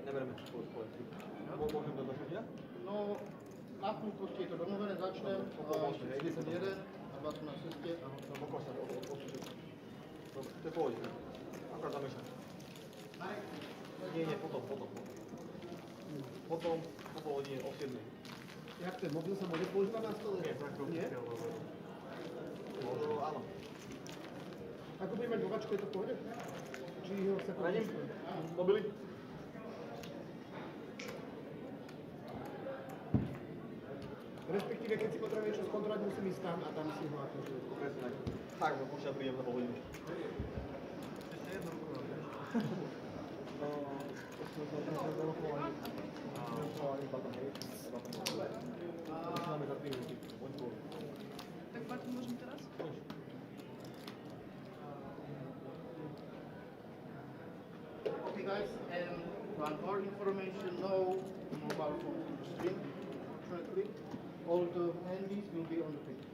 Nebereme spolu. Môžem to začať ja? No, na půl kostky je to domluvené, začnem. Ještě jsem jeden a dva jsou na cestě. Okolo sa, odsúdiť. To je pohode. Akorát zamiešať. Nie, potom. Potom nie, o 7. Jak ten mobil se může používat na stole? Nie? Áno. Ako budeme mať vovačku, je to v pohode? Či ho sa Radím? Mobily? Respektíve, keď si potrebujem niečo skontrolovať, musím ísť tam a tam si ho akože... Presne tak. Tak, no počia príjem na pohodinu. Ešte jedno rukou, vieš? Tak Martin, môžem teraz? Okay guys, and one more information, no mobile phone stream. Currently, all the handies will be on the page.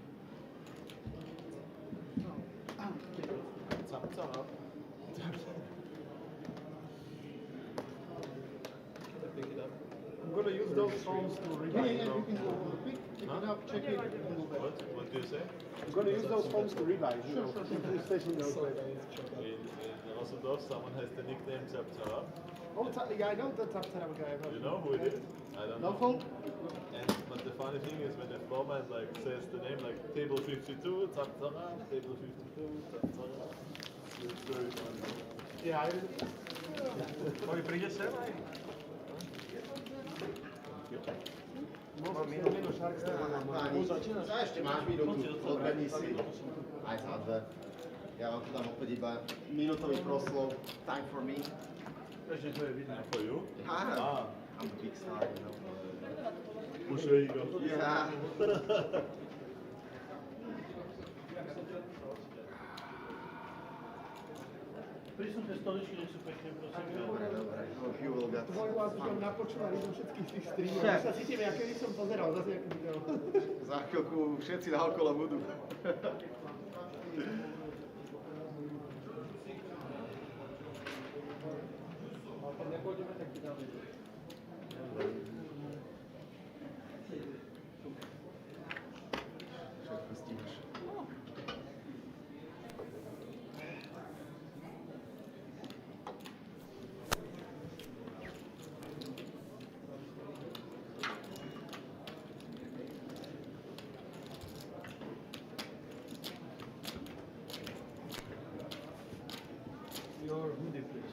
I'm going to use those phones to Yeah, revise. you can go on the pick, pick it up, check it, and go back. What do you say? I'm going to use those phones to revise. Sure. Especially those that I need to check out. In Rossendorf, someone has the nickname Zapzara. Oh, yeah, I know the top 10 guy. You know who it is? I don't No know. phone? But the funny thing is when the format says the name like table 52, Zapzara, table 52, Zapzara. It's very funny. Yeah, Môj príde sem aj? Za ešte máš minútu, odbehni si. Aj za dve. Ja vám tu dám opäť iba minútový proslov. Time for me. Ešte to je vidno. For you? Ah, I'm a big star, you know. Push where you go. Yeah. Prisunte stoličky, nech sú pekne, prosím. Dobre. Hope you will get Tvoj vás už fun. napočúvali zo všetkých tých streamov. Ja sa cítim, ako keby som pozeral zase nejaké video. Za chvíľku všetci naokolo budú. Keď nepôjdeme, tak ti dáme. Všetko stíhaš. Your hoodie, please.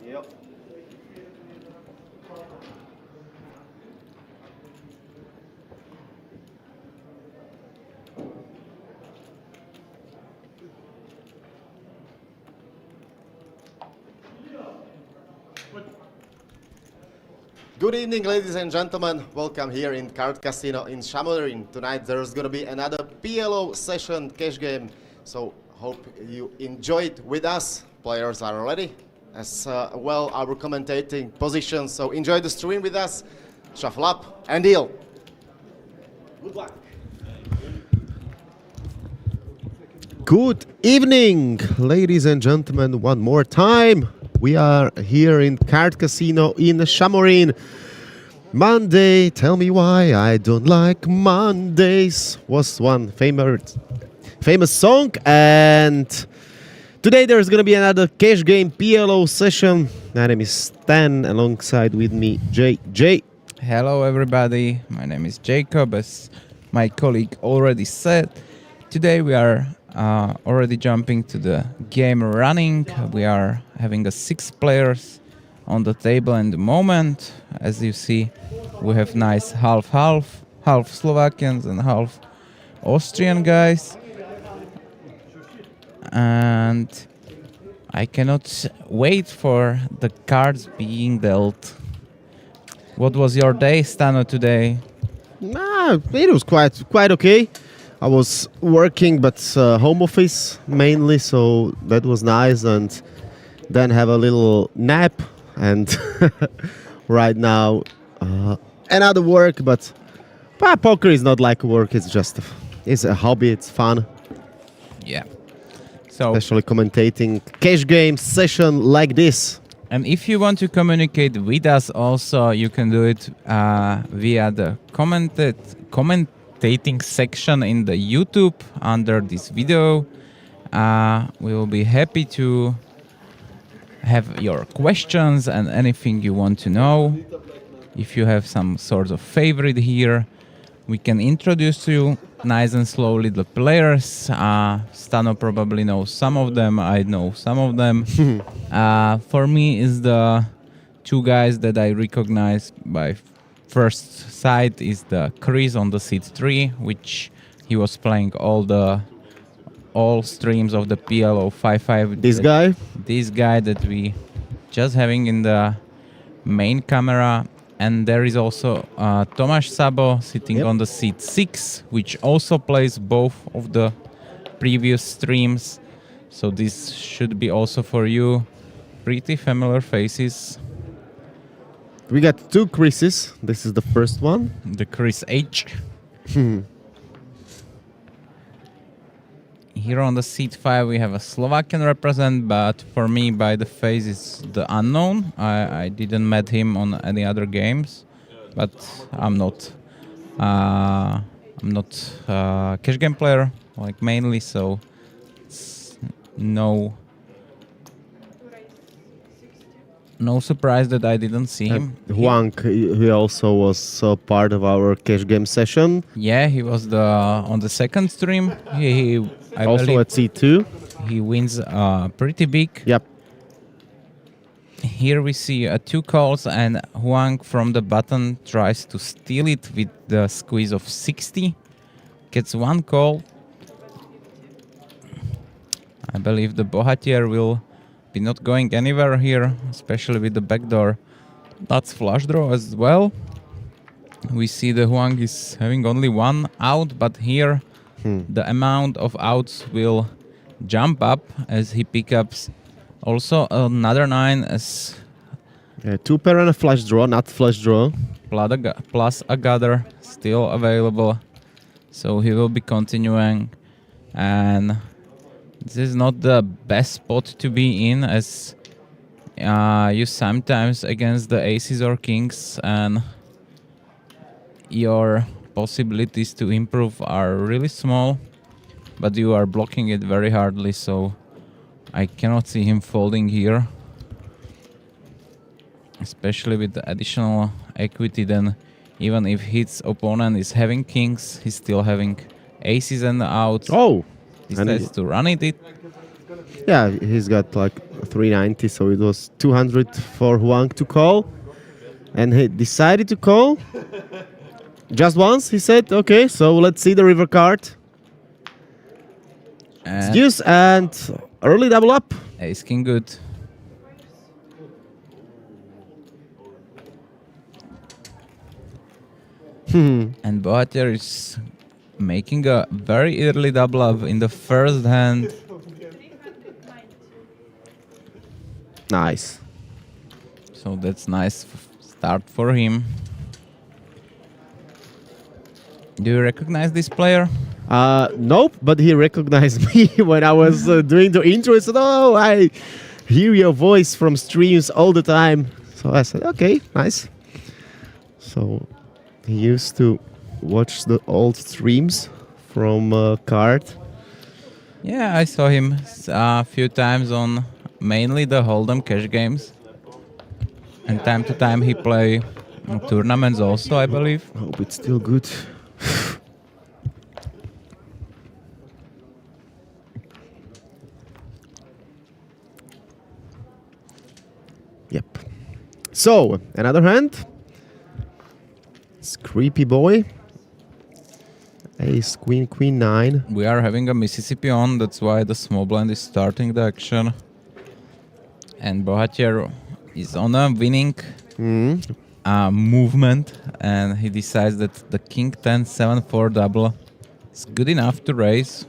Yep. Good evening, ladies and gentlemen. Welcome here in Card Casino in Šamorín. Tonight there's going to be another PLO session cash game. So hope you enjoy it with us. Players are ready as well our commentating positions. So enjoy the stream with us. Shuffle up and deal. Good luck. Good evening, ladies and gentlemen, one more time. We are here in Card Casino in Šamorín. Monday, tell me why I don't like Mondays was one famous song, and today there's gonna be another Cash Game PLO session. My name is Stan, alongside with me JJ. Hello everybody, my name is Jacob, as my colleague already said. Today we are already jumping to the game running. We are having 6 players on the table in the moment. As you see, we have nice half Slovakians and half Austrian guys. And I cannot wait for the cards being dealt. What was your day, Stano, today? It was quite okay. I was working, but home office mainly, so that was nice. And then have a little nap, and right now another work. But poker is not like work; it's a hobby. It's fun. Yeah. So, especially commentating cash game session like this. and if you want to communicate with us also, you can do it via the commentating section in the YouTube under this video. We will be happy to have your questions and anything you want to know. If you have some sort of favorite here, we can introduce you nice and slowly the players. Stano probably knows some of them. I know some of them. For me, is the two guys that I recognize by first sight is the Chris on the seat 3, which he was playing all streams of the PLO 5-5. This guy? This guy that we just having in the main camera. And there is also Tomas Sabo sitting on the seat 6, which also plays both of the previous streams. So this should be also for you pretty familiar faces. We got two Chris's. This is the first one. The Chris H. Here on the seat 5 we have a Slovakian represent, but for me by the face is the unknown. I didn't met him on any other games, but I'm not cash game player like mainly, so it's no surprise that I didn't see him. Huang, he also was part of our cash game session. Yeah, he was on the second stream. I also believe at C2. he wins pretty big. Yep. Here we see 2 calls, and Huang from the button tries to steal it with the squeeze of 60. Gets 1 call. I believe the Bohatier will be not going anywhere here, especially with the backdoor. That's flush draw as well. We see the Huang is having only 1 out, but here the amount of outs will jump up as he picks up also another 9 as 2 pair and a flush draw, not flush draw. Plus a gather still available. So he will be continuing, and this is not the best spot to be in, as you sometimes against the aces or kings and your possibilities to improve are really small, but you are blocking it very hardly, so I cannot see him folding here. Especially with the additional equity, then even if his opponent is having kings, he's still having aces and outs. Oh! He decides to run it. Yeah, he's got like 390, so it was 200 for Huang to call. And he decided to call. Just once, he said, okay, so let's see the river card. And Deuce and early double up. ace king good. And Bohatier is making a very early double up in the first hand. Nice. So that's nice start for him. Do you recognize this player? Nope, but he recognized me when I was doing the intro. He said, oh, I hear your voice from streams all the time. So I said, okay, nice. So he used to watch the old streams from Card. Yeah, I saw him a few times on mainly the Hold'em cash games. And time to time he play tournaments also, I believe. Hope it's still good. Yep. So, another hand. It's creepy boy. Ace, queen, queen, 9. We are having a Mississippi on, that's why the small blind is starting the action. And Bohatier is on a winning movement, and he decides that the king 10 7-4 double is good enough to raise.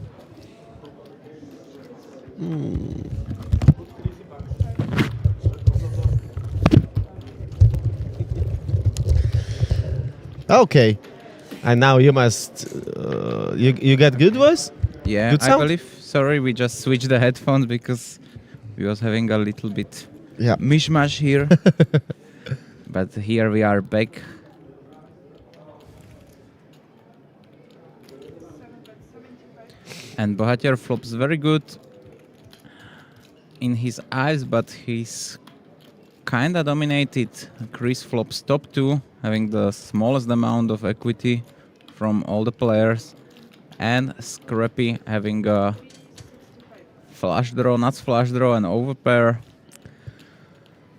Okay. And now you must... you get good voice? Yeah, Good I sound? believe Sorry, we just switched the headphones because we was having a little bit Yeah. mishmash here. But here we are back. And Bohatier flops very good in his eyes, but he's kinda dominated. Chris flops top 2, having the smallest amount of equity from all the players. And Scrappy having a flush draw, nuts flush draw, and overpair.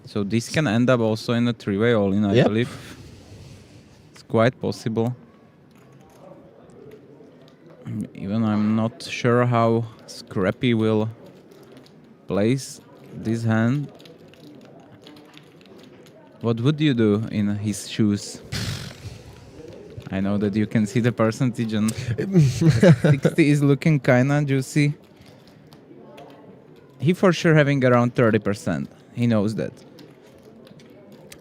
So this can end up also in a 3-way all-in, I believe. It's quite possible. Even I'm not sure how Scrappy will place this hand. What would you do in his shoes? I know that you can see the percentage and 60 is looking kinda juicy. He for sure having around 30%. He knows that.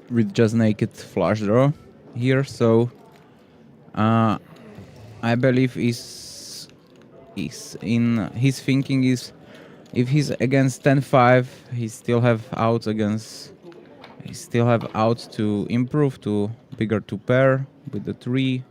With just naked flush draw here, so I believe his thinking is if he's against 10-5, he still have outs to improve to bigger 2 pair with the 3.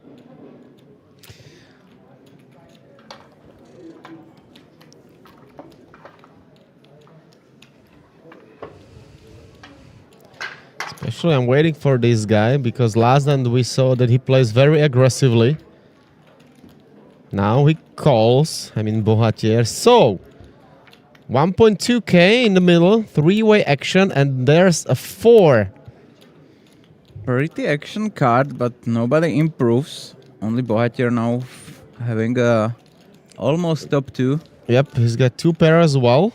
Especially I'm waiting for this guy because last hand we saw that he plays very aggressively. Now he calls, Bohatier. So 1.2k in the middle, 3-way action, and there's a 4. Pretty action card, but nobody improves. Only Bohatier now having a almost top 2. Yep, he's got 2 pair as well.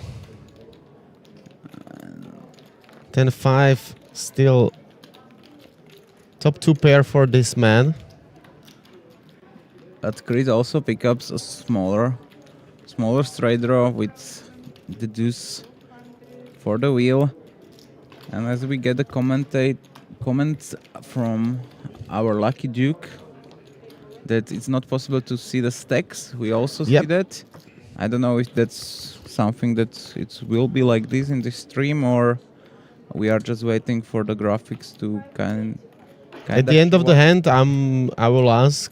10-5, still top 2 pair for this man. But Chris also picks up a smaller straight draw with the deuce for the wheel. And as we get the comments from our lucky Duke that it's not possible to see the stacks, we also see that. I don't know if that's something that it will be like this in the stream or we are just waiting for the graphics to kind of... At the end of the hand, I will ask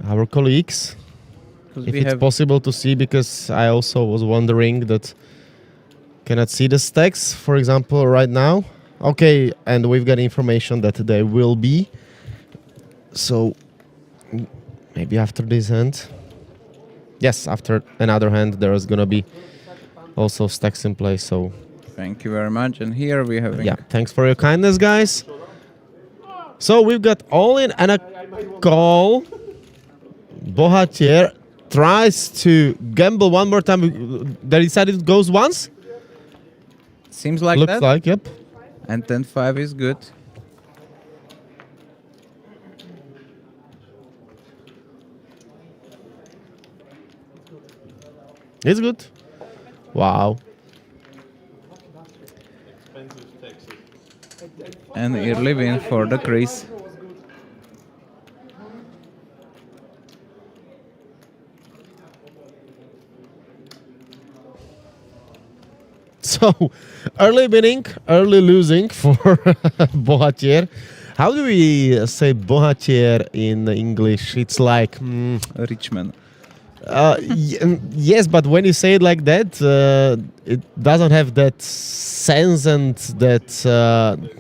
our colleagues if it's possible to see, because I also was wondering that cannot see the stacks, for example, right now. Okay, and we've got information that they will be. So maybe after this hand. Yes, after another hand there is gonna be also stacks in place. So thank you very much. And here we have thanks for your kindness, guys. So we've got all in and a call. Bohatier tries to gamble one more time. They decided it goes once. Seems like Looks that. like, yep. And 10-5 is good. It's good. Wow. And early win for the Chris. So, early winning, early losing for Bohatier. How do we say Bohatier in English? It's like... rich man. Yes, but when you say it like that, it doesn't have that sense and that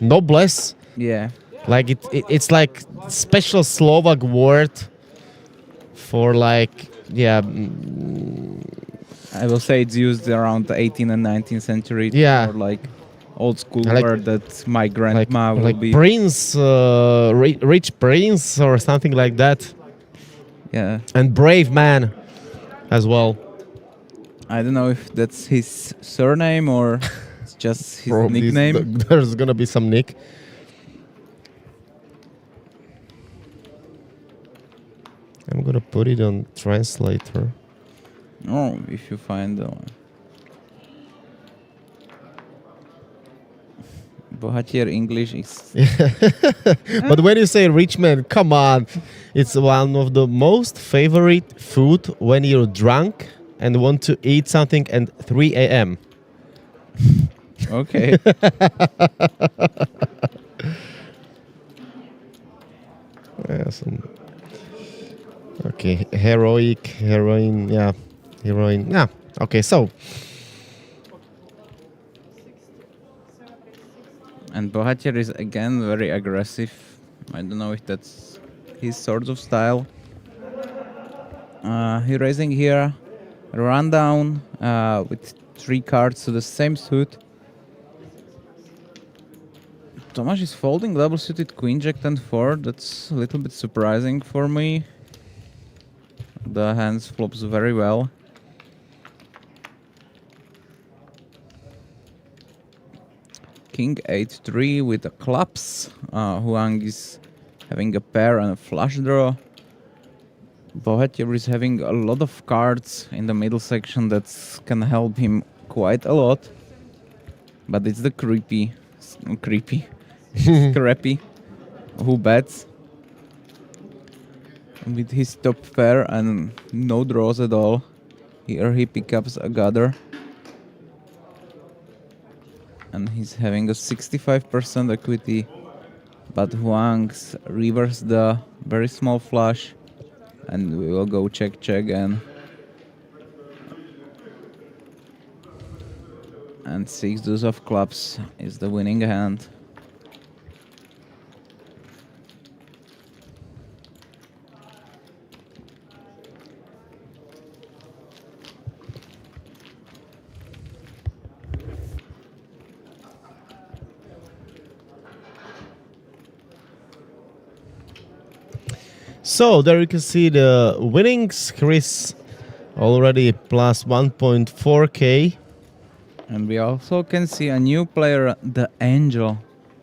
noblesse. Yeah. Like it's like special Slovak word for like, I will say it's used around the 18th and 19th century. Yeah. Or like old school Like- word that my grandma will like be. prince, rich prince or something like that. Yeah. And brave man as well. I don't know if that's his surname or it's just his Probably nickname. There's gonna be some nick. I'm gonna put it on translator. Oh, if you find the one. Bohatier English is... But when you say rich man, come on. It's one of the most favorite food when you're drunk and want to eat something at 3 a.m. Okay. Okay, heroin, yeah. Heroin, yeah. Okay, so. And Bohatier is again very aggressive. I don't know if that's his sort of style. He raising here, rundown with 3 cards to the same suit. Tomas is folding double suited queen, jack, 10, 4. That's a little bit surprising for me. The hands flops very well. King 8-3 with the clubs. Huang is having a pair and a flush draw. Bohatier is having a lot of cards in the middle section that can help him quite a lot. But it's the scrappy who bets with his top pair and no draws at all. Here he picks up a gutter. And he's having a 65% equity, but Huang's reversed the very small flush, and we will go check again. And 6 deuce of clubs is the winning hand. So there you can see the winnings. Chris already plus 1.4k. And we also can see a new player, the Angel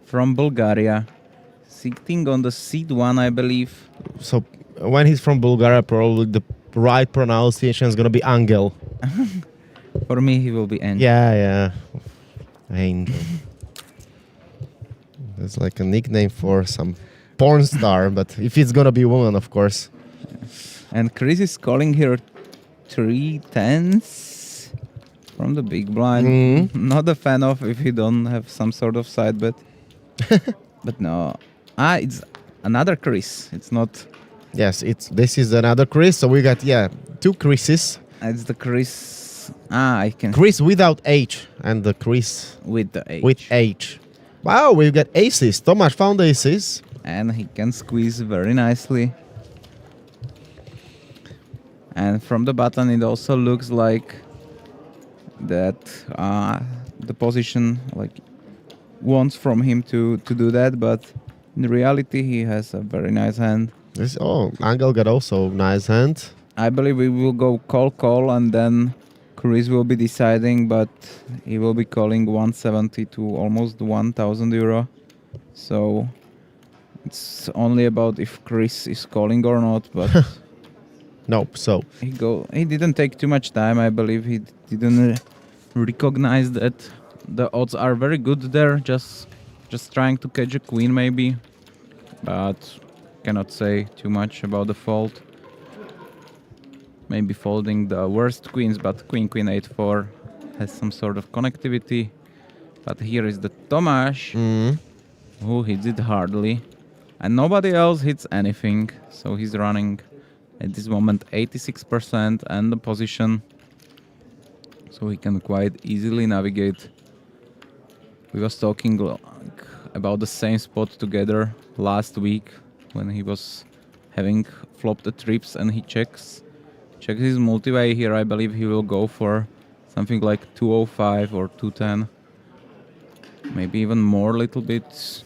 from Bulgaria, sitting on the seat 1, I believe. So when he's from Bulgaria, probably the right pronunciation is gonna be Angel. For me, he will be Angel. Yeah. Angel. That's like a nickname for some porn star, but if it's gonna be a woman, of course. And Chris is calling here 3 10s from the big blind. Not a fan of if you don't have some sort of side bet. But no. It's another Chris. It's not... Yes, this is another Chris. So we got, 2 Chrises. It's the Chris... I can... Chris without H and the Chris with the H. with H. Wow, we've got aces. Tomas found aces. And he can squeeze very nicely. And from the button it also looks like that the position wants from him to do that, but in reality he has a very nice hand. Angel got also nice hand. I believe we will go call and then Chris will be deciding, but he will be calling 170 to almost 1,000 euro. So it's only about if Chris is calling or not, but nope. So he didn't take too much time. I believe he didn't recognize that the odds are very good there. Just trying to catch a queen maybe, but cannot say too much about the fold. Maybe folding the worst queens, but queen 8-4 has some sort of connectivity. But here is the Tomas, who hits it hardly, and nobody else hits anything. So he's running at this moment 86% and the position, so he can quite easily navigate. We was talking about the same spot together last week when he was having flopped the trips and he checks his multi-way. Here I believe he will go for something like 205 or 210, maybe even more a little bit.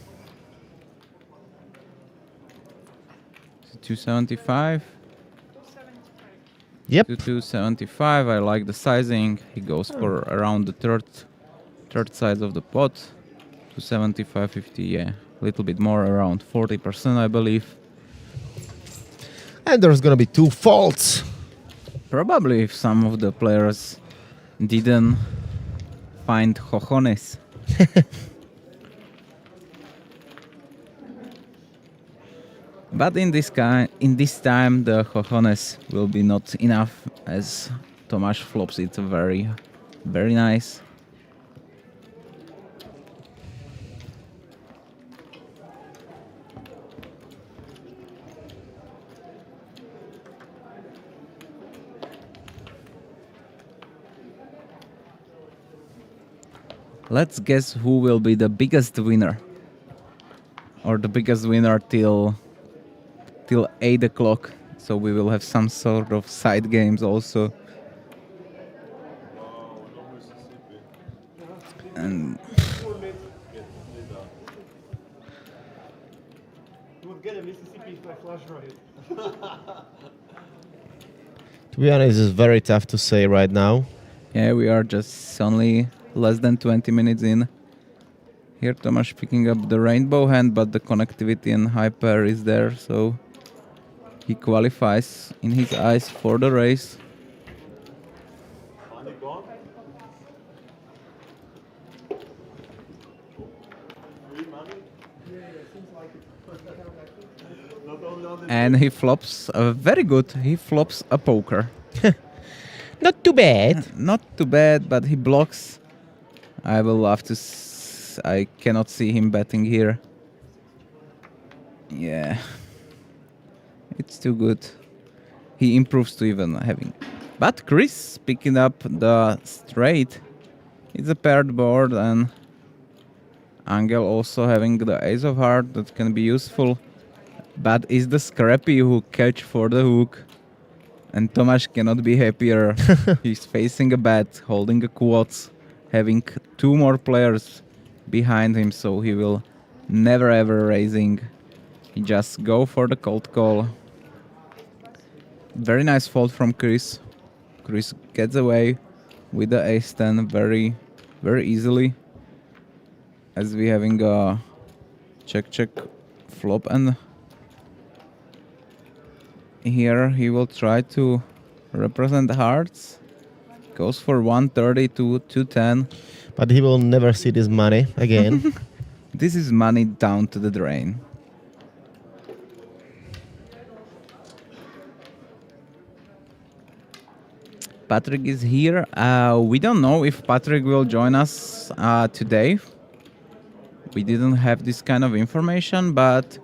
275. Yep. 275. I like the sizing. He goes for around the third size of the pot. 275, 50, yeah, a little bit more, around 40%, I believe. And there's gonna be 2 faults. Probably if some of the players didn't find cojones. But in this time, the cojones will be not enough, as Tomas flops it very, very nice. Let's guess who will be the biggest winner, or the biggest winner till 8 o'clock. So we will have some sort of side games also. And You would get a Mississippi by flash right. To be honest, it's very tough to say right now. yeah, we are just only less than 20 minutes in. Here Tomas picking up the rainbow hand, but the connectivity and hyper is there, so he qualifies in his eyes for the race. Money gone? Free money? Not only on the And he flops very good. He flops a poker. Not too bad. Not too bad, but he blocks. I will love to. I cannot see him betting here. Yeah, it's too good. He improves to even having. But Chris picking up the straight. It's a paired board, and Angel also having the ace of heart that can be useful. But is the Scrappy who catch for the hook. And Tomas cannot be happier. He's facing a bet, holding a quads, having two more players behind him, so he will never ever raising. He just go for the cold call. Very nice fold from Chris. Chris gets away with the ace-10 very, very easily. As we having a check flop, and here he will try to represent the hearts. Goes for 130 to 210. But he will never see this money again. This is money down to the drain. Patrick is here. We don't know if Patrick will join us today. We didn't have this kind of information, but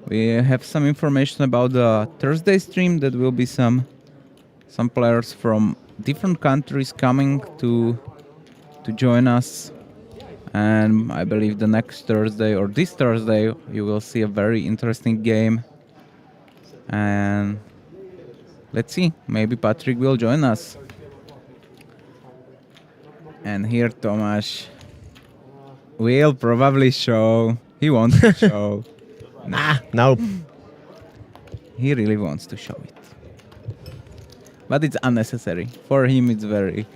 we have some information about the Thursday stream that will be some players from different countries coming to join us. And I believe the next Thursday or this Thursday you will see a very interesting game. And let's see, maybe Patrick will join us. And here Tomas will probably show. He wants to show. Nah, no. He really wants to show it. But it's unnecessary. For him it's very...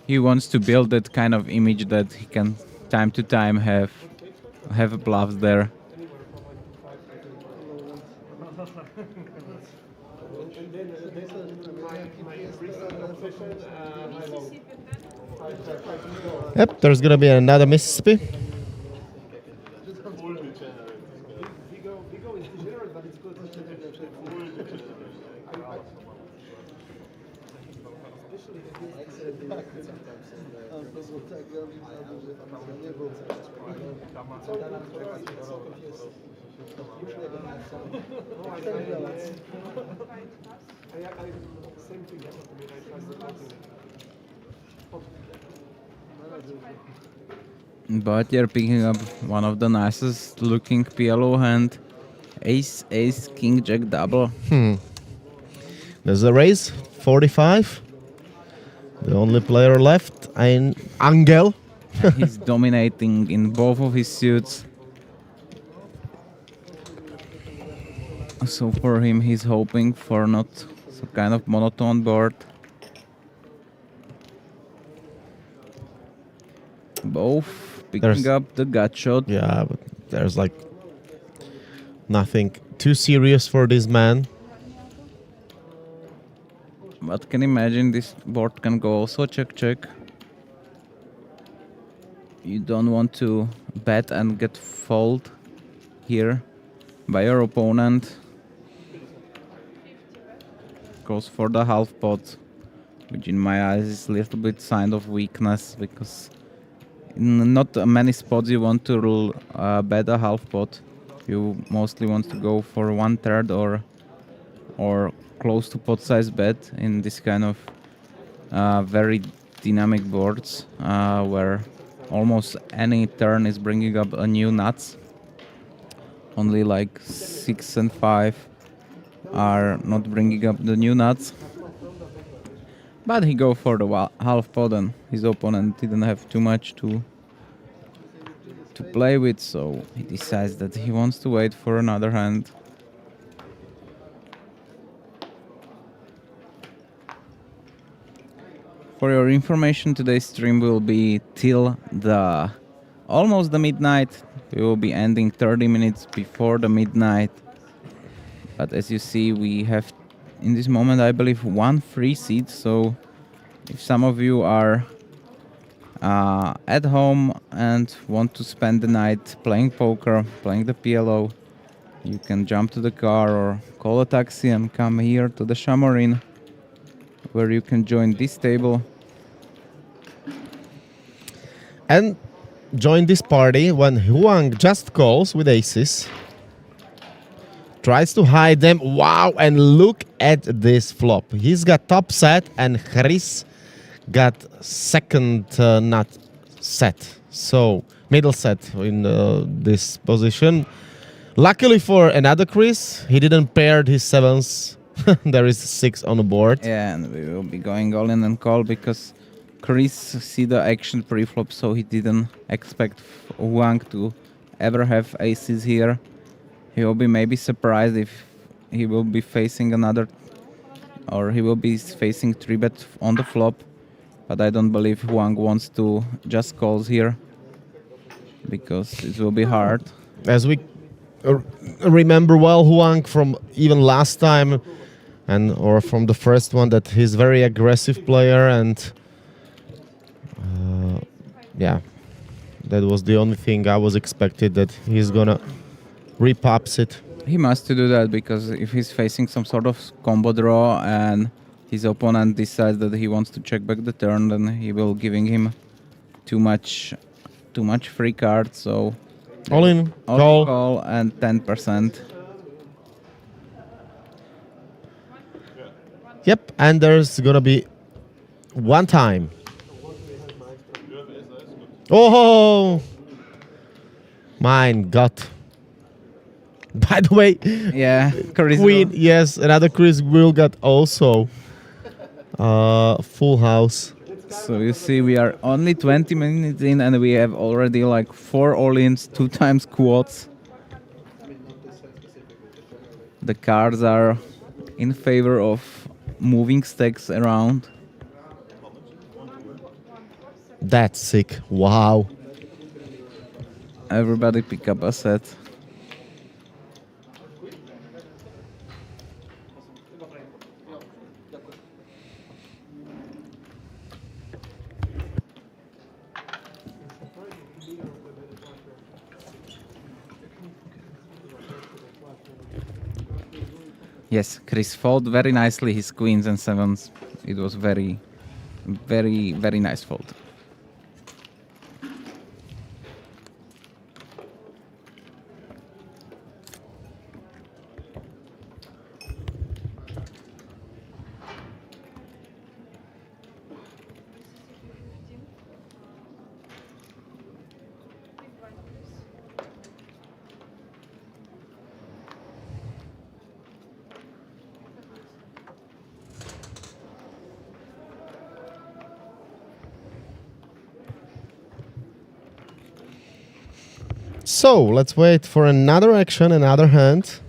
He wants to build that kind of image that he can time to time have bluffs there. Yep, there's gonna be another Mississippi. But you're picking up one of the nicest looking PLO hand. Ace, king, jack, double. There's a raise, 45. The only player left, Angel. He's dominating in both of his suits. So for him, he's hoping for not some kind of monotone board. Both picking up the gut shot. Yeah, but there's like nothing too serious for this man. But can imagine this board can go also check. You don't want to bet and get fold here. by your opponent. Goes for the half pot, which in my eyes is a little bit sign of weakness, because in not many spots you want to bet a half pot. You mostly want to go for 1/3 or close to pot size bet in this kind of very dynamic boards where almost any turn is bringing up a new nuts. Only like 6 and 5 are not bringing up the new nuts. But he go for the half pot, and his opponent didn't have too much to play with, so he decides that he wants to wait for another hand. For your information, today's stream will be till almost the midnight. We will be ending 30 minutes before the midnight. But as you see, we have in this moment, I believe, 1 free seat. So if some of you are at home and want to spend the night playing poker, playing the PLO, you can jump to the car or call a taxi and come here to the Šamorín, where you can join this table. And join this party when Huang just calls with aces. Tries to hide them. Wow, and look at this flop. He's got top set and Chris got second nut set. So middle set in this position. Luckily for another Chris, he didn't pair his sevens. There is 6 on the board. Yeah, and we will be going all in and call because Chris see the action pre-flop, so he didn't expect Huang to ever have aces here. He will be maybe surprised if he will be facing another, or he will be facing 3-bet on the flop. But I don't believe Huang wants to just calls here, because it will be hard. As we remember well, Huang from even last time, or from the first one, that he's very aggressive player, and yeah, that was the only thing I was expected, that he's gonna repops it. He must do that, because if he's facing some sort of combo draw and his opponent decides that he wants to check back the turn, then he will giving him too much free cards. So all in, call and 10%. Yep, and there's gonna be one time. Oh, mine got. By the way, yeah, Queen, yes, another Chris will got also full house. So you see, we are only 20 minutes in and we have already like 4 all-ins, 2 times quads. The cards are in favor of moving stacks around. That's sick. Wow. Everybody pick up a set. Yes, Chris fold very nicely his queens and sevens. It was very, very, very nice fold. So let's wait for another action, another hand.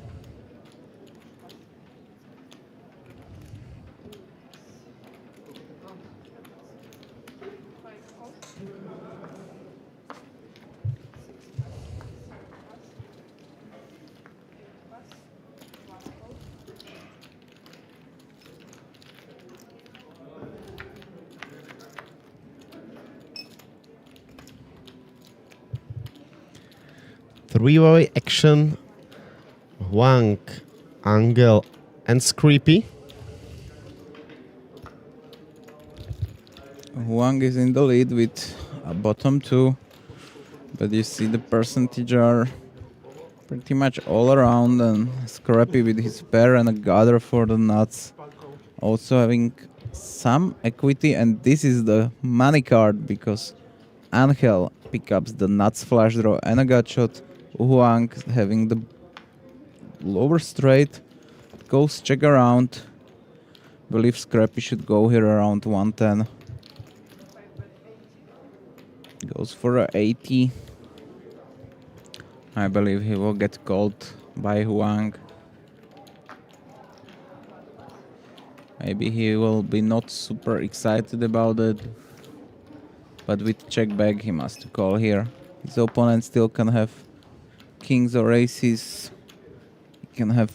Three-way action Wang, Angel, and Screepy. Huang is in the lead with a bottom 2, but you see the percentage are pretty much all around, and Scrappy with his pair and a gather for the nuts. Also having some equity, and this is the money card because Angel picks up the nuts flash draw and a gut shot. Huang having the lower straight, goes check around. Believe Scrappy should go here around 110. Goes for a 80. I believe he will get called by Huang. Maybe he will be not super excited about it, but with check back he must call here. His opponent still can have kings or aces. He can have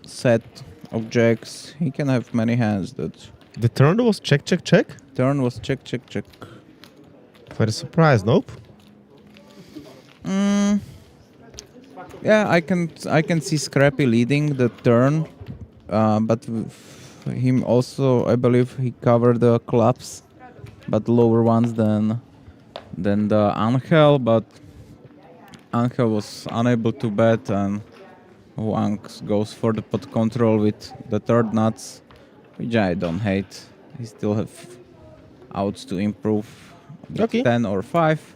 set of jacks. He can have many hands. That The turn was check, check, check. turn was check, check, check. Quite a surprise, nope. Yeah, I can see Scrappy leading the turn, but him also, I believe he covered the clubs, but lower ones than the Angel. But Angel was unable to bet, and Huang goes for the pot control with the third nuts, which I don't hate. He still have outs to improve. Okay. 10 or 5.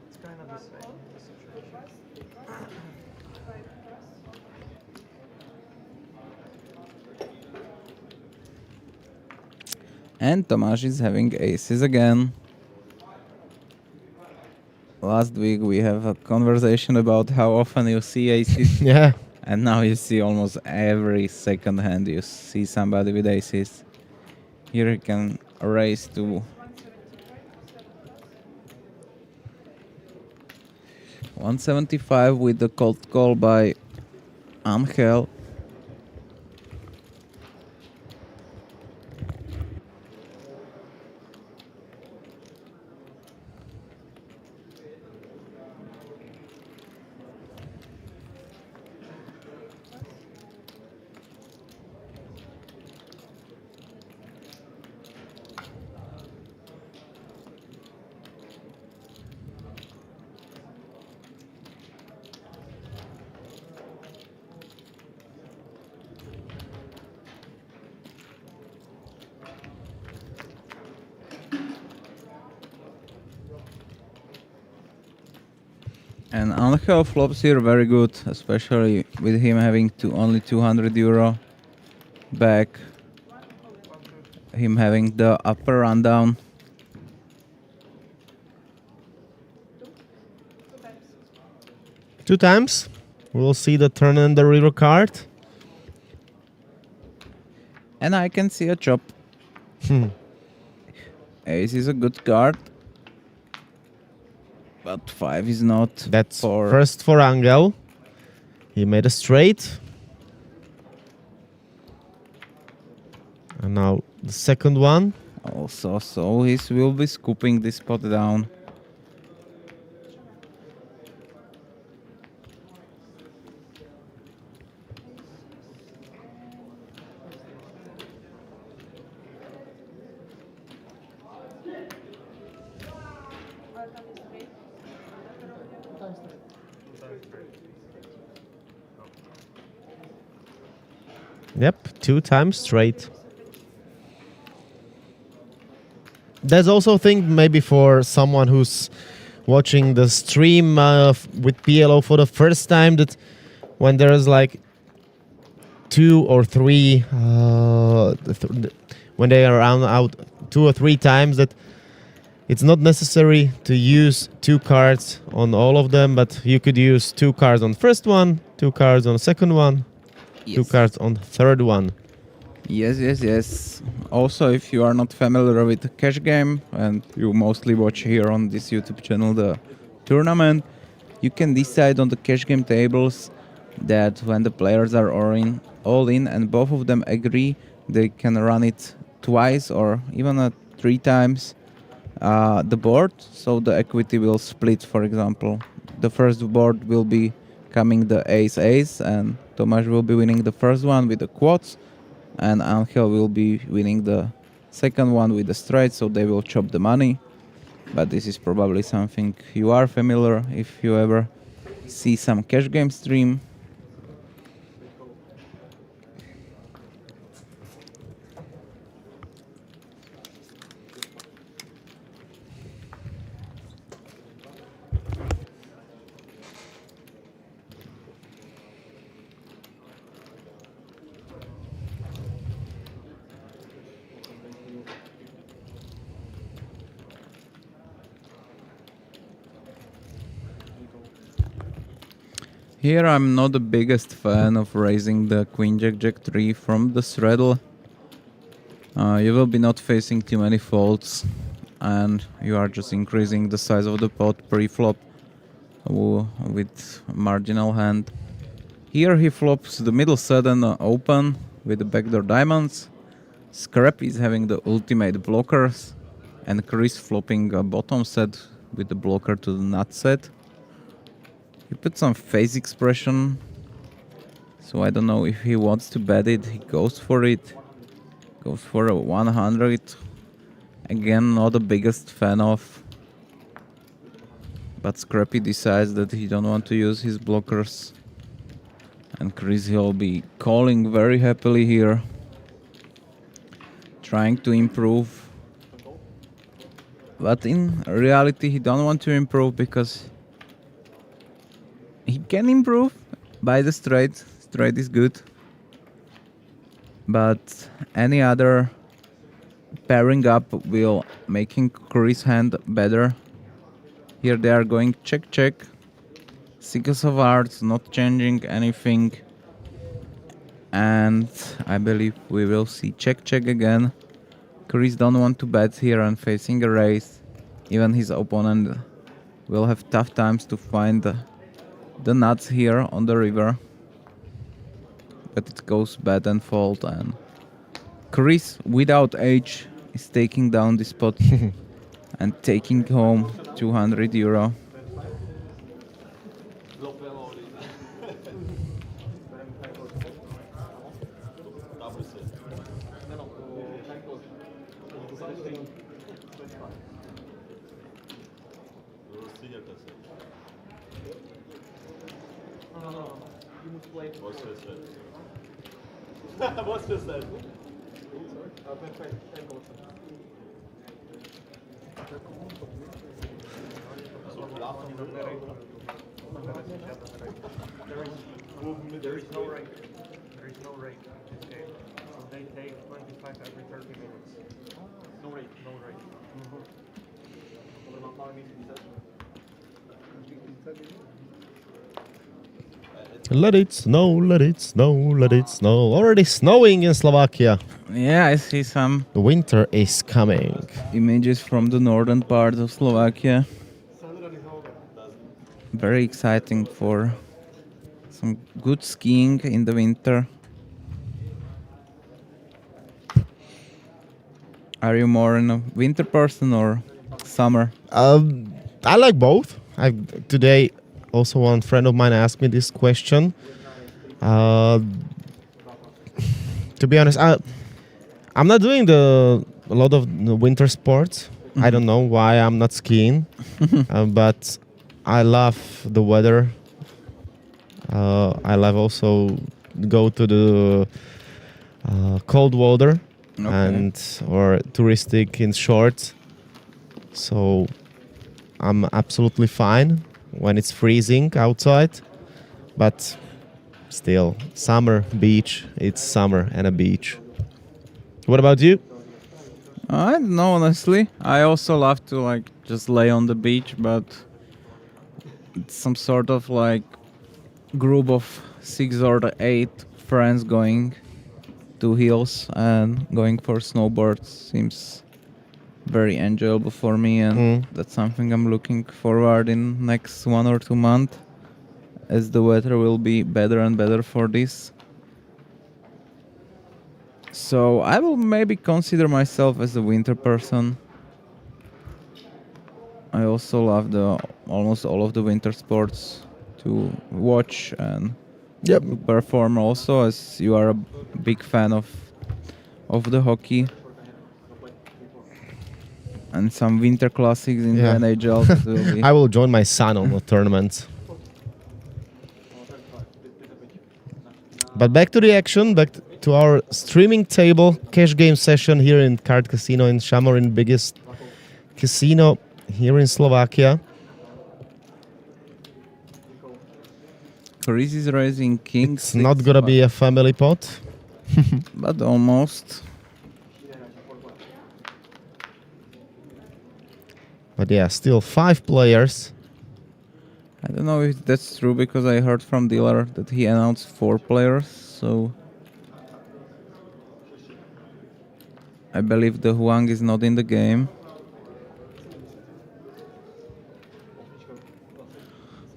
It's kind of the same situation. And Tomas is having aces again. Last week we have a conversation about how often you see aces. Yeah. And now you see almost every second hand you see somebody with aces. Here he can raise to 175 with the cold call by Angel. And Angel flops here very good, especially with him having only 200 euro back. Him having the upper rundown. Two times. We'll see the turn and the river card. And I can see a chop. Ace is a good card. But 5 is not. That's first for Angel. He made a straight. And now the second one. Also, so he will be scooping this pot down. Yep, 2 times straight. There's also a thing maybe for someone who's watching the stream with PLO for the first time, that when there's like 2 or 3, when they are out 2 or 3 times, that it's not necessary to use 2 cards on all of them, but you could use 2 cards on the first one, 2 cards on the second one, Yes. 2 cards on the third one. Yes, yes, yes. Also, if you are not familiar with the Cash Game and you mostly watch here on this YouTube channel the tournament, you can decide on the Cash Game tables that when the players are all in and both of them agree, they can run it twice or even 3 times. the board, so the equity will split. For example, the first board will be coming the ace, and Tomas will be winning the first one with the quads, and Angel will be winning the second one with the straight, so they will chop the money. But this is probably something you are familiar if you ever see some cash game stream. Here I'm not the biggest fan of raising the Queen Jack Jack 3 from the straddle. You will be not facing too many folds, and you are just increasing the size of the pot pre-flop with marginal hand. Here he flops the middle set and open with the backdoor diamonds. Scrap is having the ultimate blockers, and Chris flopping a bottom set with the blocker to the nut set. He put some face expression, so I don't know if he wants to bet it. He goes for it. Goes for a 100. Again, not the biggest fan of. But Scrappy decides that he don't want to use his blockers. And Chris will be calling very happily here. Trying to improve. But in reality he don't want to improve because he can improve by the straight. Straight is good. But any other pairing up will making Chris' hand better. Here they are going check check. Six of hearts, not changing anything. And I believe we will see check check again. Chris don't want to bet here and facing a raise. Even his opponent will have tough times to find the nuts here on the river. But it goes bad and fold, and Chris without age is taking down this pot and taking home 200 euro. What's this then? There is no rate. There is no rate in this game. So they take 25 every 30 minutes. No rate, no rate. Let it snow, let it snow, let it snow. Already snowing in Slovakia. Yeah, I see some The winter is coming. images from the northern part of Slovakia. Very exciting for some good skiing in the winter. Are you more a winter person or summer? I like both. Today also one friend of mine asked me this question. To be honest, I'm not doing a lot of the winter sports. I don't know why I'm not skiing, but I love the weather. I love also go to the cold water and or touristic in shorts. So I'm absolutely fine when it's freezing outside, but still summer beach. It's summer and a beach. What about you? I don't know, honestly. I also love to just lay on the beach, but it's some sort of group of 6 or 8 friends going to hills and going for snowboards seems very enjoyable for me, and that's something I'm looking forward in next 1 or 2 months, as the weather will be better and better for this. So I will maybe consider myself as a winter person. I also love the almost all of the winter sports to watch and Yep. to perform also, as you are a big fan of the hockey. And some winter classics in Yeah. the NHL that will be. I will join my son on the tournament. But back to the action, back to our streaming table, cash game session here in Card Casino in Šamorín, biggest casino here in Slovakia. Chris is raising king. It's not gonna be a family pot. But almost. But yeah, still 5 players. I don't know if that's true because I heard from dealer that he announced 4 players, so I believe the Huang is not in the game.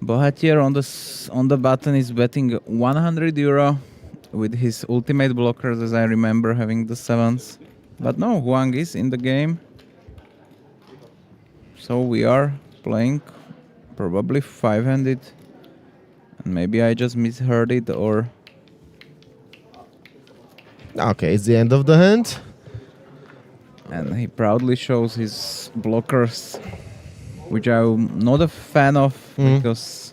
Bohatier on the button is betting 100 euro with his ultimate blockers, as I remember having the 7s. But no, Huang is in the game. So we are playing probably 5-handed. And maybe I just misheard it, or... Okay, it's the end of the hand. And he proudly shows his blockers, which I'm not a fan of, because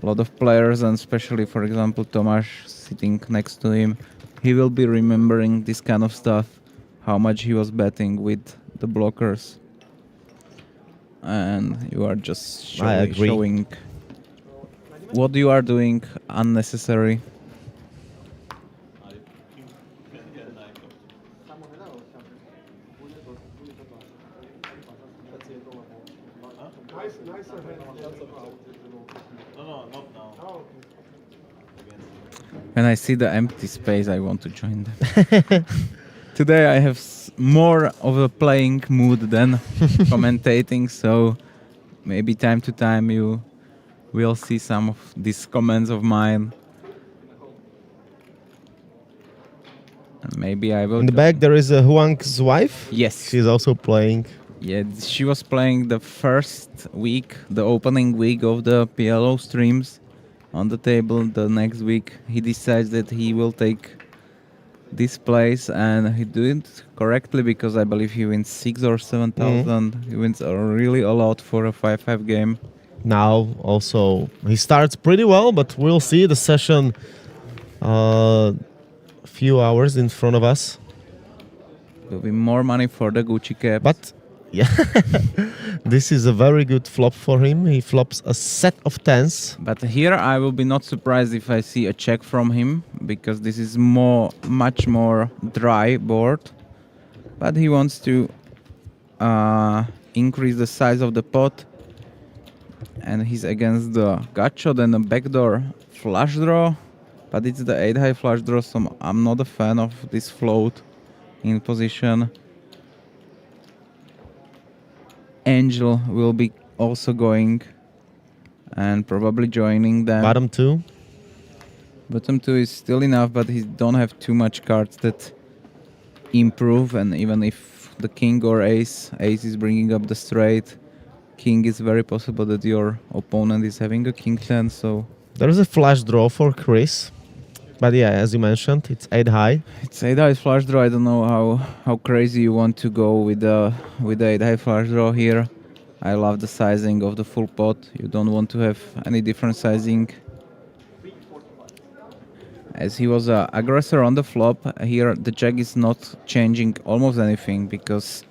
a lot of players, and especially, for example, Tomas sitting next to him, he will be remembering this kind of stuff, how much he was betting with the blockers. And you are just showing what you are doing unnecessary. When I see the empty space, I want to join them. Today I have more of a playing mood than commentating, so maybe time to time you will see some of these comments of mine. And maybe I will... In the back there is Huang's wife. Yes. She's also playing. Yeah, she was playing the first week, the opening week of the PLO streams on the table. The next week he decides that he will take this place, and he did it correctly because I believe he wins 6 or 7,000. He wins really a lot for a 5-5 game. Now also he starts pretty well, but we'll see the session a few hours in front of us. There'll be more money for the Gucci caps. But yeah, this is a very good flop for him. He flops a set of 10s. But here I will be not surprised if I see a check from him, because this is much more dry board. But he wants to increase the size of the pot, and he's against the gut shot and a backdoor flush draw. But it's the 8-high flush draw, so I'm not a fan of this float in position. Angel will be also going and probably joining them. Bottom 2. Bottom 2 is still enough, but he don't have too much cards that improve. And even if the king or ace is bringing up the straight, king is very possible that your opponent is having a king 10. So there is a flush draw for Chris. But yeah, as you mentioned, it's 8-high. It's 8-high flush draw. I don't know how crazy you want to go with the 8-high flush draw here. I love the sizing of the full pot. You don't want to have any different sizing. As he was an aggressor on the flop, here the jack is not changing almost anything, because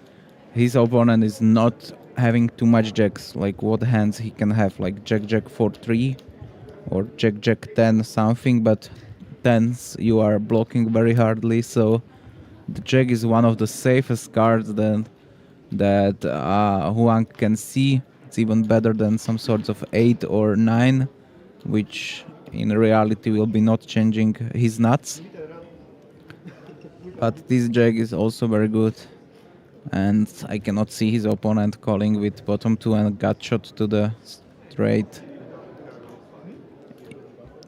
his opponent is not having too much jacks. Like what hands he can have, like jack 4-3 or jack 10 something, but you are blocking very hardly, so the jack is one of the safest cards that Huang can see. It's even better than some sorts of 8 or 9, which in reality will be not changing his nuts. But this jack is also very good, and I cannot see his opponent calling with bottom 2 and gut shot to the straight.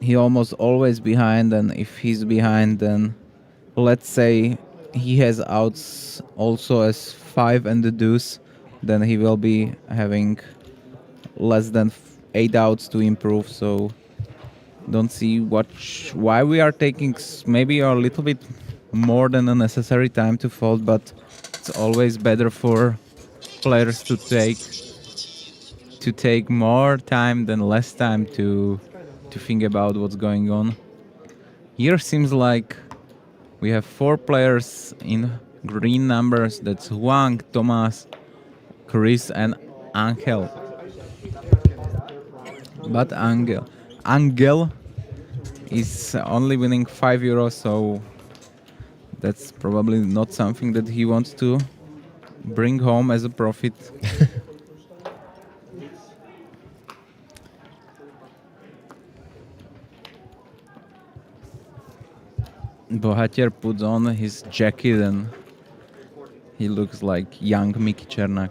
He almost always behind, and if he's behind, then let's say he has outs also as 5 and the deuce, then he will be having less than 8 outs to improve. So don't see why we are taking maybe a little bit more than the necessary time to fold, but it's always better for players to take more time than less time to think about what's going on. Here seems like we have 4 players in green numbers. That's Juan, Tomas, Chris, and Angel. But Angel is only winning €5, so that's probably not something that he wants to bring home as a profit. Bohatier puts on his jacket and he looks like young Mickey Černák.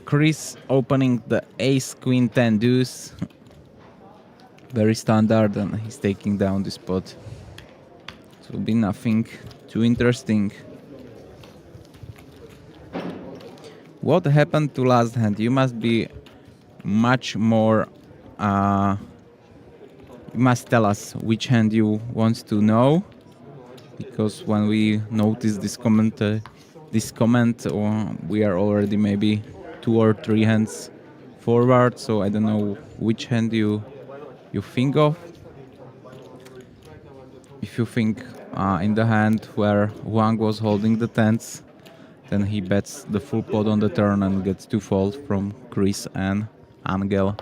Chris opening the ace, queen, 10 deuce. Very standard, and he's taking down the spot. It will be nothing too interesting. What happened to last hand? You must be much more... you must tell us which hand you want to know, because when we notice this comment, we are already maybe 2 or 3 hands forward, so I don't know which hand you think of. If you think in the hand where Wang was holding the tens, then he bets the full pot on the turn and gets 2 fold from Chris and Angel.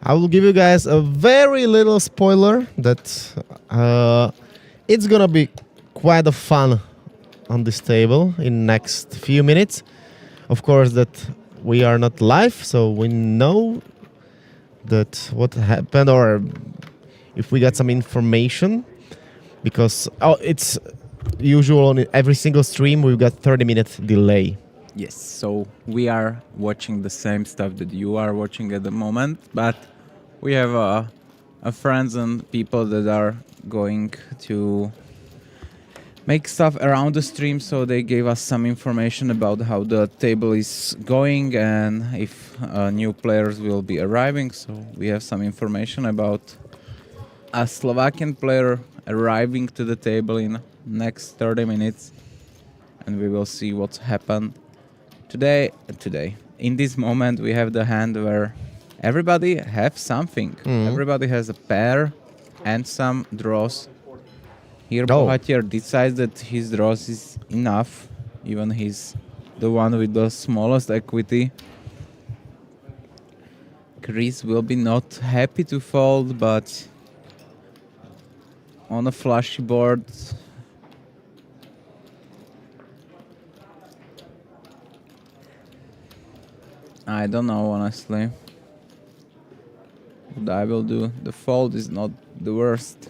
I will give you guys a very little spoiler that it's gonna be quite a fun on this table in next few minutes. Of course that we are not live, so we know that what happened or if we got some information, because it's usual on every single stream we've got 30-minute delay. Yes, so we are watching the same stuff that you are watching at the moment, but we have friends and people that are going to make stuff around the stream, so they gave us some information about how the table is going and if new players will be arriving. So we have some information about a Slovakian player arriving to the table in next 30 minutes, and we will see what's happened today. In this moment we have the hand where everybody have something. Everybody has a pair and some draws. Here Bohatier decides that his draws is enough. Even he's the one with the smallest equity. Chris will be not happy to fold, but on a flushy board I don't know, honestly. What I will do. The fold is not the worst.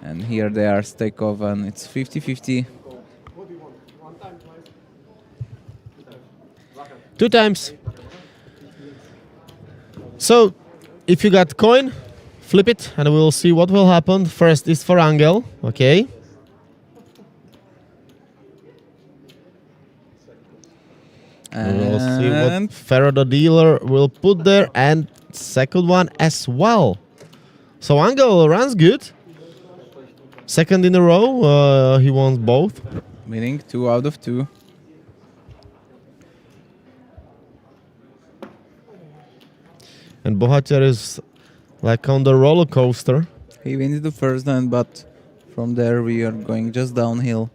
And here they are stake off and it's 50-50. 2 times. So, if you got coin, flip it and we'll see what will happen. First is for Angel, okay. And we'll see what Ferro the dealer will put there, and second one as well. So Angel runs good. Second in a row, he wants both. Meaning 2 out of 2. And Bohatier is like on the roller coaster. He wins the first hand, but from there we are going just downhill.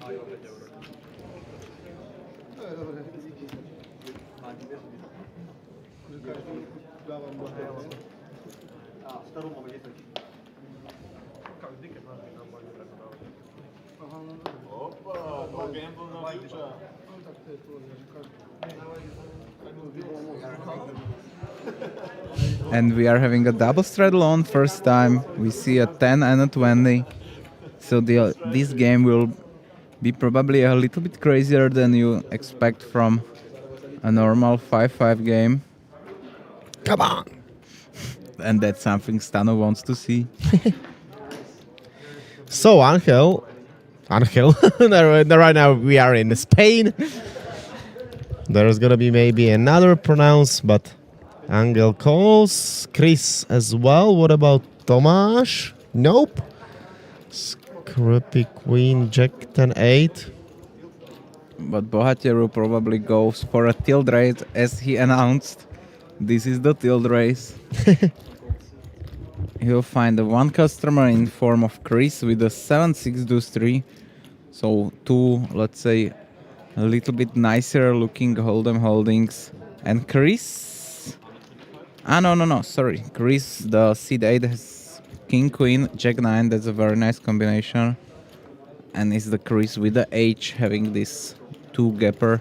Opa, no gamble, no future. And we are having a double straddle on first time. We see a 10 and a 20. So this game will be probably a little bit crazier than you expect from a normal 5-5 game. Come on! And that's something Stano wants to see. So, Angel. Right now we are in Spain. There's gonna be maybe another pronounce, but Angel calls. Chris as well. What about Tomas? Nope. Scrappy Queen, Jack 10 8. But Bohatier probably goes for a tilt raise as he announced. This is the tilt raise. He'll find one customer in form of Chris with a 7-6 deuce 3. So two, let's say, a little bit nicer looking hold'em holdings. And Chris... no, sorry. Chris, the seed 8 has King Queen, Jack 9. That's a very nice combination. And it's the Chris with the H having this 2 gapper.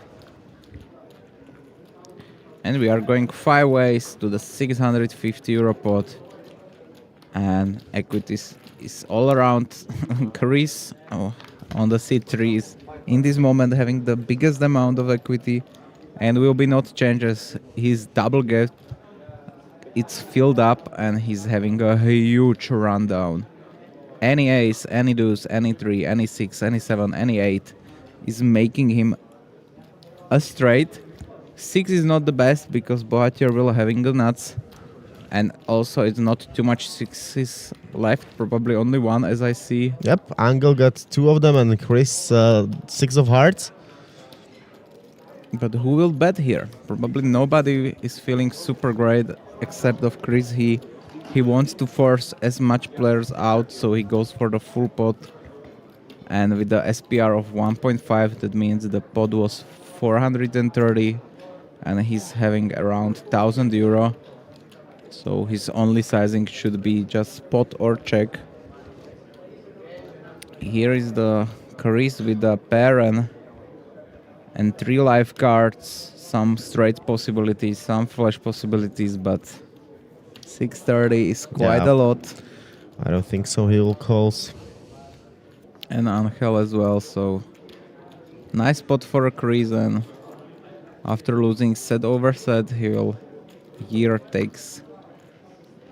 And we are going 5 ways to the 650 euro pot. And equities is all around. Chris on the C3 is in this moment having the biggest amount of equity and will be not changes. His double gap, it's filled up and he's having a huge rundown. Any ace, any deuce, any 3, any 6, any 7, any 8 is making him a straight. 6 is not the best because Bohatier will having the nuts. And also it's not too much 6s left, probably only 1 as I see. Yep, Angel got 2 of them and Chris 6 of hearts. But who will bet here? Probably nobody is feeling super great except of Chris. He wants to force as much players out, so he goes for the full pot. And with the SPR of 1.5, that means the pot was 430 and he's having around 1000 euro. So his only sizing should be just pot or check. Here is the Chris with the pair and 3 live cards, some straight possibilities, some flush possibilities, but 630 is quite a lot. I don't think so, he will calls. And Angel as well, so nice spot for a Chris, and after losing set over set, he will here takes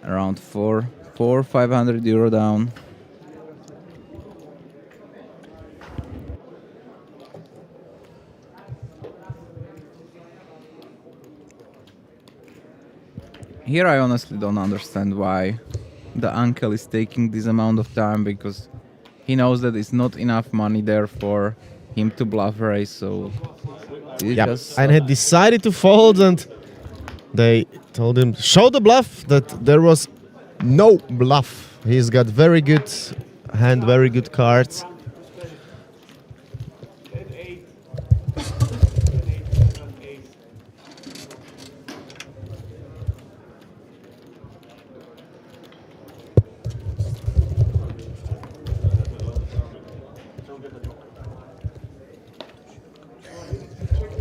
around 500 euro down. Here I honestly don't understand why the uncle is taking this amount of time, because he knows that it's not enough money there for him to bluff raise, so Yeah, and had decided to fold, and they told him, show the bluff, that there was no bluff. He's got very good hand, very good cards.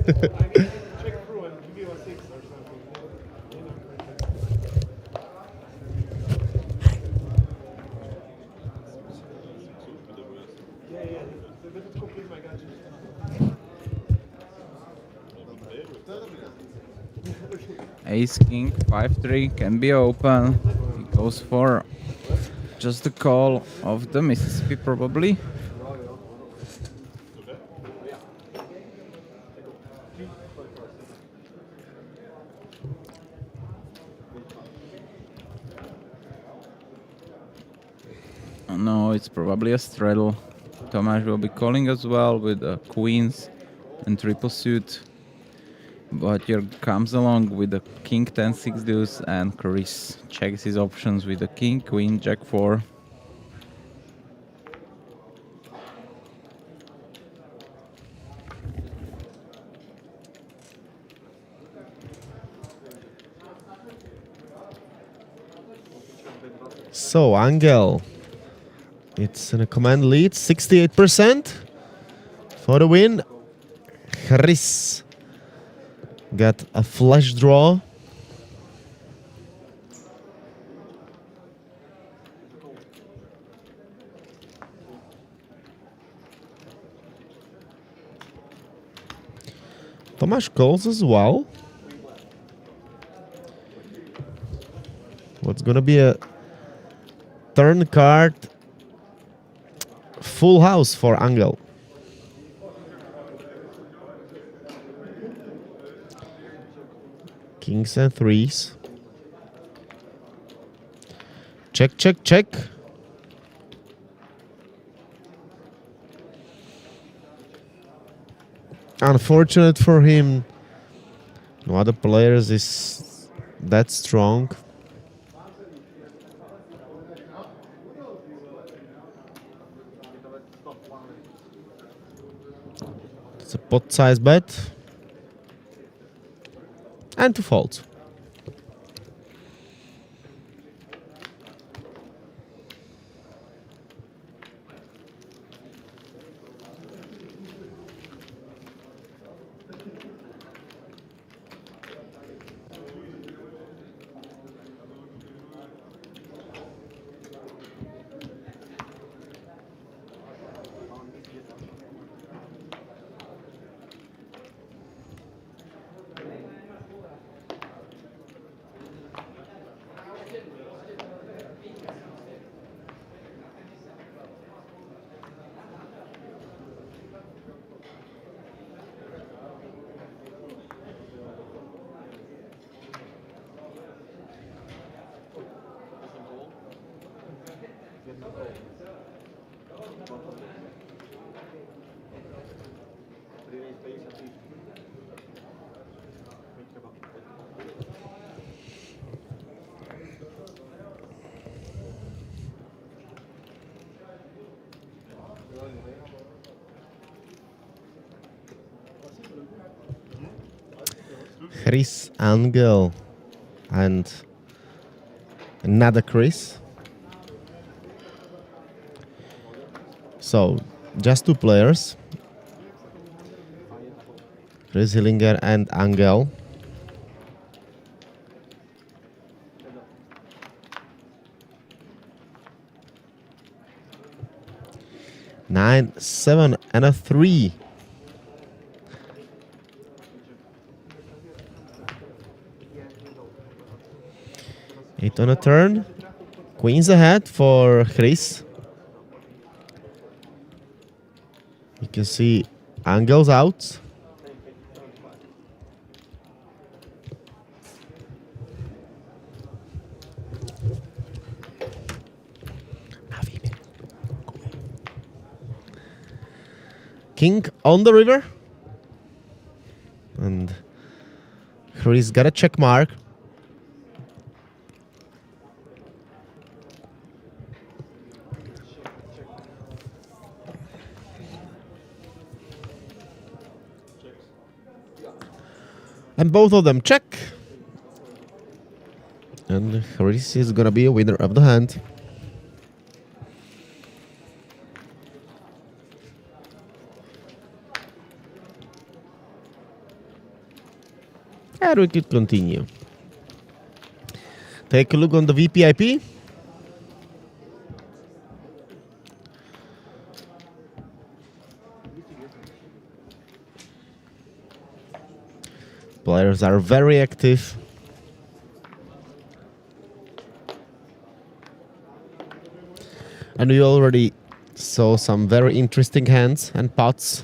Check through and give you a 6 or something. Yeah, but it's complete, I got you. Ace King 5-3 can be open. He goes for just the call of the Mississippi probably. No, it's probably a straddle. Tomas will be calling as well with the queens and triple suit. But here comes along with the king 10-6 deuce, and Chris checks his options with the king, queen, jack 4. So, Angel. It's in a command lead, 68% for the win. Chris got a flash draw. Tomas calls as well. What's gonna be a turn card full house for Angel. Kings and threes. Check, check, check. Unfortunate for him, no other players is that strong. It's a pot size bet. And 2 folds. Chris Angel and another Chris. So, just 2 players. Chris Hillinger and Angel. Nine, 7, and a 3. Eight on a turn. Queens ahead for Chris. You can see Angel's out. King on the river. And Chris got a check mark. And both of them check. And Chris is gonna be a winner of the hand. And we could continue. Take a look on the VPIP. Players are very active. And we already saw some very interesting hands and pots.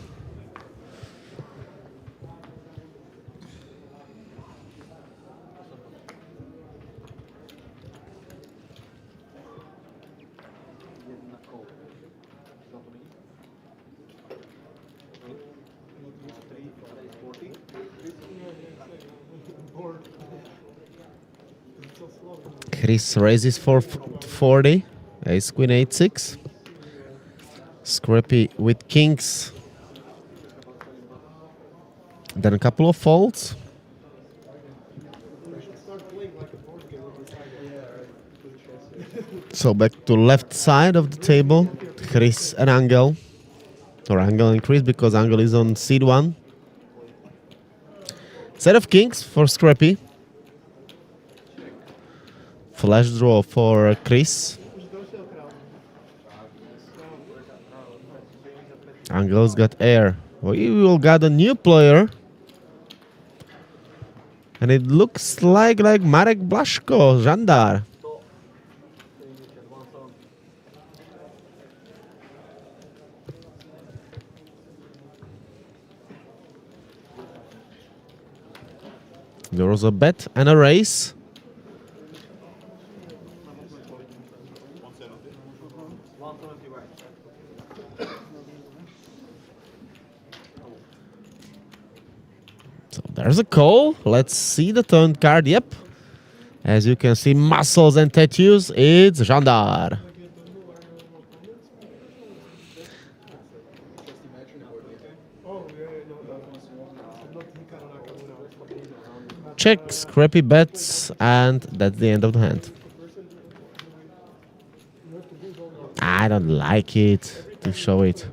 Chris raises for 40. Ace Queen 8-6. Scrappy with kings. Then a couple of folds. So back to left side of the table, Chris and Angel. Or Angel and Chris, because Angel is on seed 1. Set of kings for Scrappy. Flash draw for Chris. Angel's got air. We will got a new player. And it looks like Marek Blaszko, Jandar. There was a bet and a race. So there's a call. Let's see the turn card. Yep. As you can see, muscles and tattoos. It's Jandar. Check, Scrappy bets, and that's the end of the hand. I don't like it to show it.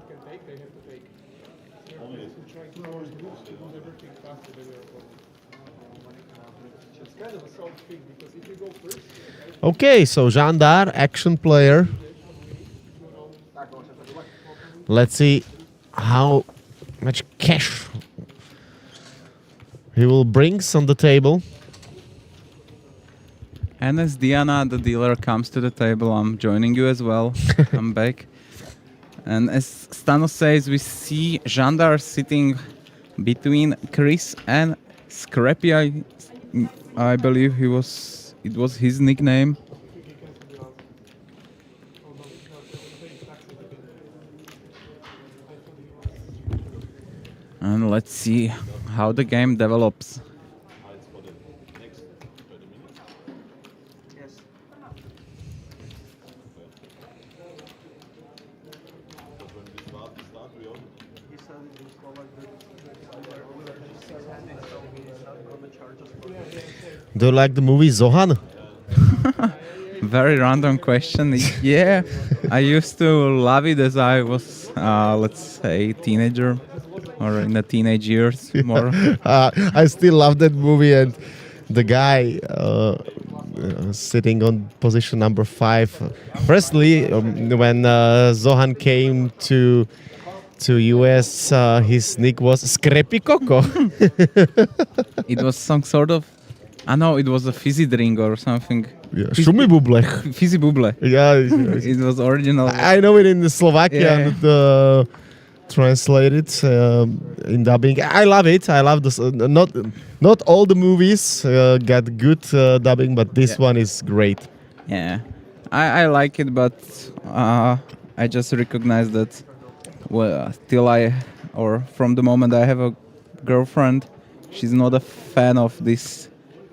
Okay, so Jandar, action player. Let's see how much cash he will bring on the table. And as Diana, the dealer, comes to the table, I'm joining you as well. I'm back. And as Stanos says, we see Jandar sitting between Chris and Scrappy. I believe it was his nickname. And let's see how the game develops. Yes. He said it was Slovak, we were just six-handed, so he's not gonna charge us for it. Do you like the movie Zohan? Very random question. Yeah, I used to love it as I was, let's say, teenager or in the teenage years more. I still love that movie, and the guy sitting on position number 5. Firstly, when Zohan came to US, his nick was Scrappy Coco. It was some sort of, I know it was a fizzy drink or something. Yeah, Šumi buble. Fizzy buble. Yeah, It was original. I know it in the Slovakia. Yeah. And, translated in dubbing. I love it. I love this. Not all the movies got good dubbing, but this one is great. Yeah, I like it, but I just recognize that from the moment I have a girlfriend, she's not a fan of this,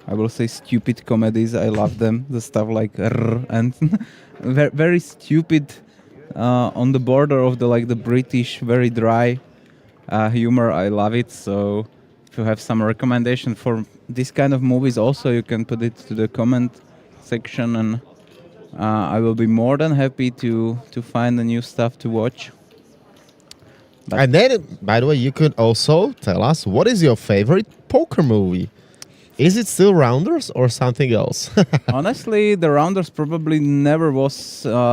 I will say, stupid comedies. I love them, the stuff like and very, very stupid, on the border of the British, very dry humor. I love it. So if you have some recommendation for this kind of movies, also you can put it to the comment section, and I will be more than happy to find the new stuff to watch. But And then, by the way, you could also tell us, what is your favorite poker movie? Is it still Rounders or something else? honestly, the Rounders probably never was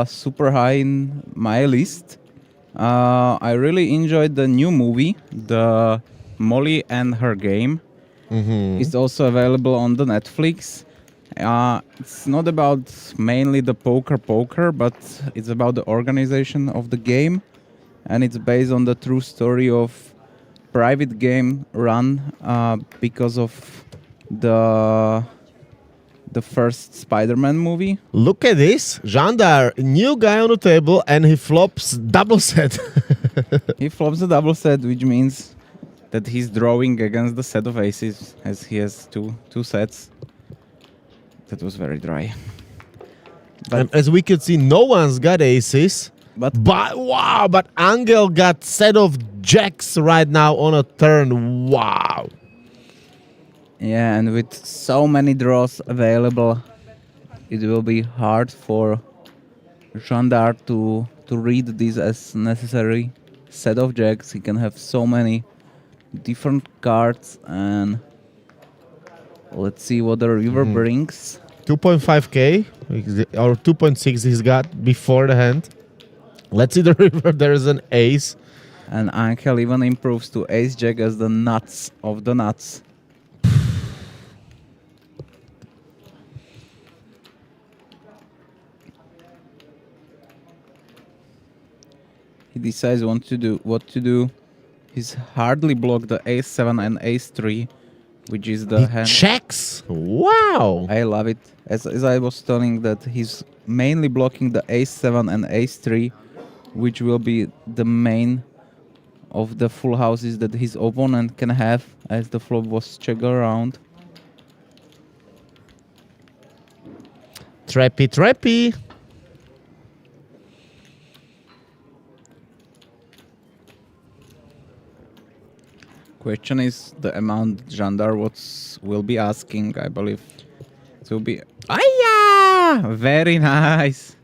super high in my list. I really enjoyed the new movie, the Molly and Her Game. It's also available on the Netflix. It's not about mainly the poker, but it's about the organization of the game, and it's based on the true story of private game run because of the first Spider-Man movie. Look at this. Jandar, new guy on the table, and he flops double set. He flops the double set, which means that he's drawing against the set of aces, as he has two sets. That was very dry. But And as we could see, no one's got aces. but Wow, but Angel got set of jacks right now on a turn. Wow. yeah, and with so many draws available, it will be hard for Jandar to read this as necessary set of jacks. He can have so many different cards, and let's see what the river brings. 2.5k or 2.6 he's got before the hand. Let's see the river. There is an ace. And Angel even improves to ace jack as the nuts of the nuts. He decides what to do. He's hardly blocked the ace-7 and ace-3, which is the hand. Checks. Wow. I love it. As I was telling that he's mainly blocking the ace-7 and ace-3, which will be the main of the full houses that his opponent can have, as the flop was checked around. Trappy. Question is the amount Jandar will be asking. I believe it will be. Aya! Very nice.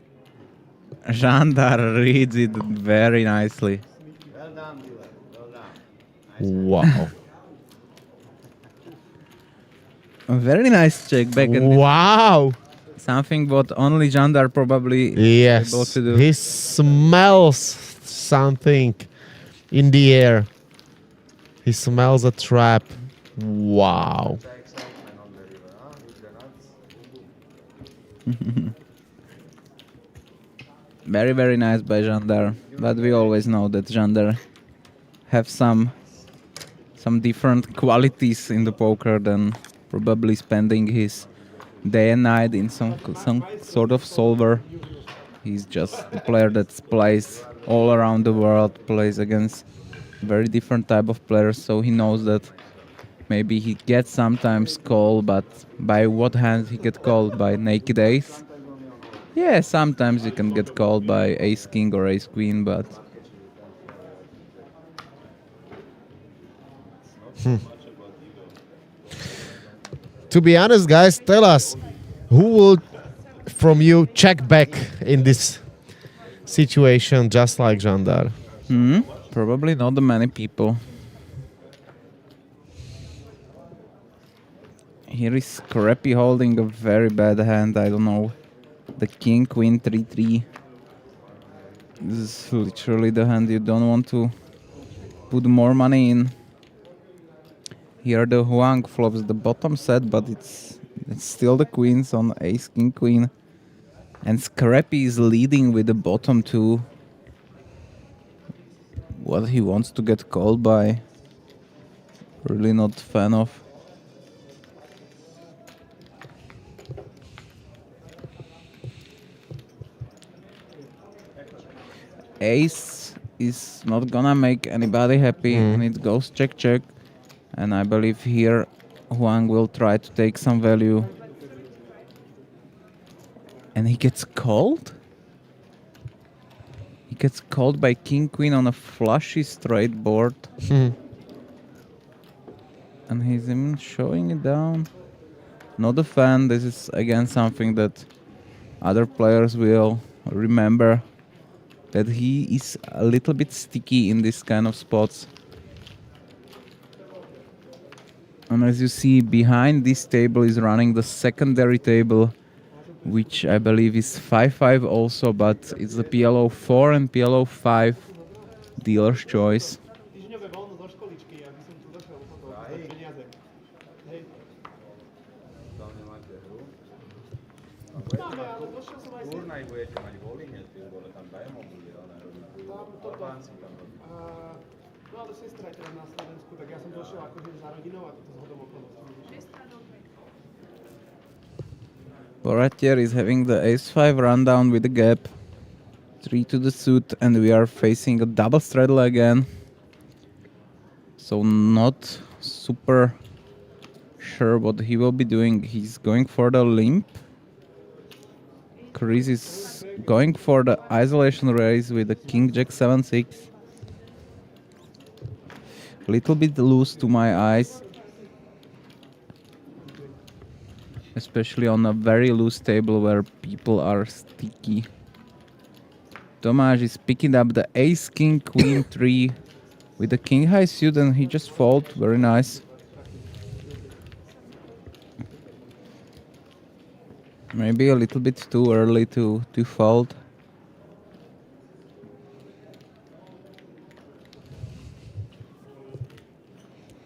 Jandar reads it very nicely. Well done, dealer. Well done. Wow. A very nice check back. Wow. Something what only Jandar probably Yes. able to do. He smells something in the air. He smells a trap. Wow. Very, very nice by Jandar. But we always know that Jandar have some different qualities in the poker than probably spending his day and night in some sort of solver. He's just a player that plays all around the world, plays against very different type of players, so he knows that maybe he gets sometimes called, but by what hand he get called? By naked ace? Yeah, sometimes you can get called by ace king or ace queen, but To be honest, guys, tell us who would from you check back in this situation just like Jandar? probably not that many people. Here is Crappy holding a very bad hand, I don't know. The king, queen, 3-3. This is literally the hand you don't want to put more money in. Here the Huang flops the bottom set, but it's still the queens on ace, king, queen. And Scrappy is leading with the bottom two. What he wants to get called by, really not fan of. Ace is not gonna make anybody happy, and it goes check check. And I believe here Huang will try to take some value. And he gets called? He gets called by king queen on a flushy straight board. And he's even showing it down. Not a fan. This is again something that other players will remember, that he is a little bit sticky in this kind of spots. And as you see, behind this table is running the secondary table, which I believe is 5-5 also, but it's the PLO 4 and PLO 5 dealer's choice. Boratier is having the ace-5 rundown with the gap. 3 to the suit, and we are facing a double straddle again. So not super sure what he will be doing. He's going for the limp. Chris is going for the isolation raise with the king jack 7-6. Little bit loose to my eyes, especially on a very loose table where people are sticky. Tomas is picking up the ace, king, queen, 3 with the king high suit, and he just fold. Very nice. Maybe a little bit too early to fold.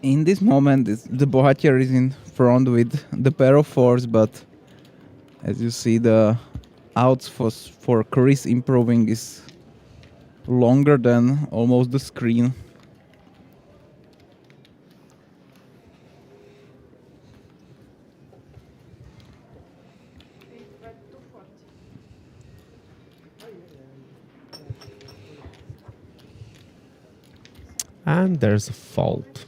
In this moment, the Bohatier is in front with the pair of 4s, but as you see, the outs for Chris improving is longer than almost the screen. And there's a fault.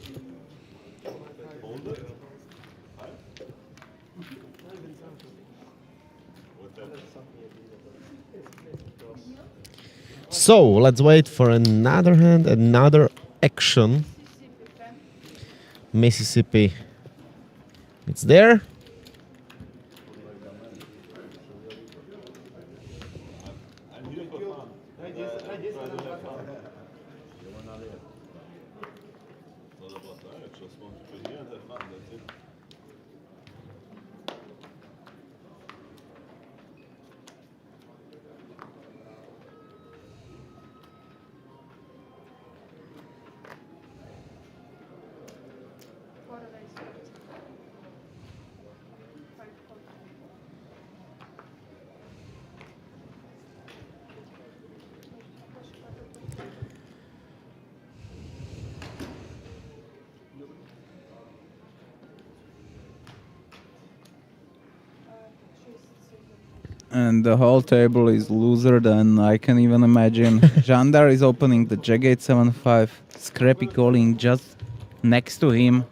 So let's wait for another hand, another action. Mississippi. It's there. And the whole table is looser than I can even imagine. Jandar is opening the Jack 8 7-5. Scrappy calling just next to him.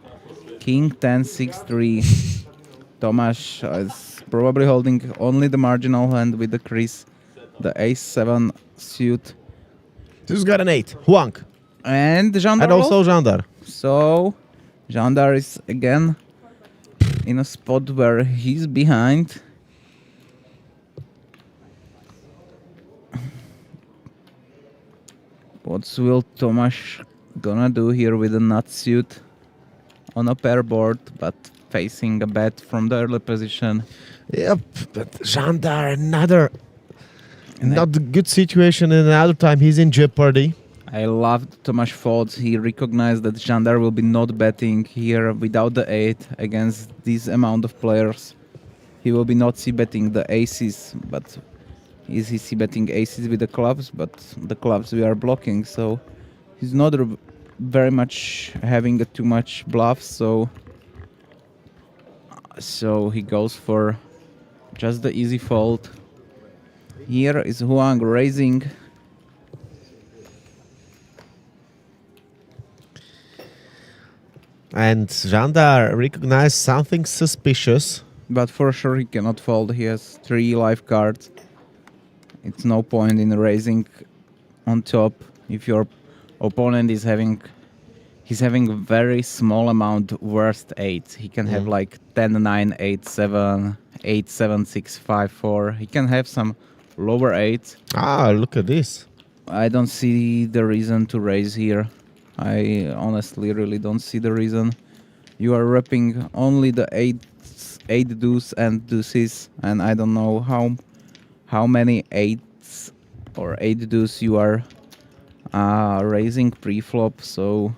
King 10 6-3. Tomas is probably holding only the marginal hand with the Chris. The ace 7 suit. Who's got an 8? Huang. And Jandar. And also Jandar. So Jandar is again in a spot where he's behind. What will Tomas gonna do here with a nut suit on a pair board, but facing a bet from the early position? Yep, but Jandar, another not good situation, and another time he's in jeopardy. I loved Tomas folds. He recognized that Jandar will be not betting here without the 8 against this amount of players. He will be not c-betting the aces, but is he c-betting aces with the clubs? But the clubs we are blocking, so he's not very much having too much bluffs, so he goes for just the easy fold. Here is Huang raising. And Jandar recognized something suspicious. But for sure he cannot fold. He has 3 live cards. It's no point in raising on top if your opponent is having very small amount worst 8s. He can have like 10-9, 8-7, 8-7, 6-5-4. He can have some lower 8s. Ah, look at this. I don't see the reason to raise here. I honestly really don't see the reason. You are repping only the 8 deuce and deuces, and I don't know how many 8s or 8 deuce you are raising pre-flop, so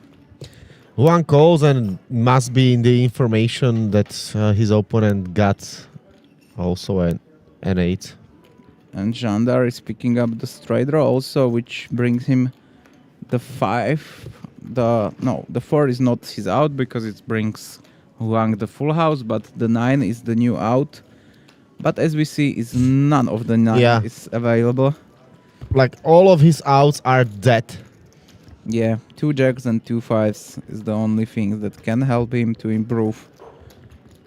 One calls and must be in the information that his opponent got also an 8. and Jandar is picking up the straight draw also, which brings him the 5. The 4 is not his out because it brings Huang the full house, but the 9 is the new out. But as we see, is none of the 9 is available. Like all of his outs are dead. Yeah, 2 jacks and 2 5s is the only thing that can help him to improve.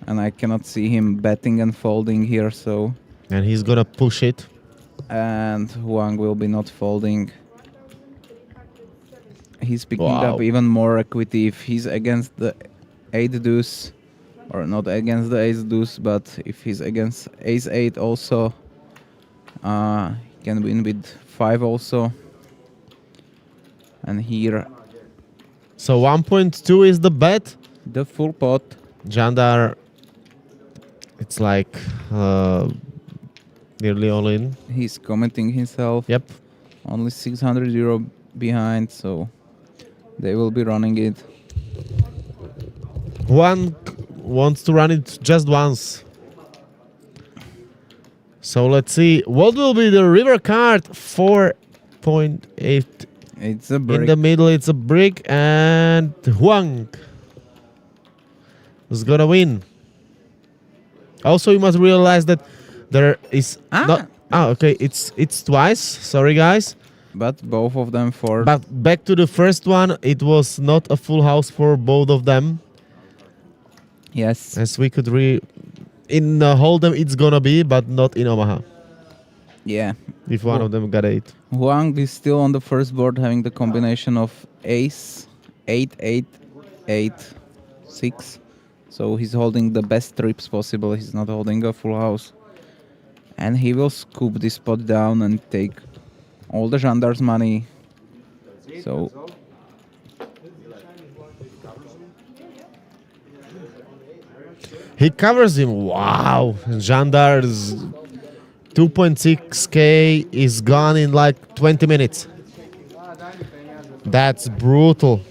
And I cannot see him betting and folding here, so... And he's gonna push it. And Huang will be not folding. He's picking up even more equity if he's against the 8 deuce. Or not against the ace deuce, but if he's against ace 8 also, he can win with 5 also. And here So 1.2 is the bet. the full pot. Jandar, it's like nearly all in. He's commenting himself. Yep. Only 600 euro behind, so they will be running it. One wants to run it just once. So let's see. What will be the river card? 4.8. It's a In break. the middle, it's a brick, and Huang is gonna win. Also, you must realize that there is not. Okay, it's twice. Sorry, guys. But both of them for... But back to the first one, it was not a full house for both of them. Yes. As we could in Hold'em, it's gonna be, but not in Omaha. Yeah. If one of them got 8. Huang is still on the first board having the combination of ace, 8, 8, 8, 6. So he's holding the best trips possible. He's not holding a full house. And he will scoop this pot down and take all the Jandar's money. So he covers him. Wow. Jandar's 2.6k is gone in like 20 minutes. That's brutal.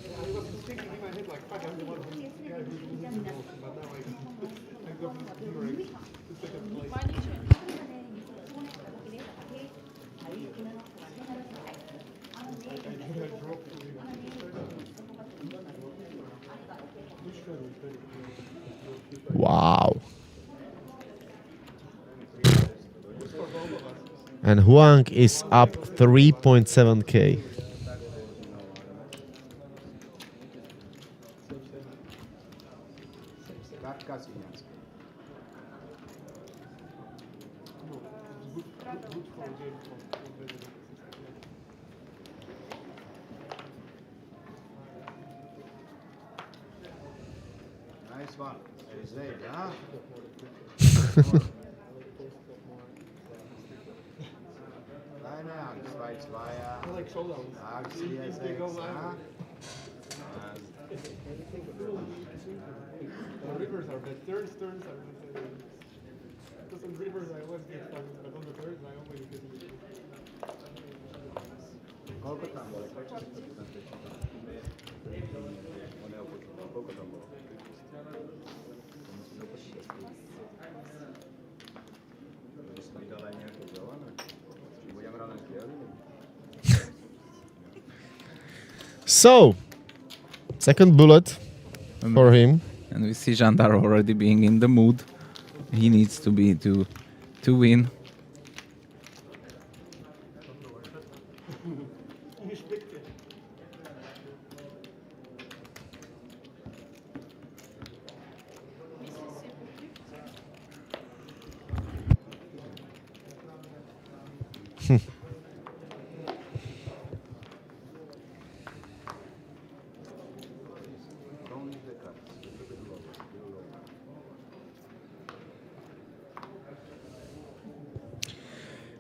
Wow. And Huang is up 3.7k. Nice one. Huh? I like showdowns. They go live. Rivers are bad. Turns are bad. Because on rivers I always get fun, but on the turns I always get it. Koľko tam bolo? Koľko tam bolo? So, second bullet for him. and we see Jandar already being in the mood. He needs to be to win.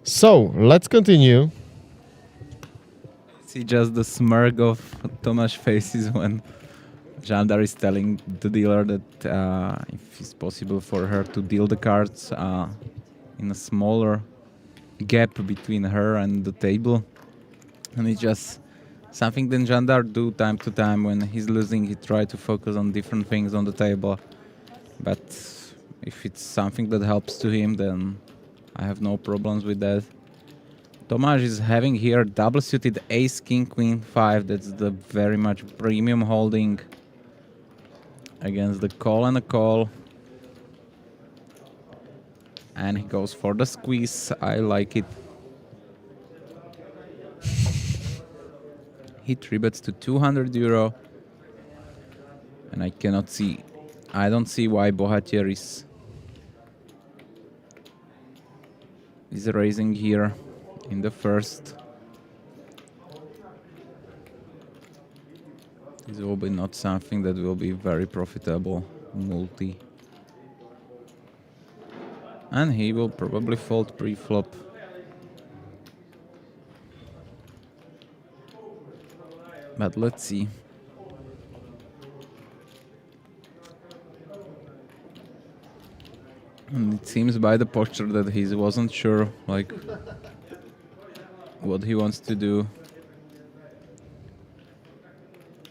So, let's continue. See just the smirk of Tomas' faces when Jandar is telling the dealer that if it's possible for her to deal the cards in a smaller gap between her and the table. And it's just something that Jandar do time to time. When he's losing, he try to focus on different things on the table. But if it's something that helps to him, then I have no problems with that. Tomas is having here double suited ace, king, queen, 5. That's the very much premium holding against the call and a call. And he goes for the squeeze. I like it. He 3-bets to 200 euro. And I don't see why Bohatier is raising here in the first. This will be not something that will be very profitable multi. And he will probably fold pre-flop. But let's see. And it seems by the posture that he wasn't sure, like, what he wants to do.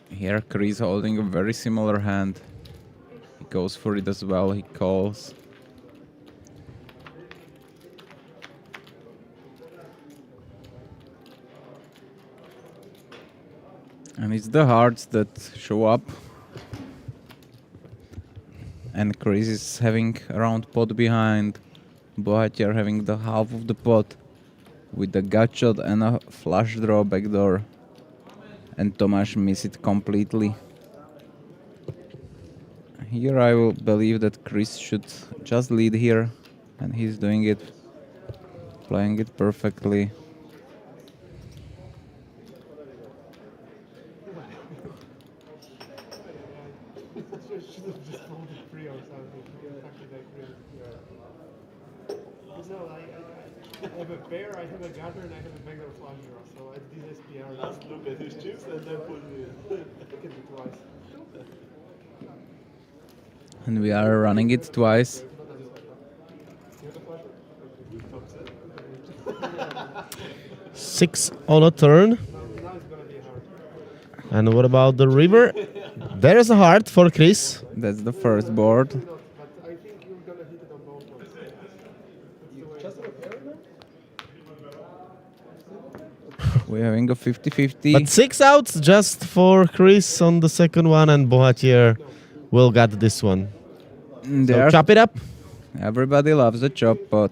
Here, Chris holding a very similar hand. He goes for it as well. He calls. And it's the hearts that show up. And Chris is having around pot behind. Bohatier having the half of the pot with the gut shot and a flush draw backdoor. And Tomas miss it completely. Here I will believe that Chris should just lead here. And he's doing it. Playing it perfectly. Should have just folded free or something. No, I have a pair, I have a gutter, and I have a backdoor flush draw. So at this SPR, Just look at his chips and then put it in. I can do twice. And we are running it twice. You have a flush draw? 6 on a turn. Now it's gonna be hard. And what about the river? There is a heart for Chris. That's the first board. But I think you're gonna hit it on both ones. Just a pair now? We're having a 50-50. But 6 outs just for Chris on the second one, and Bohatier will get this one. So There, chop it up. everybody loves a chop, but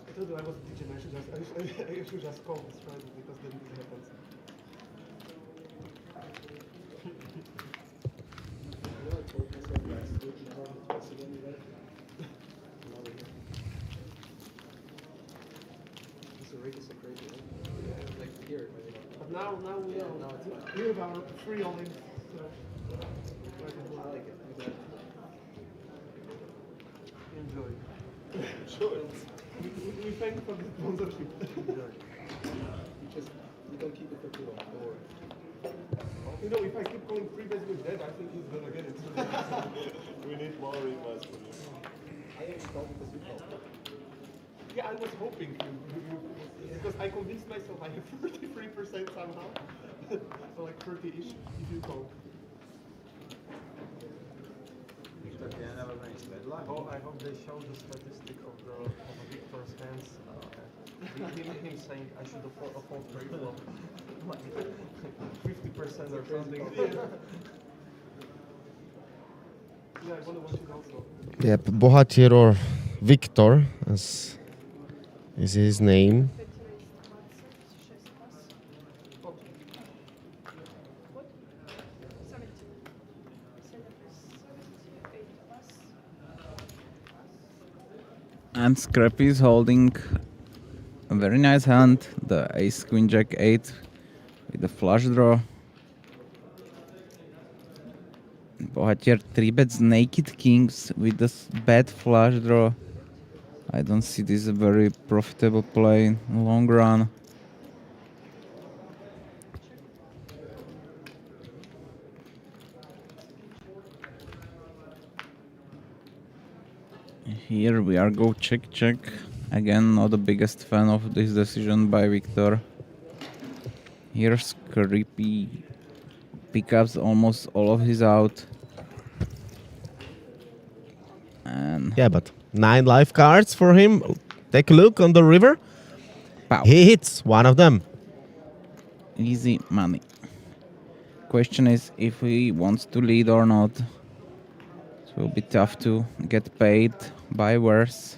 I told you I was teaching. I should just call this right because then it happens. But now we have our free only. So I like it. Enjoy. Sure. We thank for the sponsorship. You don't keep it for too long. Don't worry. You know, if I keep going free bets with that, I think he's gonna get it. We need more remarks from you. I installed because you called. Yeah, I was hoping because I convinced myself I have 33% somehow. So like 30-ish if you call. I hope they show the statistic of Victor's hands. Him saying I should afford pre-flop like 50% or something. Yeah, I wanna watch it also. Yep, Bohatier or Victor, as is his name. and Scrappy is holding a very nice hand, the Ace Queen Jack 8 with the flush draw. Bohatier 3-bets naked kings with this bad flush draw. I don't see this a very profitable play in the long run. Here we are, go check check. Again, not the biggest fan of this decision by Victor. Here's Creepy pickups almost all of his out. And Yeah, but 9 live cards for him. Take a look on the river. pow, He hits one of them. easy money. Question is if he wants to lead or not. It will be tough to get paid by worse.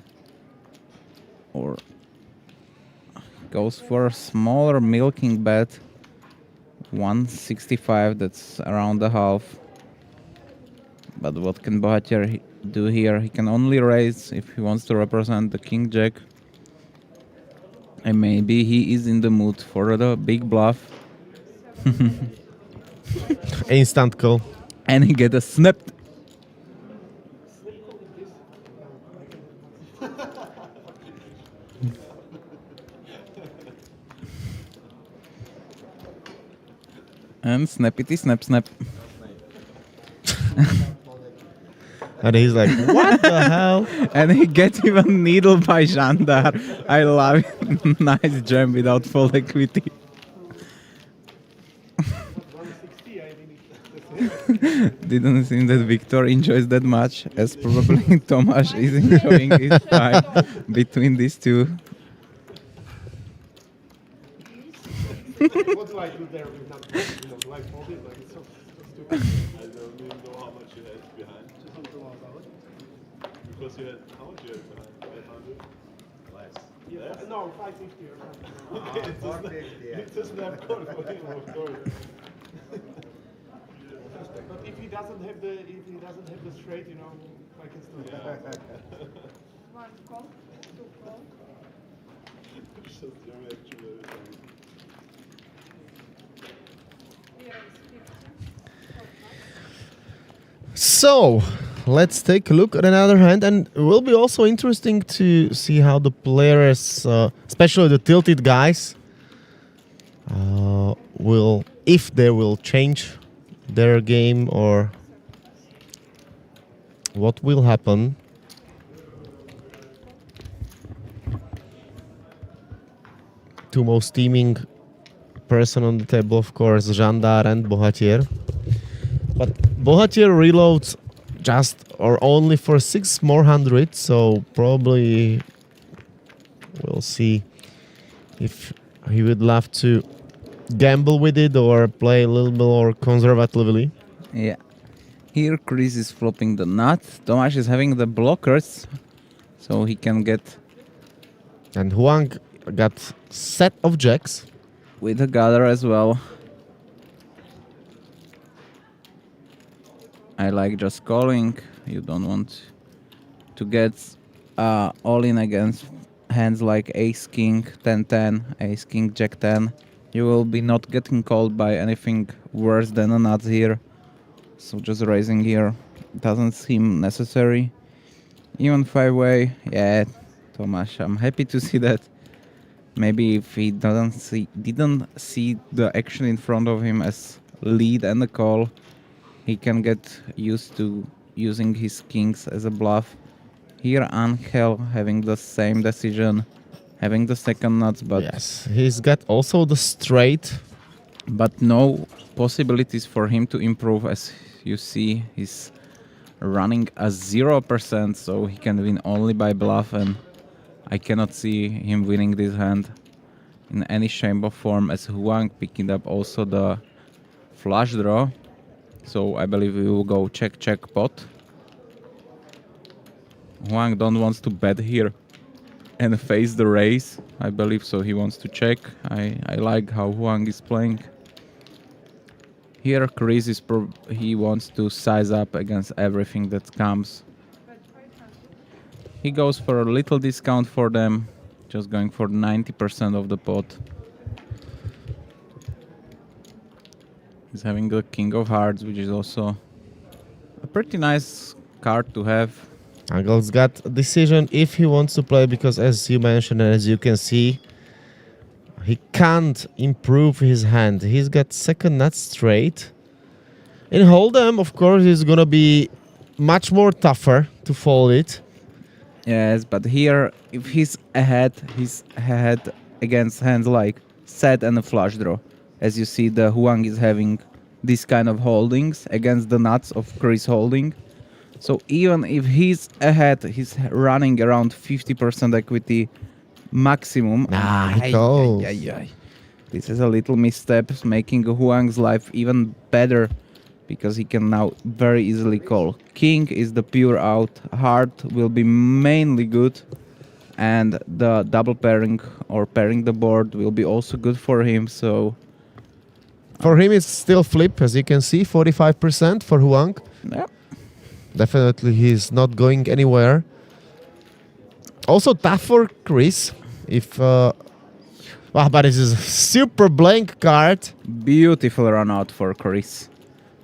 Or goes for a smaller milking bet. 165, that's around the half. But what can Bohatier do here? He can only raise if he wants to represent the King Jack. And maybe he is in the mood for the big bluff. Instant call. And he get a snap. And snappity snap snap. And he's like, what the hell? And he gets even needled by Jandar. I love it. Nice jam without full equity. 160, I mean, Didn't seem that Victor enjoys that much, as probably Tomas is enjoying his time between these two. what do I do there with not, do I fold it? Like, it's so stupid. I don't even know how much you had behind. Because you had, how much you had behind? 500? Less. Yeah, no, 550 or something. Okay, it's a snap call for him, of course. But if he doesn't have the straight, I can still get it. One call, two call. Just your reaction every time. Here is 50. So, let's take a look at another hand, and it will be also interesting to see how the players, especially the tilted guys, if they will change their game or what will happen. Two most teaming person on the table, of course, Jandar and Bohatier. But Bohatier reloads just or only for 6 more hundred, so probably we'll see if he would love to gamble with it or play a little more conservatively. Yeah. Here Chris is flopping the nut. Tomas is having the blockers, so he can get And Huang got set of jacks. with the gather as well. I like just calling. You don't want to get all in against hands like ace king 10-10, ace king jack 10. You will be not getting called by anything worse than a nuts here. So just raising here doesn't seem necessary. Even 5-way, yeah, Tomas, I'm happy to see that. Maybe if he didn't see the action in front of him as lead and a call, he can get used to using his kings as a bluff. Here Angel having the same decision, having the second nuts, but Yes, he's got also the straight. but no possibilities for him to improve. As you see, he's running a 0%, so he can win only by bluff, and I cannot see him winning this hand in any shape or form, as Huang picking up also the flush draw. So I believe we will go check pot. Huang don't wants to bet here and face the raise. I believe so. He wants to check. I like how Huang is playing. Here Chris is he wants to size up against everything that comes. He goes for a little discount for them, just going for 90% of the pot. He's having the king of hearts, which is also a pretty nice card to have. Angel's got a decision if he wants to play, because as you mentioned and as you can see, he can't improve his hand. He's got second nut straight. In hold'em, of course, it's gonna be much more tougher to fold it. Yes, but here, if he's ahead against hands like set and a flush draw. As you see, the Huang is having this kind of holdings against the nuts of Chris holding. So even if he's ahead, he's running around 50% equity maximum. He calls. This is a little misstep, making Huang's life even better, because he can now very easily call. King is the pure out. Heart will be mainly good, and the double pairing or pairing the board will be also good for him. So For him, it's still flip, as you can see, 45% for Huang. yeah. Definitely, he's not going anywhere. Also tough for Chris. But this is a super blank card. Beautiful run out for Chris,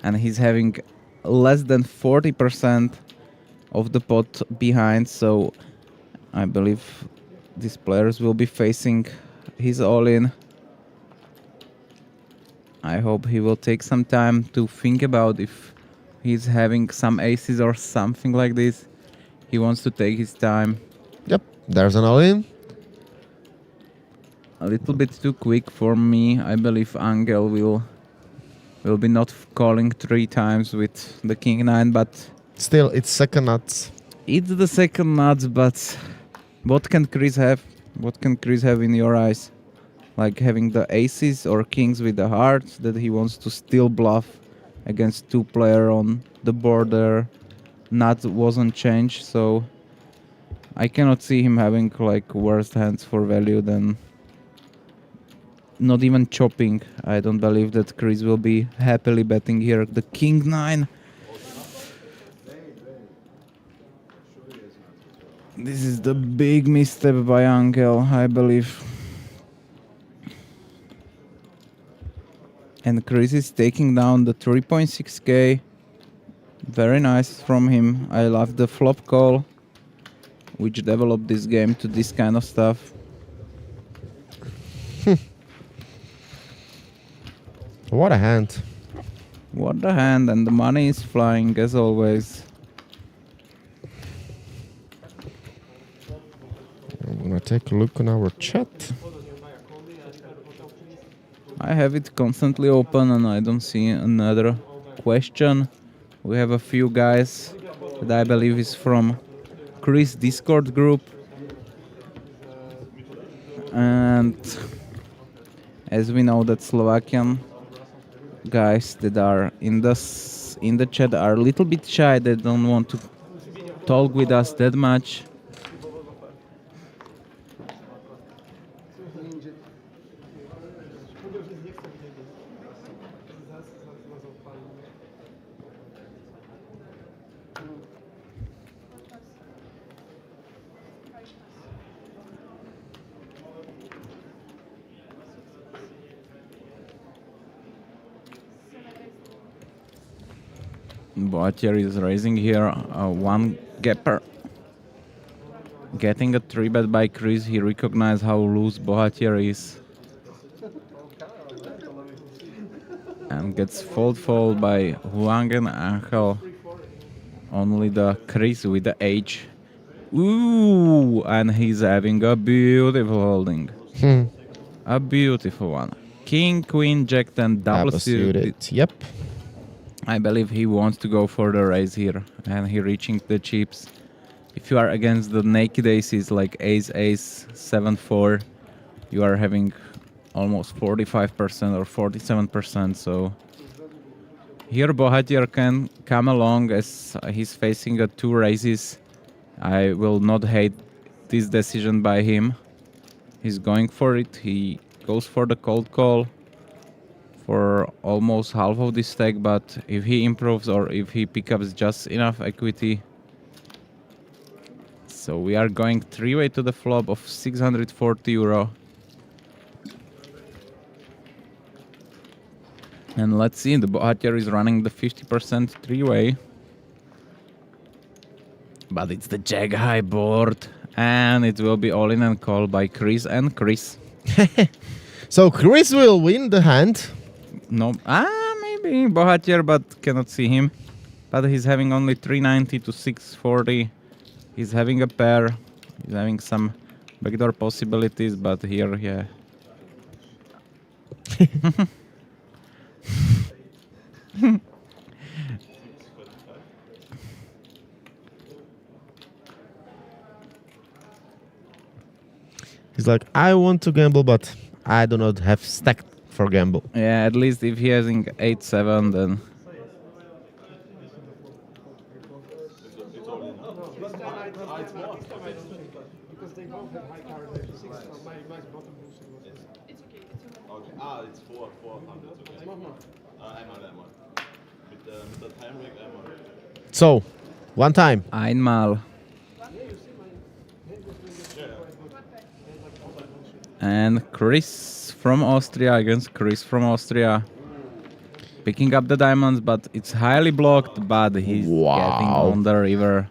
and he's having less than 40% of the pot behind. So I believe these players will be facing his all-in. I hope he will take some time to think about if he's having some aces or something like this. He wants to take his time. Yep, there's an all-in. A little bit too quick for me. I believe Angel will be not calling 3 times with the king 9, but Still, it's second nuts. it's the second nuts. But what can Chris have? What can Chris have in your eyes? Like having the aces or kings with the hearts that he wants to still bluff against 2-player on the border. Nut wasn't changed, so I cannot see him having like worse hands for value than not even chopping. I don't believe that Chris will be happily betting here. The king 9. This is the big misstep by Angel, I believe. And Chris is taking down the 3.6k. Very nice from him. I love the flop call, which developed this game to this kind of stuff. What a hand. What a hand, and the money is flying as always. I'm gonna take a look on our chat. I have it constantly open and I don't see another question. We have a few guys that I believe is from Chris' Discord group. And as we know that Slovakian guys that are in the chat are a little bit shy. They don't want to talk with us that much. Boatier is raising here one gapper. Getting a 3-bet by Chris, he recognized how loose Boatier is. And gets fold by Huang and Angel. Only the Chris with the H. Ooh, and he's having a beautiful holding. A beautiful one. King, Queen, Jack, 10, double suited. Yep. I believe he wants to go for the raise here, and he reaching the chips. If you are against the naked aces like ace, 7-4, you are having almost 45% or 47%, so here Bohatier can come along as he's facing 2 raises. I will not hate this decision by him. He's going for it. He goes for the cold call for almost half of this stack, but if he improves or if he picks up just enough equity. So we are going 3-way to the flop of 640 euro. And let's see, the Bohatier is running the 50% 3-way. But it's the Jack high board. And it will be all in and call by Chris and Chris. So Chris will win the hand. No, maybe Bohatier, but cannot see him. But he's having only 390 to 640. He's having a pair. He's having some backdoor possibilities, but here, yeah. He's like, I want to gamble, but I do not have stack for gamble. Yeah, at least if he has 8-7, then... Because they both have high card value 6, so my bottom boost was... It's okay. Okay, it's 400. Einmal. Mit der Timeweg einmal. So, one time. Einmal. And Chris from Austria against Chris from Austria. Picking up the diamonds, but it's highly blocked, but he's getting on the river.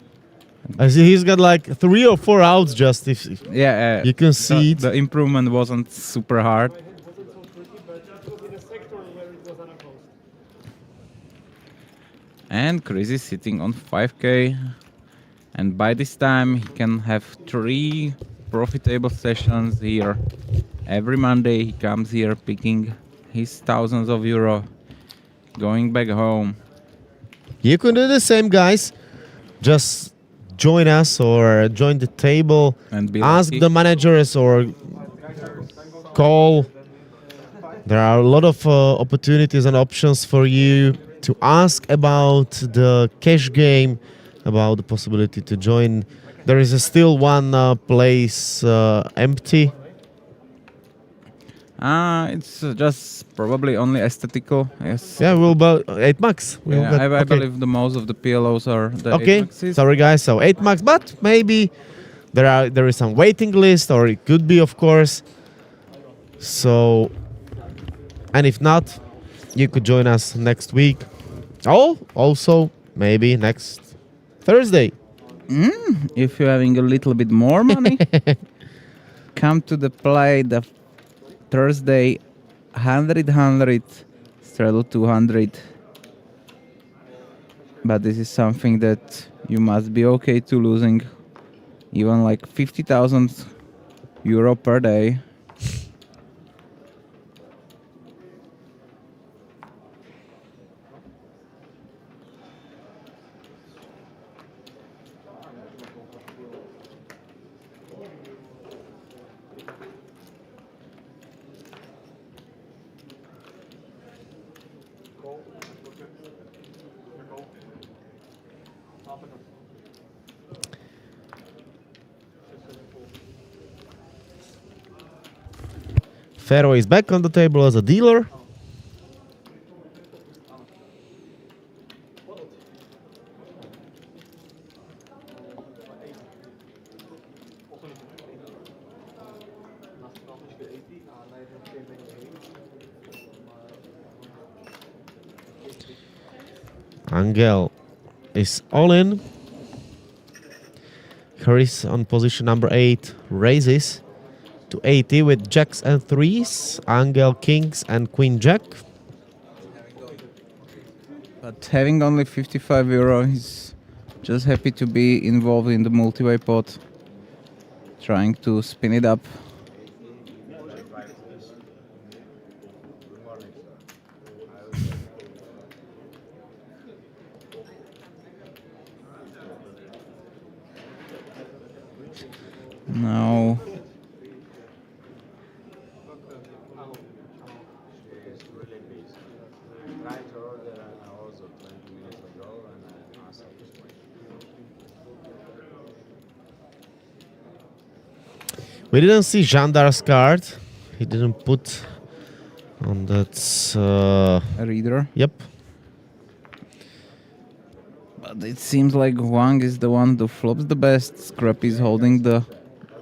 I see he's got like 3 or 4 outs just if Yeah, you can see it. The improvement wasn't super hard. And Chris is sitting on 5k. And by this time, he can have 3 profitable sessions here. Every Monday, he comes here picking his thousands of euro, going back home. You can do the same, guys. Just join us or join the table. And be Ask lucky. the managers or call. There are a lot of opportunities and options for you to ask about the cash game, about the possibility to join. There is still one place empty. It's just probably only aesthetical. Yes. Yeah, we'll about 8 max. We'll Yeah, get- I okay. believe the most of the PLOs are the Okay, 8 maxes. sorry guys. So 8 max, but maybe there is some waiting list, or it could be, of course. So, and if not, you could join us next week. Oh, also maybe next Thursday. If you're having a little bit more money, come to the play the Thursday 100, straddle 200. But this is something that you must be okay to losing even like 50,000 euro per day. Fero is back on the table as a dealer. Angel is all in. Chris on position number 8 raises to 80 with jacks and threes. Angel kings and queen jack. But having only 55 euro, he's just happy to be involved in the multi-way pot, trying to spin it up. Now we didn't see Jandar's card. He didn't put on that. a reader. Yep. But it seems like Wang is the one who flops the best. Scrap is holding the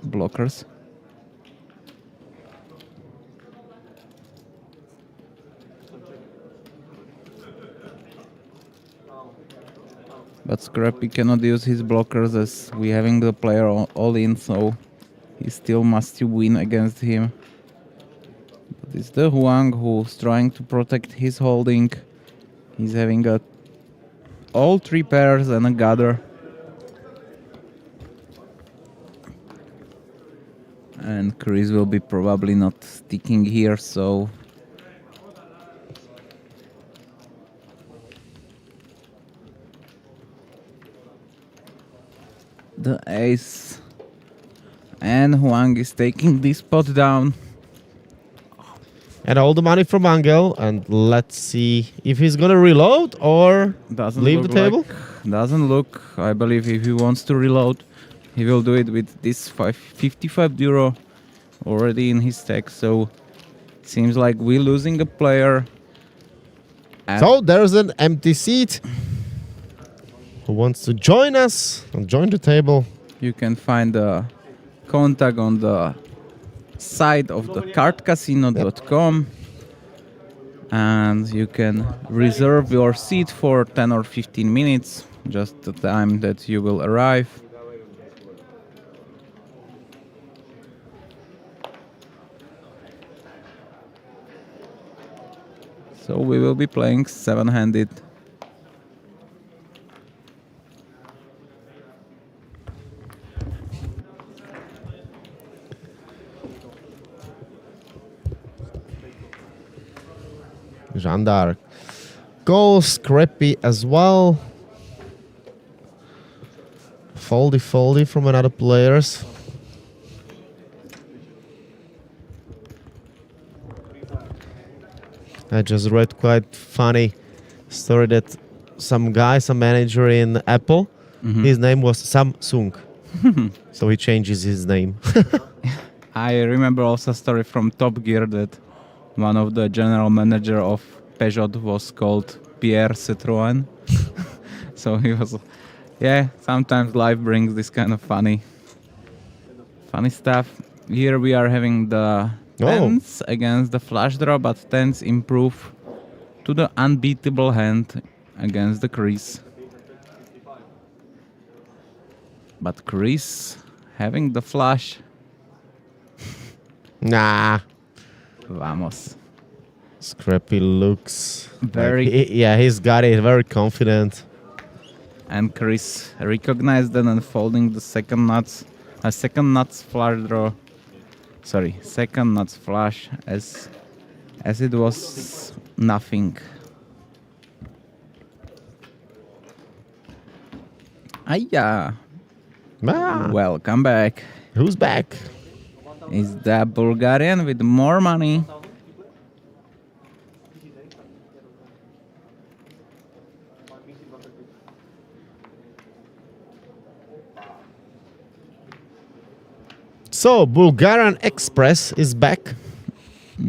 blockers. But Scrappy cannot use his blockers as we having the player all in, so he still must win against him. But it's the Huang who's trying to protect his holding. He's having all 3 pairs and a gather. And Chris will be probably not sticking here, so the ace, and Huang is taking this pot down. And all the money from Angel. And let's see if he's gonna reload or Doesn't leave the look table. Doesn't look. I believe if he wants to reload, he will do it with this 55 euro already in his stack. So seems like we're losing a player. And So there's an empty seat. Who wants to join us and join the table? you can find the contact on the site of the cardcasino.com, and you can reserve your seat for 10 or 15 minutes, just the time that you will arrive. So we will be playing 7-handed. Jandar goes scrappy as well. Foldy from another players. I just read quite funny story that some manager in Apple, his name was Samsung. So he changes his name. I remember also a story from Top Gear that one of the general manager of Peugeot was called Pierre Citroën. So he was, yeah, sometimes life brings this kind of funny stuff. Here we are having the tens against the flush draw, but tens improve to the unbeatable hand against the crease. But crease having the flush. Nah. Vamos. Scrappy looks very. Like he's got it. Very confident. And Chris recognized that and folding the second nuts flush draw. Sorry, second nuts flush as it was nothing. Ayya. Welcome back. Who's back? Is that Bulgarian with more money? So, Bulgarian Express is back.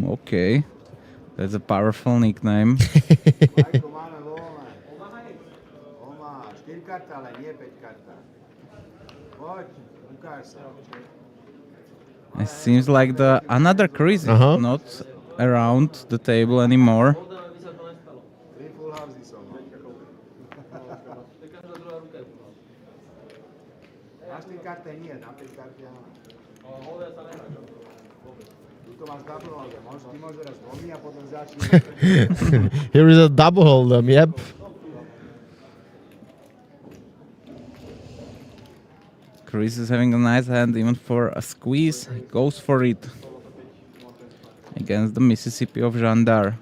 Okay. That's a powerful nickname. It seems like the another Chris is not around the table anymore. Here is a double hold'em, yep. Chris is having a nice hand even for a squeeze. He goes for it against the Mississippi of Jandar.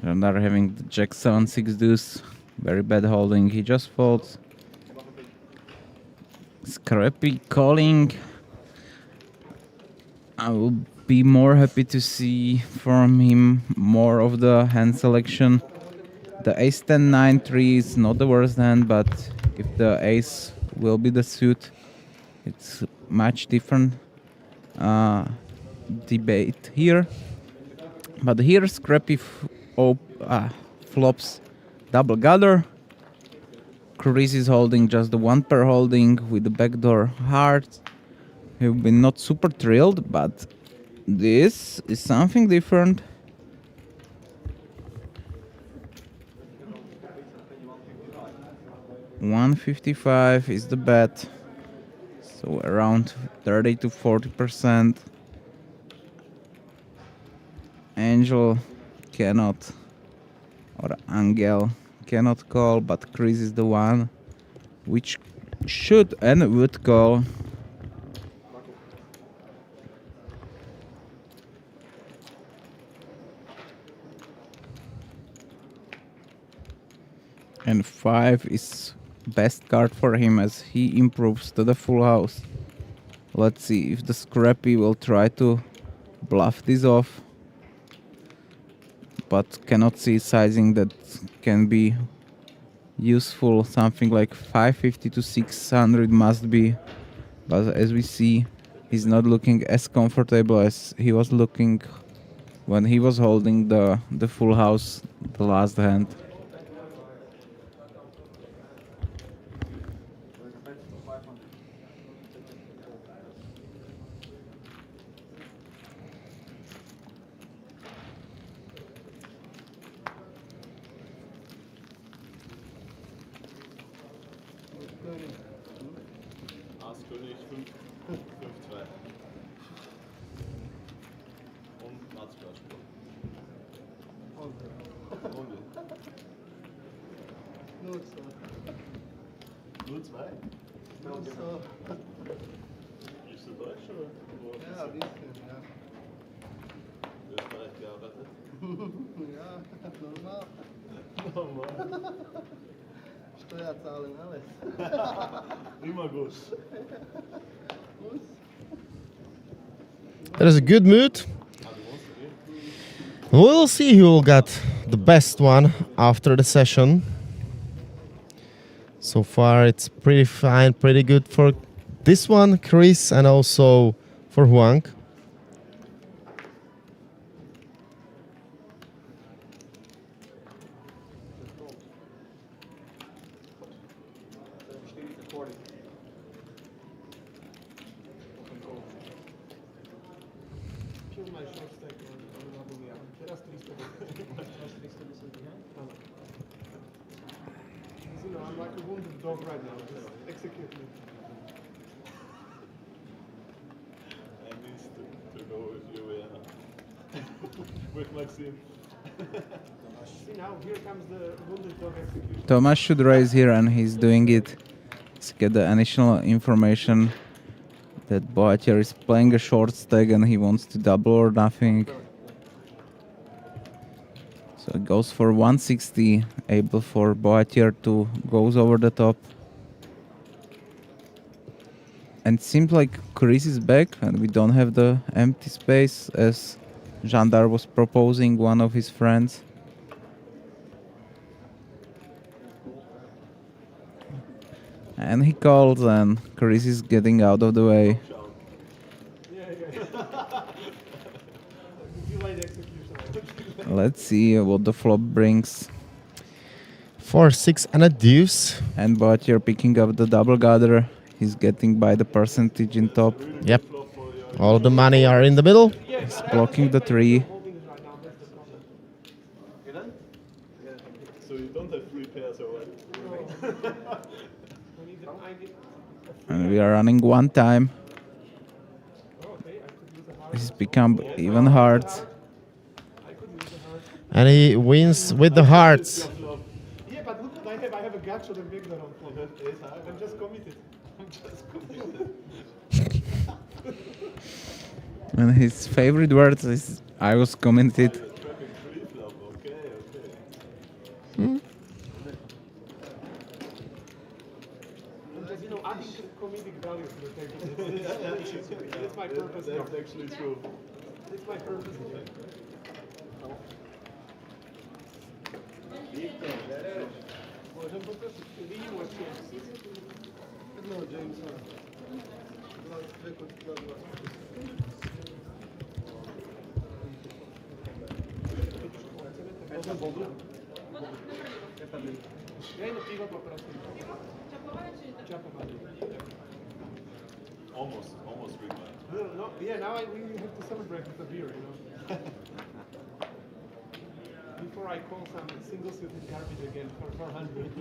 Jandar having the Jack 7-6 deuce. Very bad holding. He just folds. Scrappy calling. I will be more happy to see from him more of the hand selection. The ace 10-9-3 is not the worst hand, but if the ace will be the suit, it's much different debate here. But here Scrappy flops double gutter. Chris is holding just the one pair holding with the backdoor heart. We've been not super thrilled, but this is something different. $155 is the bet, so around 30 to 40%. Angel cannot, or Angel cannot call, but Chris is the one which should and would call. And 5 is best card for him as he improves to the full house. Let's see if the Scrappy will try to bluff this off, but cannot see sizing that can be useful. Something like 550 to 600 must be, but as we see, he's not looking as comfortable as he was looking when he was holding the full house, the last hand. Nur zwei? Nur so. Bist du Deutsch oder? Ja, ein bisschen, ja. Österreich gearbeitet? Normal. Što ja cale nales? Immer gut. That is a good mood. We'll see who will get the best one after the session. So far, it's pretty fine, pretty good for this one, Chris, and also for Huang. Kill my short stack on double the other. Teraz 300. You know, I'm like a wounded dog right now. Just execute me. I need to go with you, with Maxime. See now, here comes the wounded dog execution. Tomas should raise here, and he's doing it. Let's get the initial information that Boatier is playing a short stack and he wants to double or nothing. So it goes for 160, able for Boatier to goes over the top. And it seems like Chris is back and we don't have the empty space as Jandar was proposing, one of his friends. And he calls and Chris is getting out of the way. Let's see what the flop brings. 4-6 and a deuce. And Boatier picking up the double gather. He's getting by the percentage in top. Yep. All of the money are in the middle. He's blocking the 3. So you don't have 3 pairs or what? And we are running one time. This has become even hard. And he wins with the hearts. Yeah, but look what I have. I have a gacho and big on flop. I'm just committed. And his favorite words is I was committed. Hmm? Because, you know, adding comedic value to the table. It's my purpose. That's actually true. It's my purpose. Almost big man. No, yeah, now I really have to celebrate with a beer, you know. Before I call some single-suited garbage again for 400.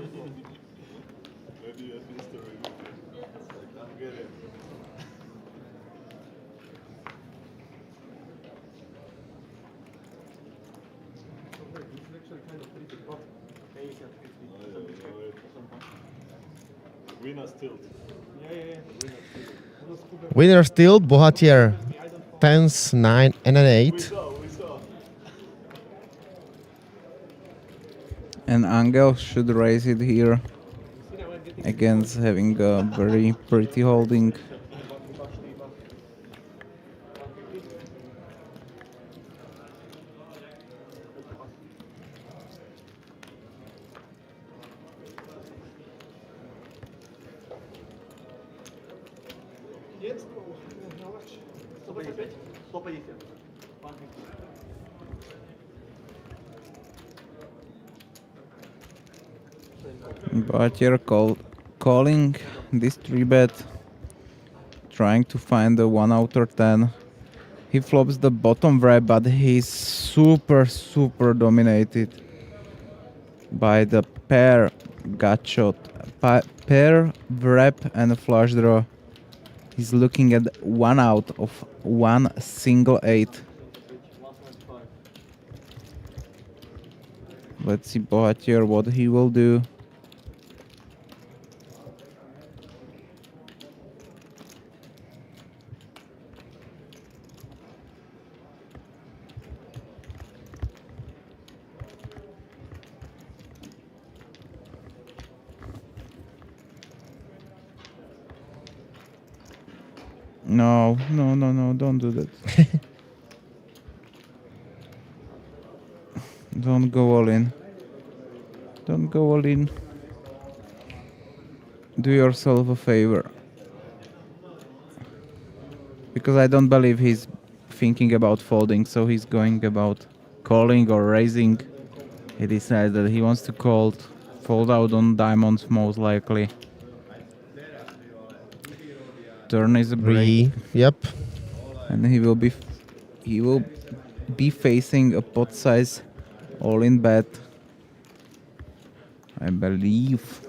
Maybe you have history with it. I'm getting. This is actually kind of pretty hot. Winner's tilt. Yeah. Winner still, Boatier. 10s, 9 and an 8. We saw. And Angel should raise it here against having a very pretty holding. Boatier calling this 3-bet, trying to find the 1 out of 10. He flops the bottom wrap, but he's super dominated by the pair gut shot, pair wrap and flush draw. He's looking at 1 out of 1 single 8. Let's see Boatier what he will do. No, don't do that. Don't go all in. Don't go all in. Do yourself a favor. Because I don't believe he's thinking about folding, so he's going about calling or raising. He decides that he wants to fold out on diamonds most likely. Turn is a break. Yep. And he will be facing a pot size all in bet, I believe.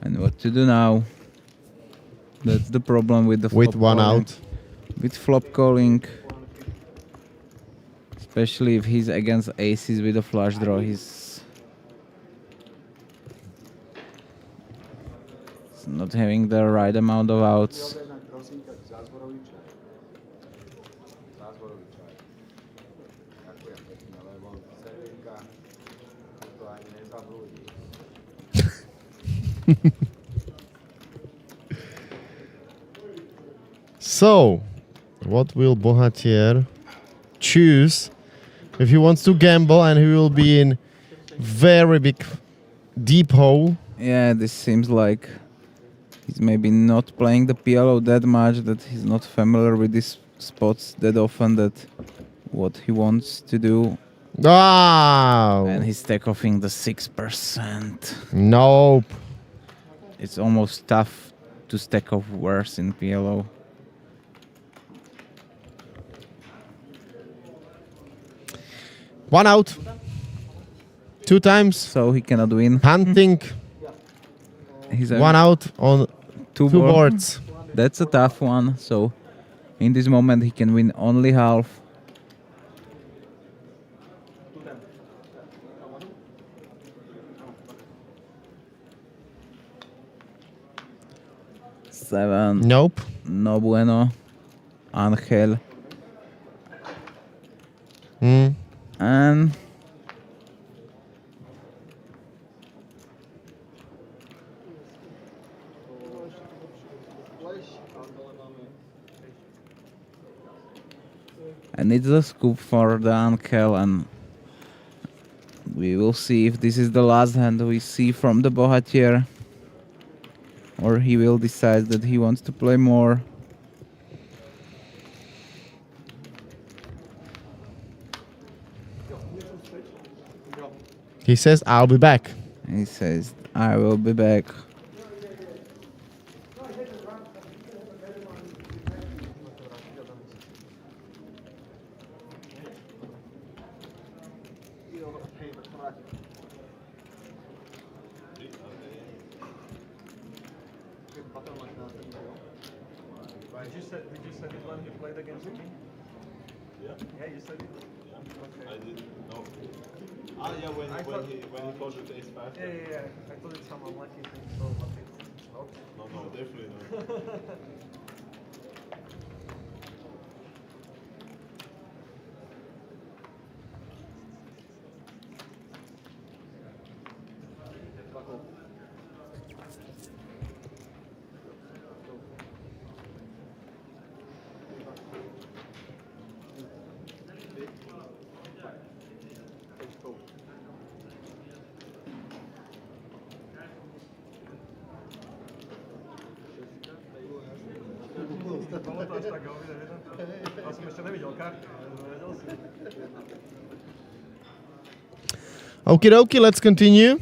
And what to do now? That's the problem with the flop With one calling. out. With flop calling, especially if he's against aces with a flush draw, he's not having the right amount of outs. So, what will Bohatier choose if he wants to gamble and he will be in very big deep hole? Yeah, this seems like he's maybe not playing the PLO that much, that he's not familiar with these spots that often, that what he wants to do. Wow. And he's take-offing the 6%. Nope. It's almost tough to stack off worse in PLO. One out. 2 times. So he cannot win. Hunting. He's One out on two boards. That's a tough one. So in this moment he can win only half. Seven. Nope. No bueno. Angel. And it's a scoop for the Angel, and we will see if this is the last hand we see from the Bohatier, or he will decide that he wants to play more. He says, I'll be back. He says, I will be back. Did you send it when you played against me? Yeah. Yeah, you said it. Okay. I didn't know. Ah, yeah, when he called it ace 5. Yeah. I thought it's some unlucky thing, so but it's not. No, definitely not. Okie dokie, let's continue.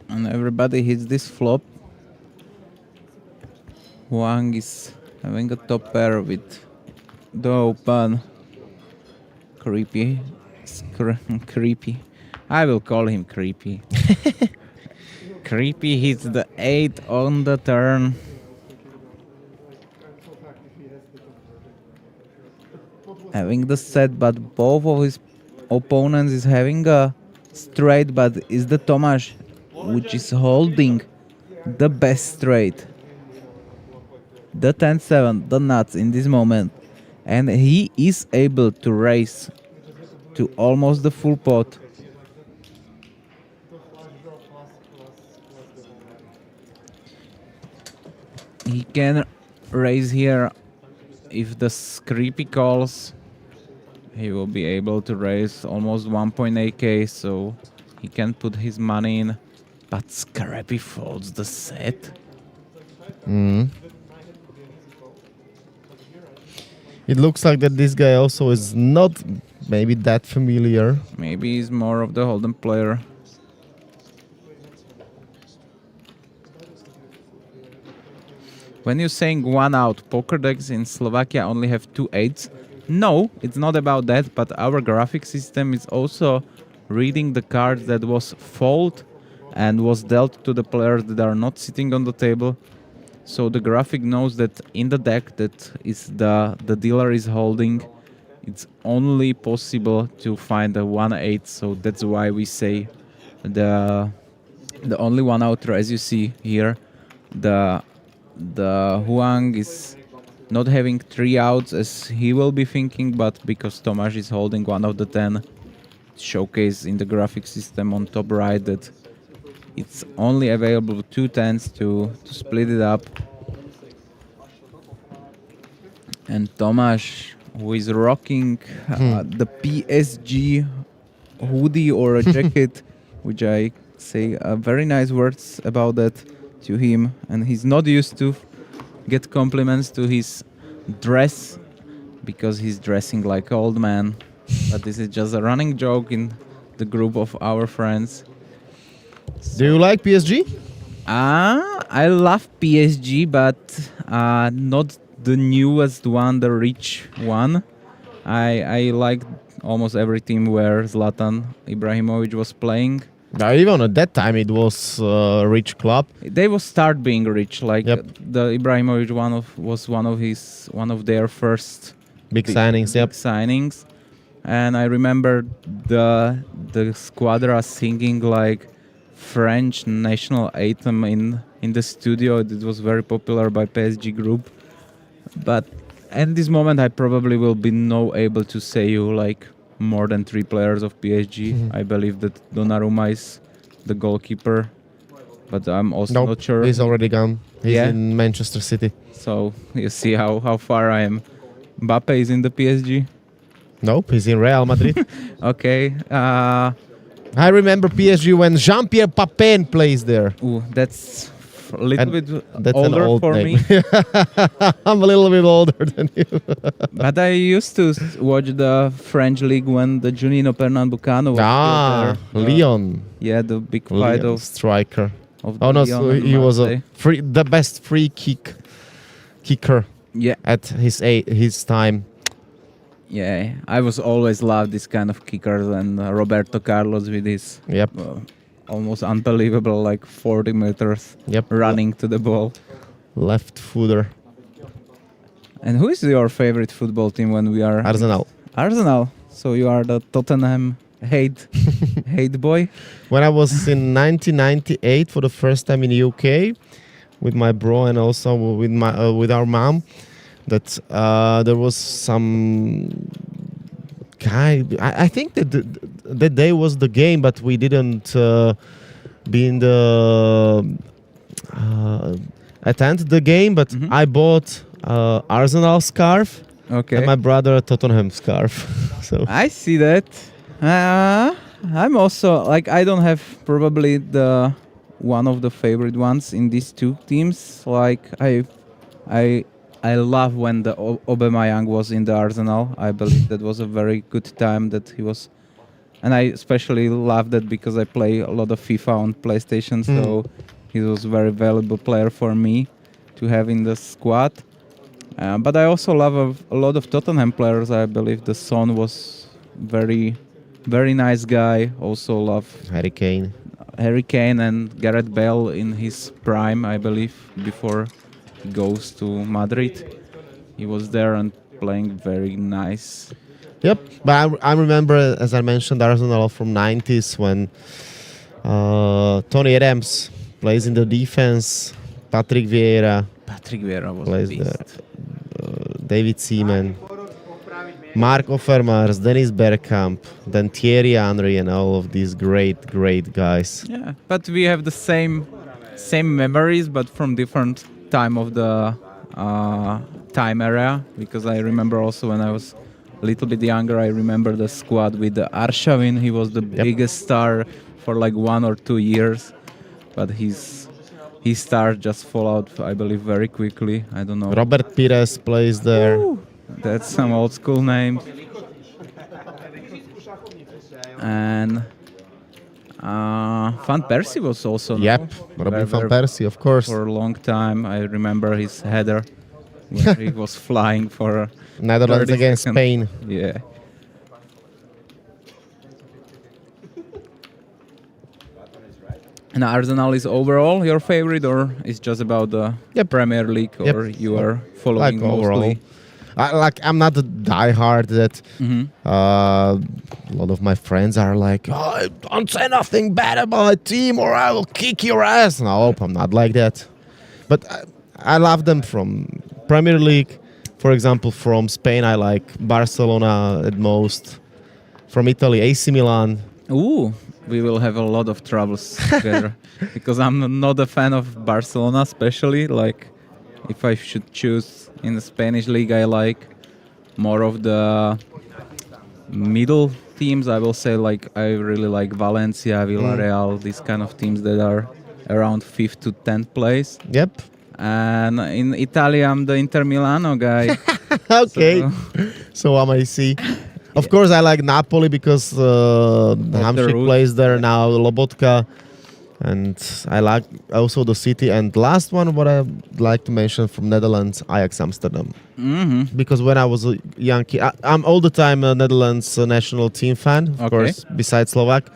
And everybody hits this flop. Huang is having a top pair with the open. Creepy. Creepy. I will call him creepy. Creepy hits the 8 on the turn. Having the set, but both of his opponents is having a straight, but is the Tomas which is holding the best straight. The 10-7, the nuts in this moment. And he is able to raise to almost the full pot. He can raise here if the creepy calls. He will be able to raise almost 1.8k, so he can put his money in. But Scrappy folds the set. It looks like that this guy also is not maybe that familiar. Maybe he's more of the Hold'em player. When you're saying 1 out, poker decks in Slovakia only have 2 8s. No, it's not about that, but our graphic system is also reading the cards that was fold and was dealt to the players that are not sitting on the table. So the graphic knows that in the deck that is the dealer is holding, it's only possible to find a 1-8. So that's why we say the only 1 out, as you see here, the Huang is not having 3 outs as he will be thinking, but because Tomas is holding 1 of the 10, showcase in the graphic system on top right that it's only available 2 10s to split it up. And Tomas, who is rocking the PSG hoodie or a jacket, which I say very nice words about that to him, and he's not used to get compliments to his dress because he's dressing like an old man. But this is just a running joke in the group of our friends. Do you like PSG? I love PSG, but not the newest one, the rich one. I like almost every team where Zlatan Ibrahimovic was playing. Even at that time it was a rich club. They will start being rich. Like Yep. the Ibrahimovic was one of their first Big signings, yep. signings. And I remember the squadra singing like French national anthem in the studio. It was very popular by PSG group. But at this moment, I probably will be able to say you like more than 3 players of PSG. I believe that Donnarumma is the goalkeeper, but I'm also not sure. He's already gone. He's in Manchester City. So you see how far I am. Mbappe is in the PSG. Nope, he's in Real Madrid. Okay. I remember PSG when Jean-Pierre Papin plays there. Ooh, that's a little bit That's older an old for name. me. I'm a little bit older than you. But I used to watch the French league when the Juninho Pernambucano was still there. Lyon. Yeah, the big fight Lyon of striker. of Oh no, Lyon so and he was Marseille. the best kicker Yeah, at his time. yeah. I was always loved this kind of kickers, and Roberto Carlos with his Yep. almost unbelievable, like 40 meters Yep. running to the ball. Left footer. And who is your favorite football team when we are Arsenal. Arsenal? So you are the Tottenham hate boy. When I was in 1998 for the first time in the UK with my bro and also with our mom, that there was some guy. I think that that day was the game, but we didn't be in the attend the game. But I bought Arsenal scarf Okay. and my brother a Tottenham scarf. So I see that. I'm also like I don't have probably the one of the favorite ones in these 2 teams. Like I love when the Aubameyang was in the Arsenal. I believe that was a very good time that he was, and I especially love that because I play a lot of FIFA on PlayStation. So he was a very valuable player for me. to have in the squad. But I also love a lot of Tottenham players. I believe the Son was very nice guy. Also love Harry Kane. Harry Kane and Gareth Bale in his prime, I believe, before he goes to Madrid. He was there and playing very nice. Yep, but I remember, as I mentioned, Arsenal from 90s when Tony Adams plays in the defense, Patrick Vieira was plays a beast. there, David Seaman, Mark Overmars, Dennis Bergkamp, then Thierry Henry, and all of these great guys. Yeah, but we have the same memories, but from different time of the time area. Because I remember also when I was a little bit younger, I remember the squad with the Arshavin. He was the biggest star for like 1 or 2 years, but his star just fall out, I believe, very quickly. I don't know. Robert Pires plays there. Ooh, that's some old school names. And Van Persie was also Yep, Robin van Persie, of course. for a long time. I remember his header where he was flying for Netherlands 30 against seconds. Spain. Yeah. And Arsenal is overall your favorite, or is just about the Premier League, or you are following Like overall. mostly? I'm not a diehard that a lot of my friends are like, oh, don't say nothing bad about a team or I will kick your ass. No, I'm not like that. But I love them from Premier League. For example, from Spain, I like Barcelona at most. From Italy, AC Milan. Ooh, we will have a lot of troubles together because I'm not a fan of Barcelona, especially. Like, if I should choose in the Spanish league, I like more of the middle teams. I will say, like, I really like Valencia, Villarreal, these kind of teams that are around 5th to 10th place. Yep. And in Italy, I'm the Inter Milano guy. Okay. So am I see. Of course, I like Napoli because Hamšík plays there now, Lobotka. And I like also the city. And last one, what I'd like to mention from Netherlands, Ajax Amsterdam. Because when I was a young kid, I'm all the time a Netherlands national team fan, of course, besides Slovak.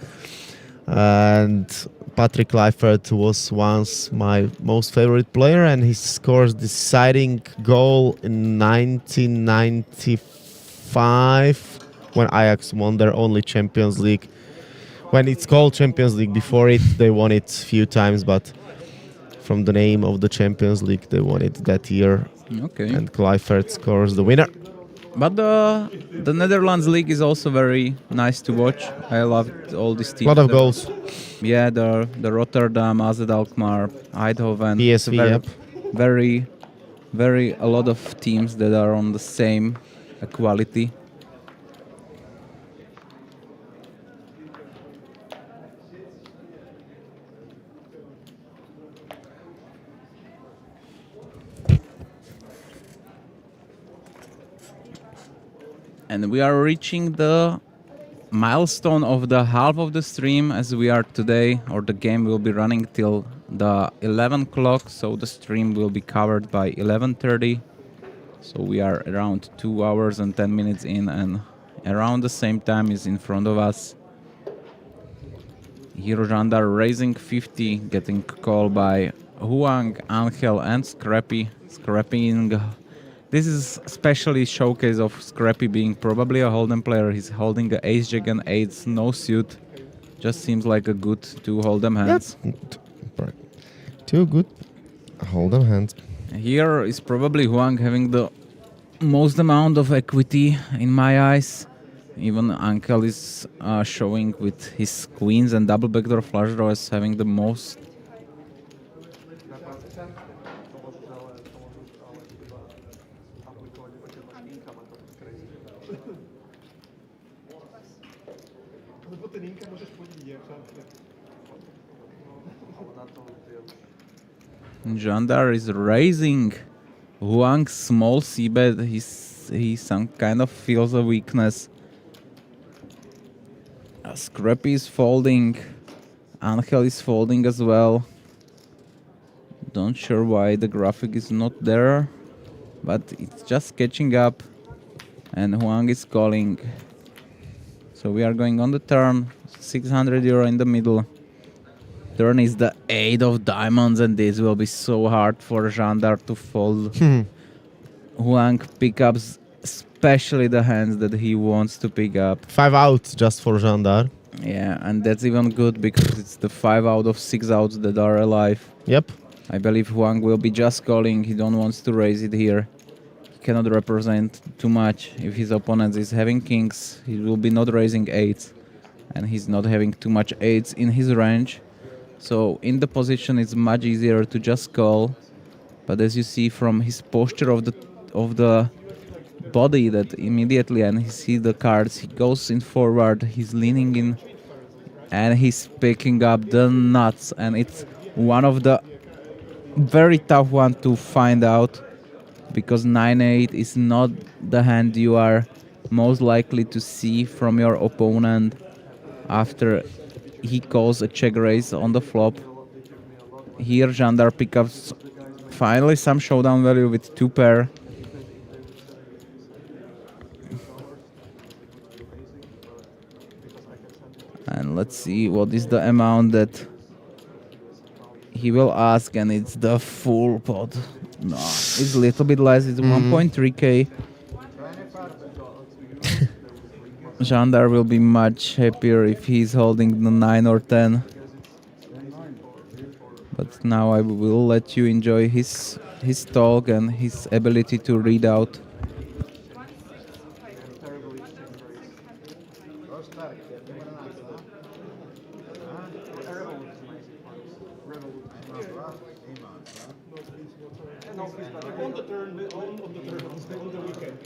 And Patrick Kluivert was once my most favorite player, and he scores deciding goal in 1995 when Ajax won their only Champions League. When it's called Champions League, before it they won it a few times, but from the name of the Champions League they won it that year. Okay. And Kluivert scores the winner. But the Netherlands league is also very nice to watch. I loved all these teams. A lot of goals. Yeah, the Rotterdam, AZ Alkmaar, Eindhoven. PSV, very, very a lot of teams that are on the same quality. And we are reaching the milestone of the half of the stream as we are today, or the game will be running till the 11 o'clock, so the stream will be covered by 11:30. So we are around 2 hours and 10 minutes in, and around the same time is in front of us. Here Jandar raising 50, getting called by Huang, Angel and Scrappy. Scrappying. This is especially showcase of Scrappy being probably a Hold'em player. He's holding the Ace Jack and Eights, no suit. Just seems like a good two Hold'em hands. Yep. Two good Hold'em hands. Here is probably Huang having the most amount of equity in my eyes. Even Angel is showing with his queens and double backdoor flush draw as having the most. Jandar is raising Huang's small c-bet. He some kind of feels a weakness. Scrappy is folding. Angel is folding as well. Don't sure why the graphic is not there, but it's just catching up, and Huang is calling. So we are going on the turn, 600 euro in the middle. Turn is the 8 of diamonds, and this will be so hard for Jandar to fold. Huang pickups, especially the hands that he wants to pick up. 5 outs just for Jandar. Yeah, and that's even good because it's the 5 out of 6 outs that are alive. Yep. I believe Huang will be just calling. He don't wants to raise it here. He cannot represent too much. If his opponent is having kings, he will be not raising 8s. And he's not having too much 8s in his range. So in the position it's much easier to just call. But as you see from his posture of the body, that immediately, and he see the cards, he goes in forward, he's leaning in, and he's picking up the nuts. And it's one of the very tough one to find out, because 9-8 is not the hand you are most likely to see from your opponent after he calls a check raise on the flop. Here Jandar pickups finally some showdown value with 2 pair. And let's see what is the amount that he will ask, and it's the full pot. No, it's a little bit less, it's 1.3k. Jandar will be much happier if he's holding the 9 or 10. But now I will let you enjoy his talk and his ability to read out. On the turn, on the weekend.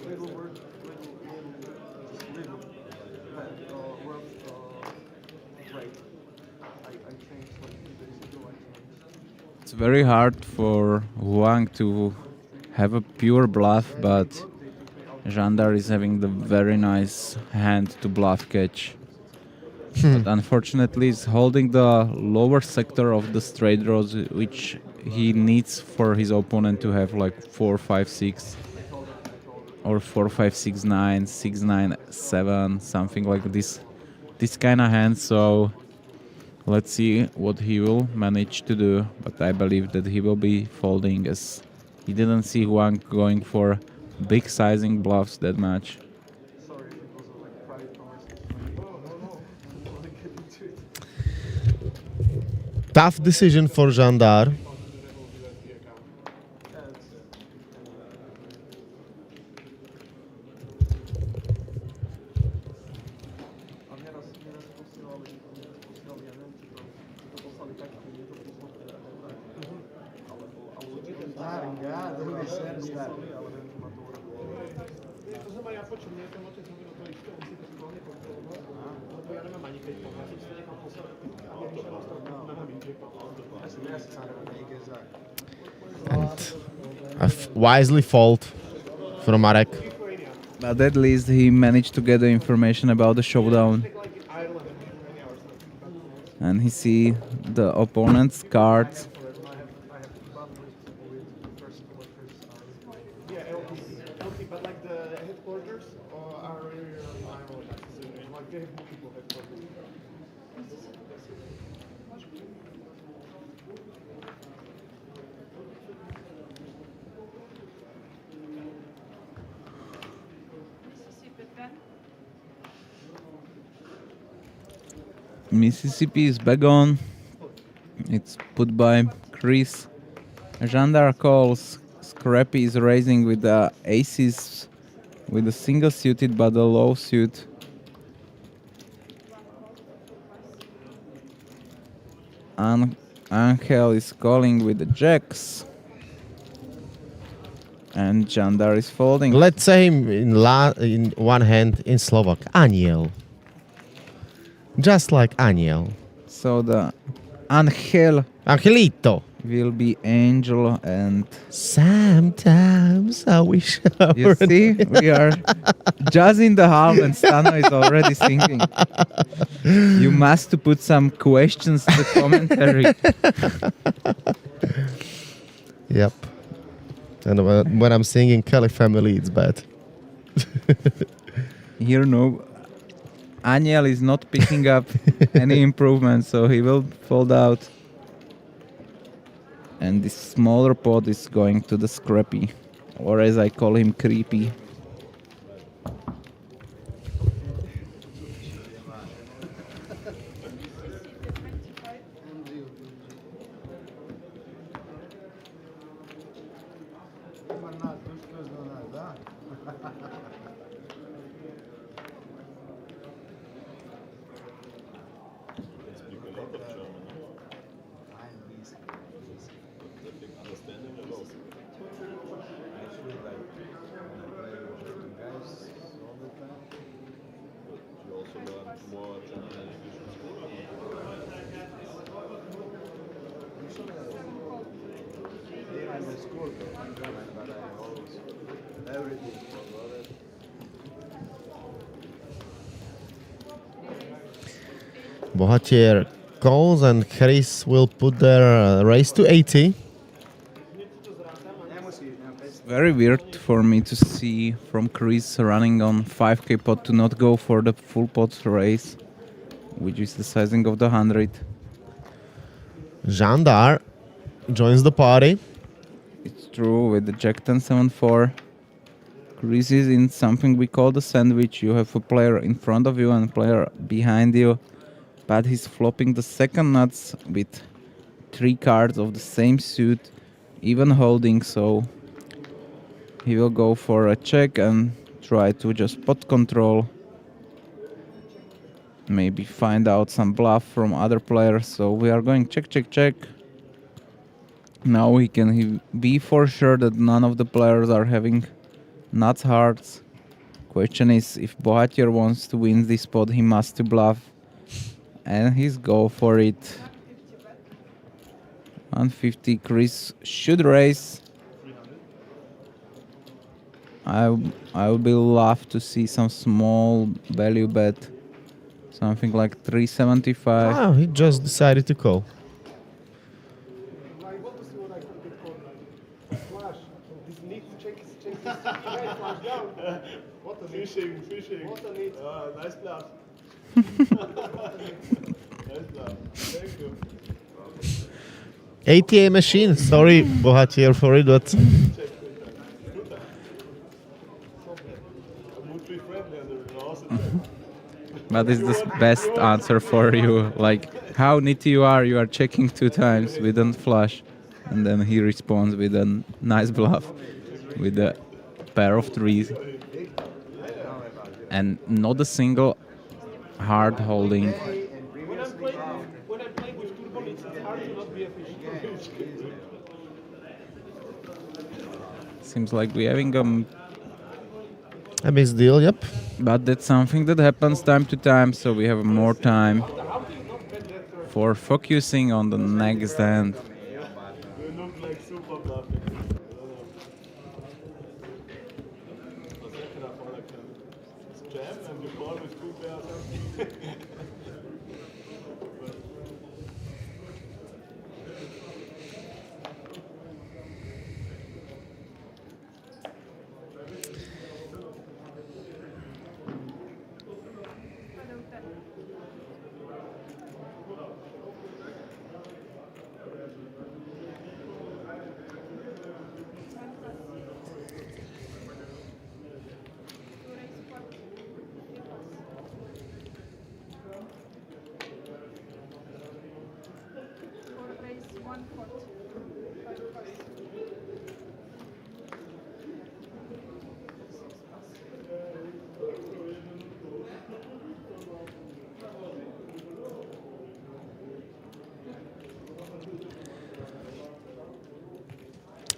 It's very hard for Huang to have a pure bluff, but Jandar is having the very nice hand to bluff catch. But unfortunately, he's holding the lower sector of the straight draws, which he needs for his opponent to have like 4, 5, 6, or 4, 5, 6, 9, 6, 9, 7, something like this kind of hand. So let's see what he will manage to do, but I believe that he will be folding, as he didn't see Huang going for big sizing bluffs that much. Tough decision for Jandar. Wisely fold from Marek. But at least he managed to get the information about the showdown. And he see the opponent's cards. But like the headquarters are like they have multiple headquarters. Mississippi is back on. It's put by Chris. Jandar calls. Scrappy is raising with the aces, with the single suited but the low suit. Angel is calling with the jacks. And Jandar is folding. Let's say him in one hand in Slovak. Aniel. Just like Aniel. So the Angelito will be Angel, and sometimes I wish I you were see, we are just in the half and Stano is already singing. You must put some questions to the commentary. Yep. And when I'm singing Kelly Family, it's bad. Here, no. Aniel is not picking up any improvement, so he will fold out. And this smaller pot is going to the scrappy, or as I call him, creepy. Speak a lot of German. I think understanding a lot. But you also learn more German and English in school. I'm in school, but I always everything forgot. Bohatier calls and Chris will put their raise to 80. Very weird for me to see from Chris running on 5k pot to not go for the full pot race, which is the sizing of the 100. Jandar joins the party. It's true with the Jack 10-7-4. Chris is in something we call the sandwich. You have a player in front of you and a player behind you, but he's flopping the second nuts with 3 cards of the same suit, even holding, so he will go for a check and try to just pot control. Maybe find out some bluff from other players. So we are going check, check, check. Now he can be for sure that none of the players are having nuts hearts. Question is, if Bohatier wants to win this spot, he must bluff. And he's go for it. 150, Chris should raise. I would be love to see some small value bet. Something like 375. Oh, he just decided to call. I want to see what I can get called. Flash. This need to check his flash down. What a need. Fishing. What a need. Nice bluff. Nice bluff. Thank you. ATA machine. Sorry, Bohatier, for it, but But it's the best answer for you. Like, how nitty you are checking 2 times with a flush. And then he responds with a nice bluff. With a pair of 3s. And not a single hard holding. When I'm playing with Turbo, it's hard to not be efficient. Seems like we're having a mixed deal, yep. But that's something that happens time to time, so we have more time for focusing on the next hand. You look like super bluffing. Jam and you call with 2 pairs.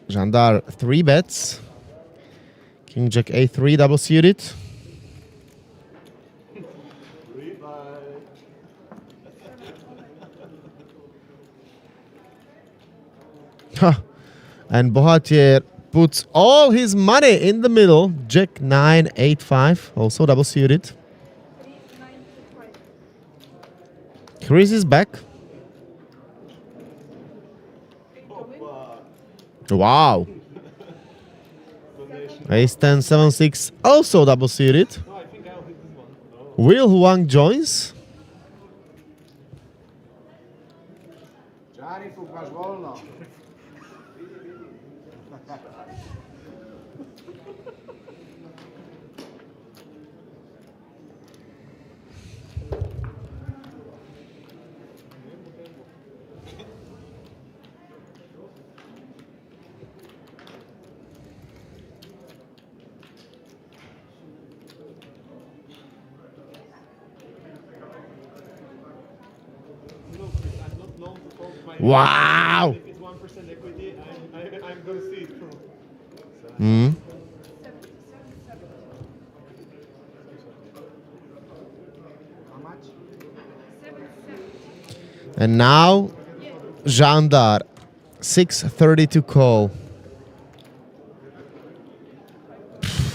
Jandar 3 bets. King Jack A3 double suited. And Bohatier puts all his money in the middle. Jack 9, 8, 5, also double suited. Chris is back. Wow. Ace 10, 7, 6, also double seated. No, I think I'll hit this one. No. Will Huang joins? Gianni, fukaš volno. No, I'm not known to fold my Wow. If it's 1% equity, I'm gonna see it through. Hmm. How much? And now, Jandar, 6:30 to call.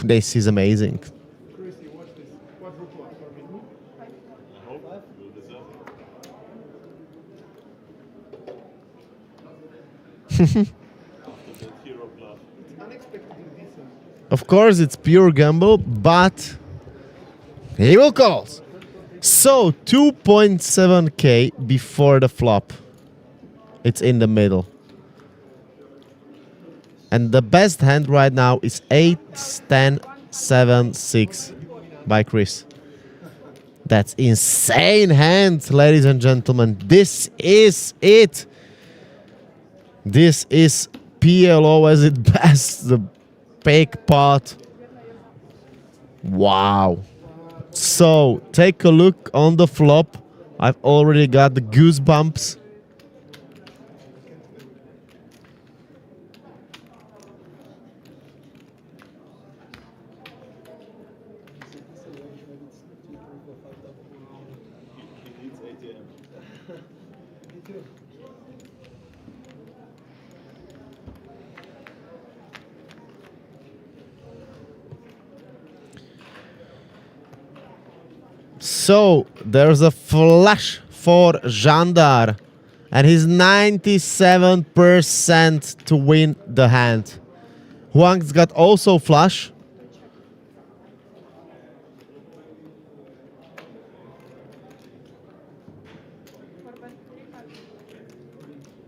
This is amazing. Chrissy, watch this. Quadruple up for me. I hope you deserve it. After that hero bluff. It's unexpectedly decent. Of course, it's pure gamble, but he will call. So 2.7k before the flop. It's in the middle. And the best hand right now is 8, 10, 7, 6 by Chris. That's insane hand, ladies and gentlemen. This is it. This is PLO as it best. The big pot. Wow. So take a look on the flop. I've already got the goosebumps. He needs ATM. So there's a flush for Jandar, and he's 97% to win the hand. Huang's got also flush.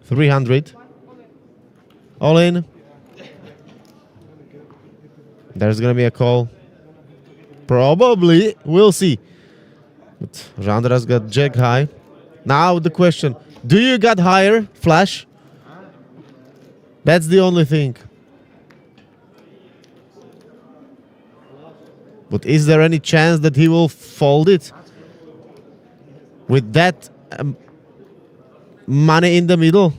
$300. All in. There's gonna be a call. Probably. We'll see. But Jandar has got jack high. Now the question. Do you got higher flash? That's the only thing. But is there any chance that he will fold it? With that money in the middle?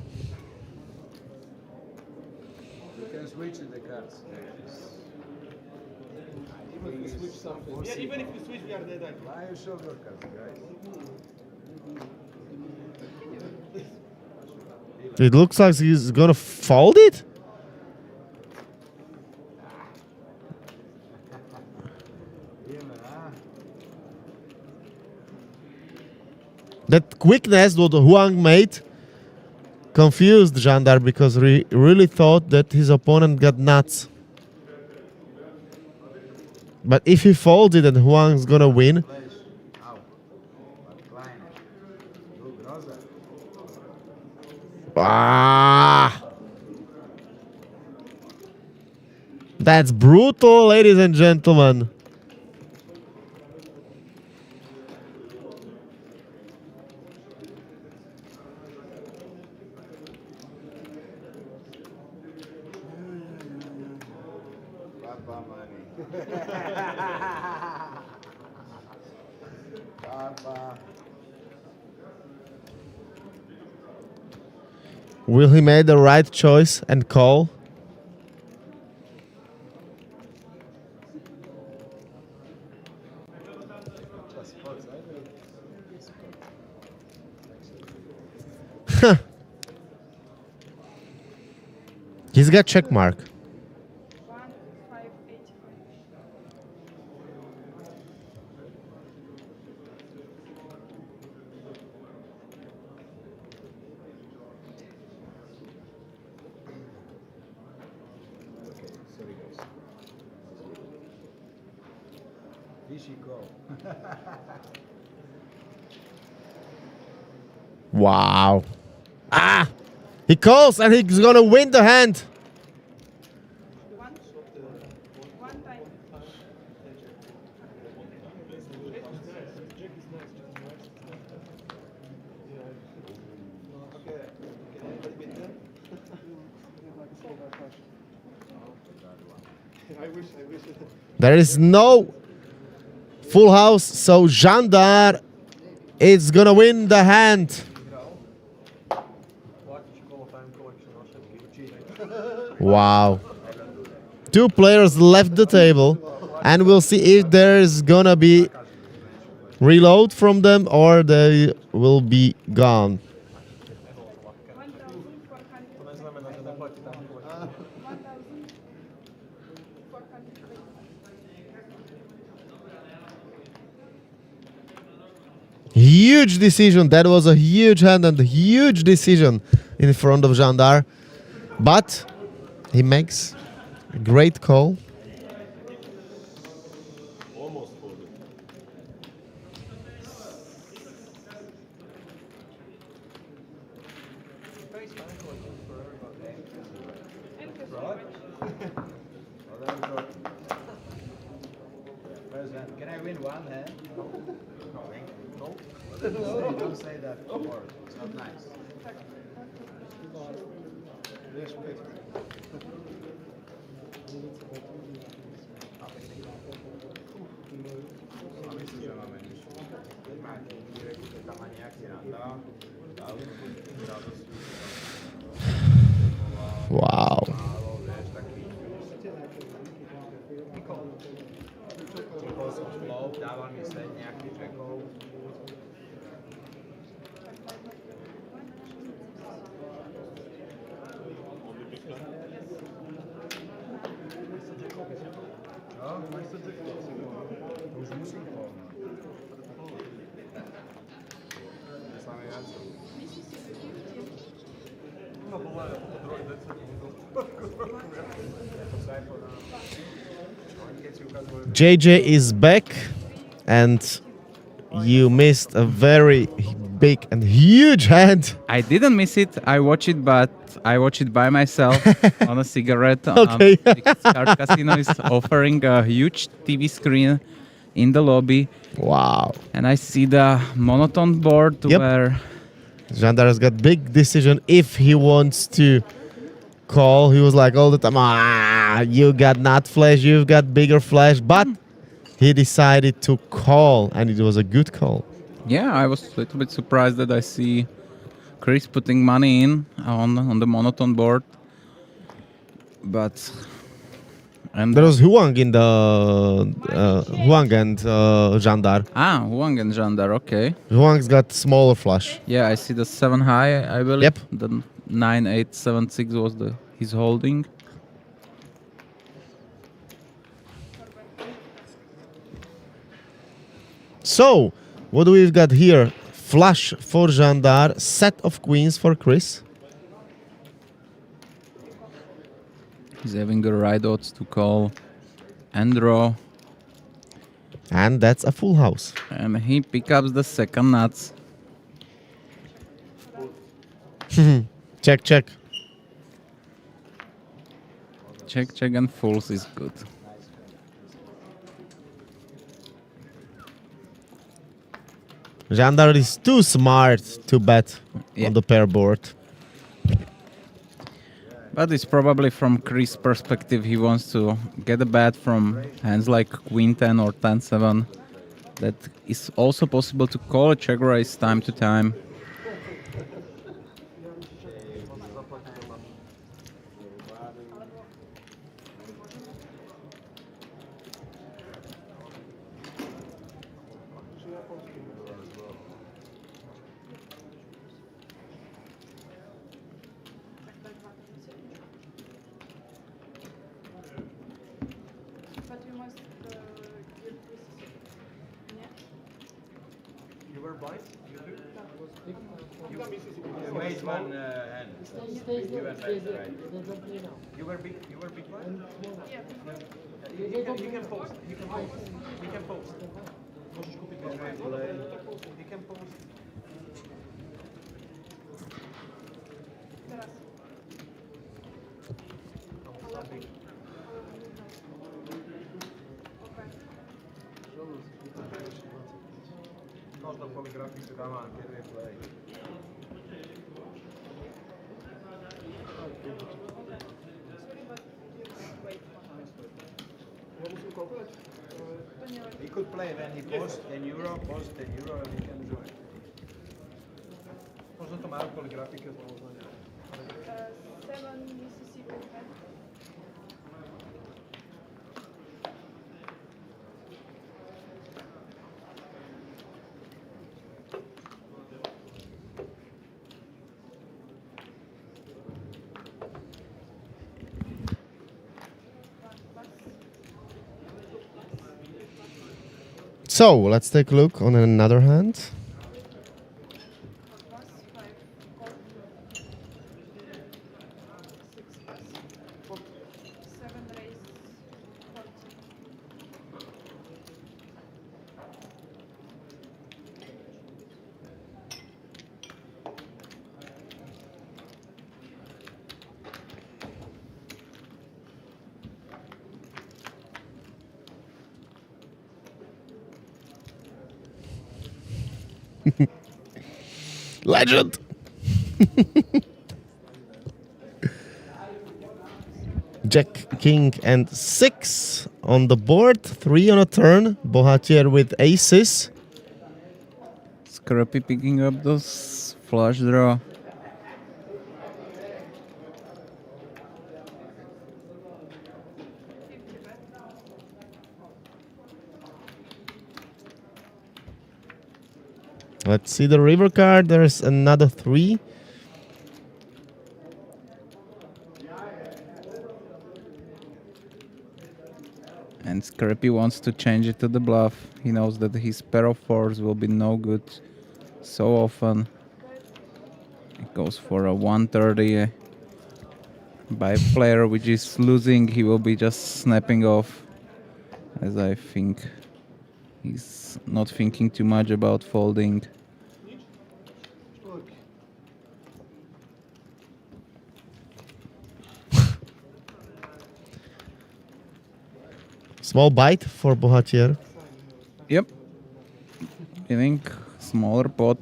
You can switch the cards. Even if we switch something. Yeah, even if we switch, we are dead. Why you show your cards, guys? It looks like he's gonna fold it. That quickness what Huang made confused Jandar because he really thought that his opponent got nuts. But if he folds it and Huang's gonna win, that's brutal, ladies and gentlemen. Papa money. Papa. Will he make the right choice and call? He's got check mark. 1585. Fishy call. Wow. Ah! He calls and he's gonna win the hand. One time. I wish. There is no full house, so Jandar is gonna win the hand. Wow. Two players left the table, and we'll see if there's gonna be reload from them or they will be gone. 1,400. Huge decision. That was a huge hand and a huge decision in front of Jandar. But he makes a great call. Almost folded. President, can I win one hand? No. Don't say that word. It's not nice. Respect. Wow. JJ is back, and you missed a very big and huge hand. I didn't miss it. I watched it, but I watched it by myself on a cigarette. Okay. Because Card Casino is offering a huge TV screen in the lobby. Wow. And I see the monotone board Yep. where Jandar has got big decision if he wants to call. He was like all the time, you got not flash, you've got bigger flash. But he decided to call, and it was a good call. yeah, I was a little bit surprised that I see Chris putting money in on the monotone board. But and There was Huang in the Huang and Jandar. Huang and Jandar, okay. Huang's got smaller flush. Yeah, I see the 7 high, I believe. Yep. The 9-8-7-6 was his holding. So, what do we've got here? Flush for Jandar, set of queens for Chris. He's having the right odds to call and draw. And that's a full house. And he picks up the second nuts. Check, check. Check, check, and fulls is good. Jandar is too smart to bet Yeah. on the pair board. But it's probably from Chris' perspective, he wants to get a bet from hands like Queen 10 or 10-7. That is also possible to call a check raise time to time. But you must give this. Yeah. You were blind? You do? You got Mississippi. Wait one hand. You and right. You were big blind? Yeah. He can post. He can post. He can post. Możesz kupić go. He can post. Teraz. Okej. Možda poligrafii se dama kiedy play. He could play when he post 10 euro, and he can join. Možda to majú kvôli grafike zloženia. 7 Mississippi. Okay? So let's take a look on another hand. Plus 5. Call. 6 plus. 7 raise. 14. Legend! Jack, King, and 6 on the board. 3 on a turn. Bohatier with aces. Scrappy picking up those flush draw. Let's see the river card. There's another 3. And Scrappy wants to change it to the bluff. He knows that his pair of 4s will be no good so often. It goes for a 130. By a player which is losing, he will be just snapping off. As I think he's not thinking too much about folding. Small bite for Bohatier. Yep. I think smaller pot.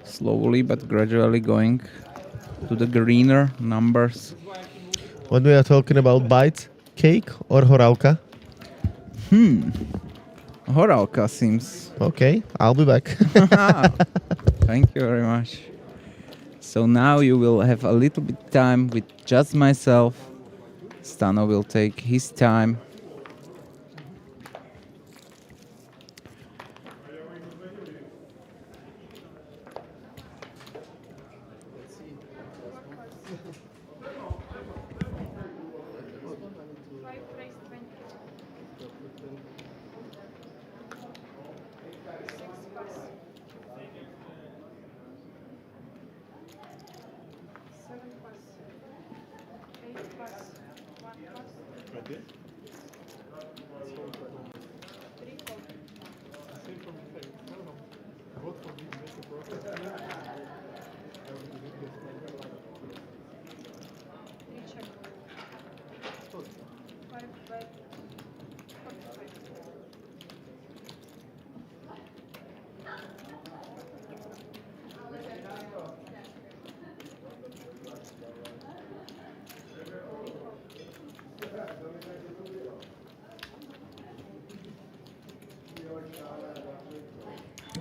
Slowly but gradually going to the greener numbers. When we are talking about bite, cake or horálka? Horálka seems. Okay, I'll be back. Thank you very much. So now you will have a little bit time with just myself. Stano will take his time.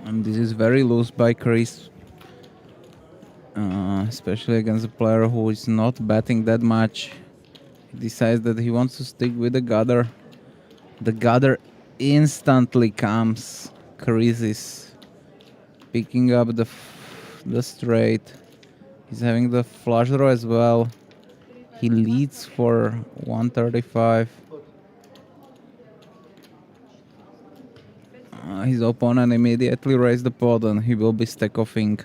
And this is very loose by Chris, especially against a player who is not betting that much. He decides that he wants to stick with the gutter. The gutter instantly comes. Chris is picking up the straight. He's having the flush draw as well. He leads for 135. His opponent immediately raised the pot and he will be stack-offing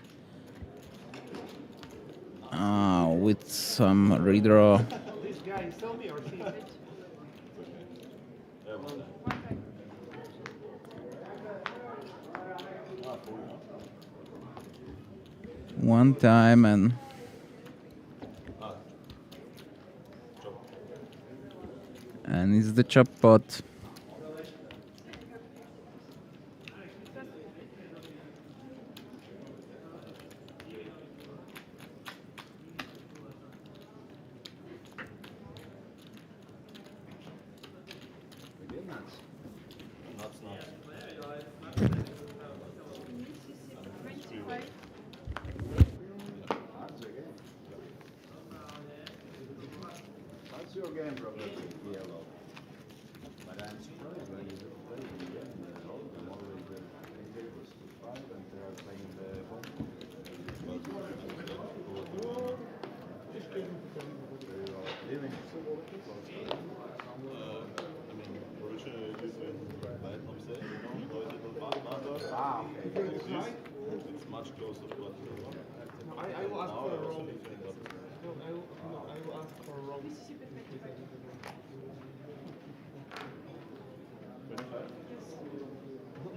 with some redraw. This guy, sell me or she? One time and it's the chop pot. What's your game problem with PLO? But I'm surprised when you play the game, I'm always the tables to 5 and they are playing the home. Living. Originally this when right upset, Leute don't machen das. Okay. It's much closer to what you want. I will ask Now for I a also roll. think that I will ask for a roll.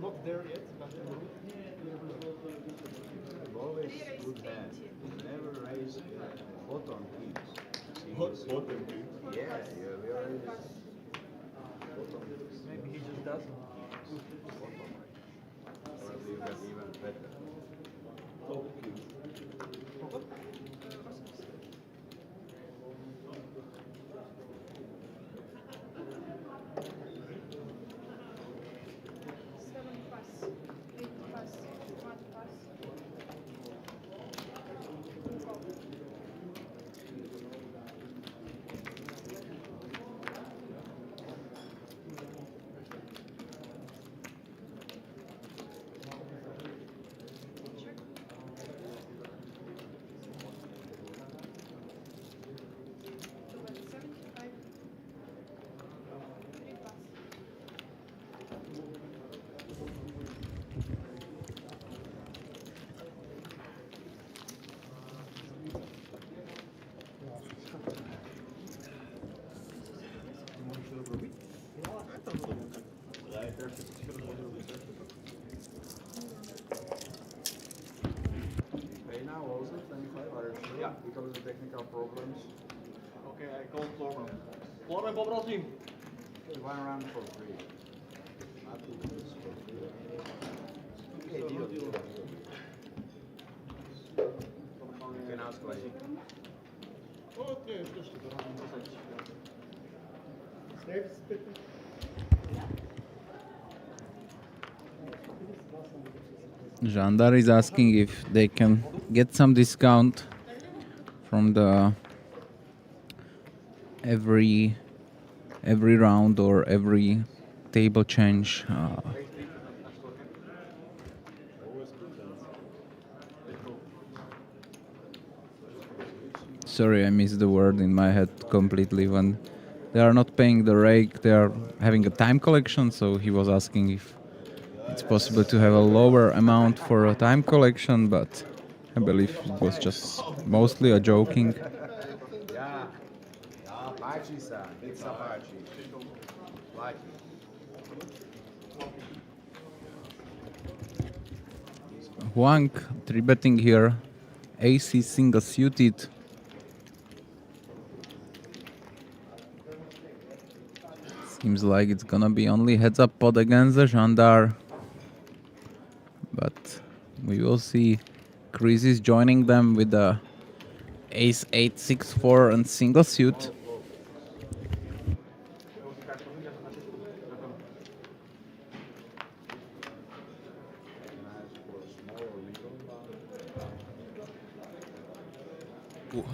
Not there yet, but Always good hand. Never raise bottom keys. bottom king. Yeah, we already bottom keys. Maybe he just doesn't. Probably you got even better. Seven pass, 8 pass, 1 pass. Go. Check. Two bet 75. 3 pass. Pay now also 25, are you sure? Yeah. Because of the technical problems. Okay, I call Florman. Florman, poprosim. One round for free. Not two days for free. Okay, deal. You can ask like O, nie, już też to robię. Jandar is asking if they can get some discount from the every round or every table change. Sorry, I missed the word in my head completely. When they are not paying the rake, they are having a time collection. So he was asking if it's possible to have a lower amount for a time collection, but I believe it was just mostly a joking. yeah. Apache san, it's Apache. Like Huang 3-betting here, AC single suited. Seems like it's gonna be only heads up pot against the Jandar. But we will see. Chris is joining them with the ace 8, 6, 4 and single suit.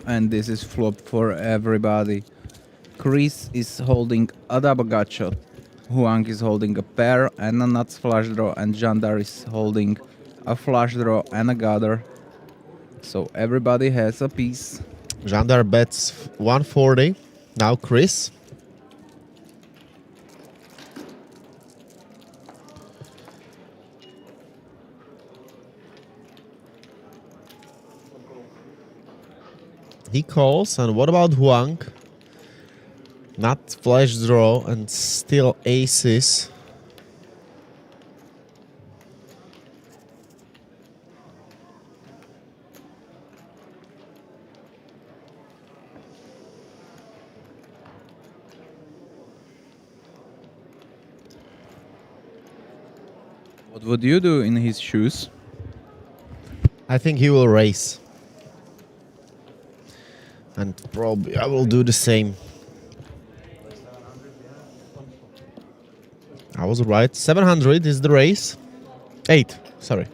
And this is flop for everybody. Chris is holding a double gut shot. Huang is holding a pair and a nuts flush draw, and Jandar is holding a flush draw and a gutter. So everybody has a piece. Jandar bets 140. Now Chris. He calls, and what about Huang? Not flash draw and still aces. What would you do in his shoes? I think he will raise. And probably I will do the same. I was right. 700 is the raise. 8, sorry.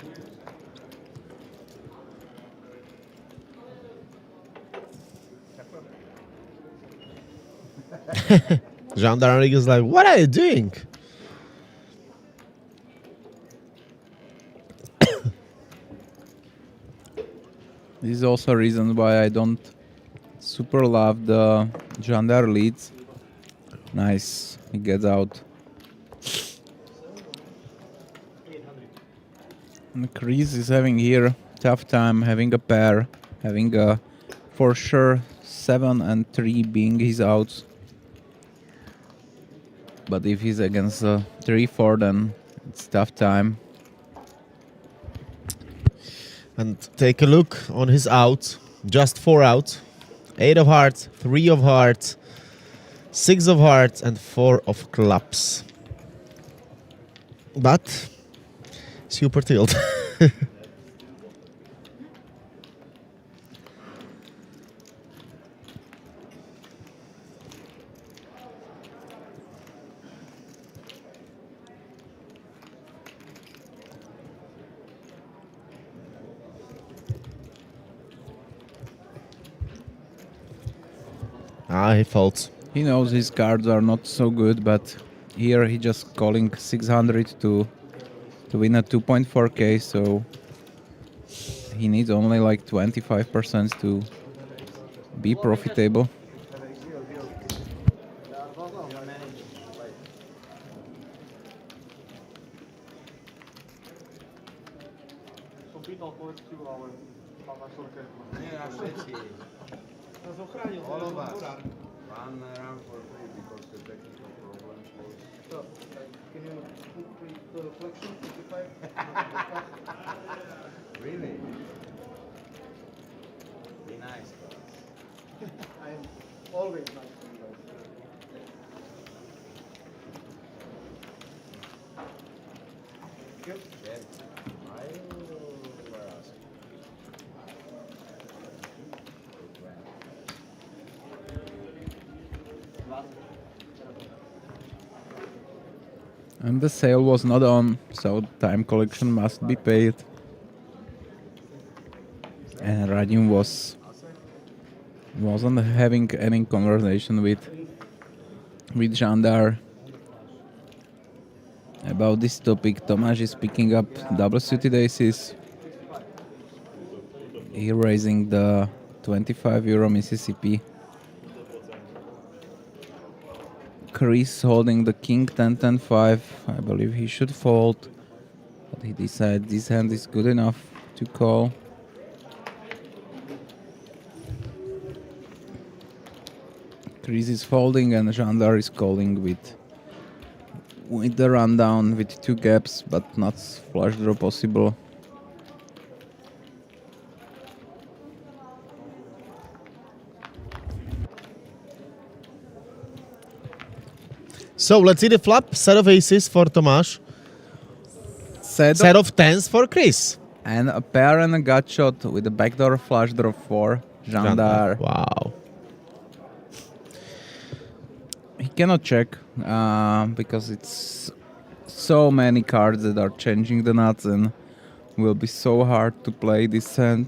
Jandar is like, what are you doing? This is also a reason why I don't super love the Jandar leads. Nice, he gets out. And Chris is having here tough time having a pair, having a for sure 7 and 3 being his outs. But if he's against 3-4, then it's tough time. And take a look on his out. Just 4 outs. 8 of hearts, 3 of hearts, 6 of hearts, and 4 of clubs. But super tilt. He folds. He knows his cards are not so good, but here he just calling 600 to win a 2.4k, so he needs only like 25% to be profitable. All of us. One round for free because the technical problem was. So, can you put the reflection 55? Really? Be nice, guys. I am always nice to you guys. Thank you. Then I will ask. And the sale was not on, so time collection must be paid. And Radim wasn't having any conversation with Jandar about this topic. Tomas is picking up double suited aces. He raising the 25 euro Mississippi. Chris holding the king 10-10-5. I believe he should fold, but he decides this hand is good enough to call. Chris is folding and Jandar is calling with the rundown with 2 gaps, but not flush draw possible. So let's see the flop. Set of aces for Tomas. Set of tens for Chris. And a pair and a gut shot with a backdoor flush draw for Jandar. Wow. He cannot check because it's so many cards that are changing the nuts and will be so hard to play this hand.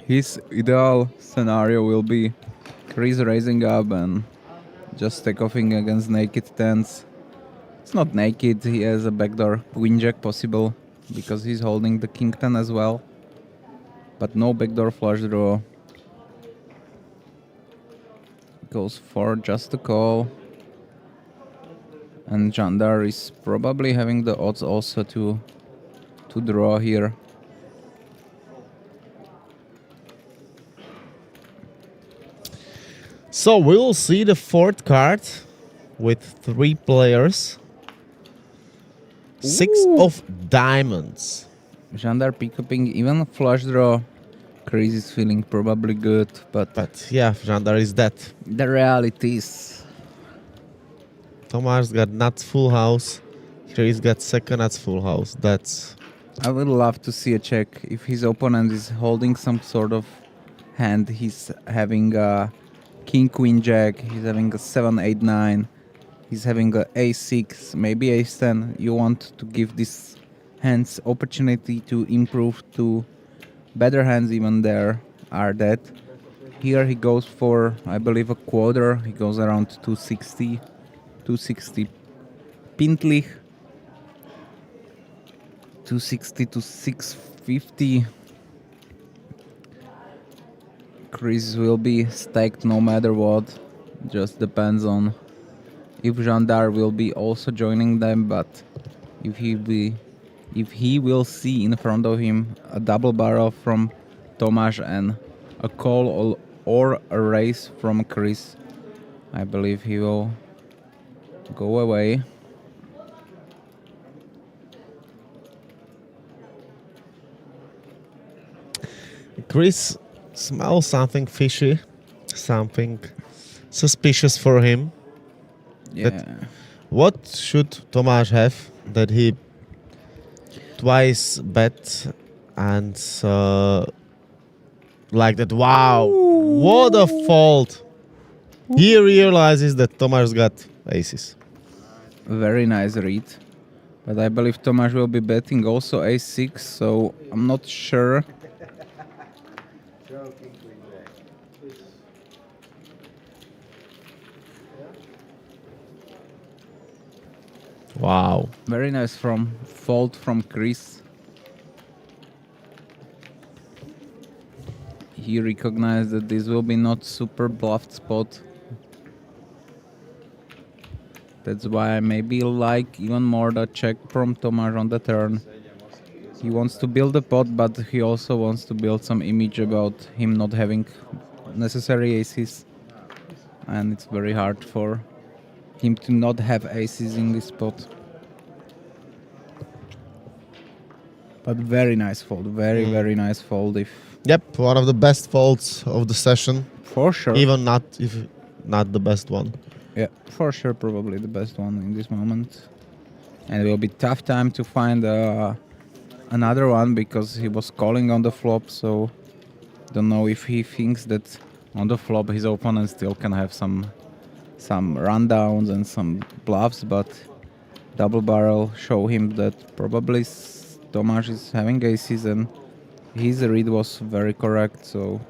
His ideal scenario will be Chris raising up and just take-offing against naked tens. It's not naked, he has a backdoor queen jack possible because he's holding the king 10 as well. But no backdoor flush draw. Goes for just a call. And Jandar is probably having the odds also to draw here. So we'll see the fourth card with 3 players. 6 of diamonds. Jandar pickupping even a flush draw. Chris is feeling probably good, but Yeah, Jandar is dead. the reality is Tomas got nuts full house. Chris got second nuts full house. That's I would love to see a check if his opponent is holding some sort of hand. He's having a king, queen, jack. He's having a 7, 8, 9. He's having a a6, maybe ace 10. You want to give these hands opportunity to improve to better hands, even there are that. Here he goes for, I believe, a quarter. He goes around 260 pintlich. 260 to 650. Chris will be stacked no matter what. Just depends on if Jandar will be also joining them, but if he will see in front of him a double barrel from Tomas and a call or a raise from Chris, I believe he will go away. Chris smells something fishy, something suspicious for him. Yeah. What should Tomas have that he twice bet and like that? Wow, what a fault! He realizes that Tomas got aces. Very nice read. But I believe Tomas will be betting also a6, so I'm not sure. Wow. Very nice fold from Chris. He recognized that this will be not super bluffed spot. That's why I maybe like even more the check from Tomas on the turn. He wants to build a pot, but he also wants to build some image about him not having necessary aces. And it's very hard for him to not have aces in this spot. But very nice fold, very nice fold. Yep, one of the best folds of the session. For sure. Even if not the best one. Yeah, for sure, probably the best one in this moment. And it will be tough time to find another one because he was calling on the flop, so don't know if he thinks that on the flop his opponent still can have some rundowns and some bluffs, but double barrel show him that probably Tomas is having aces and his read was very correct. So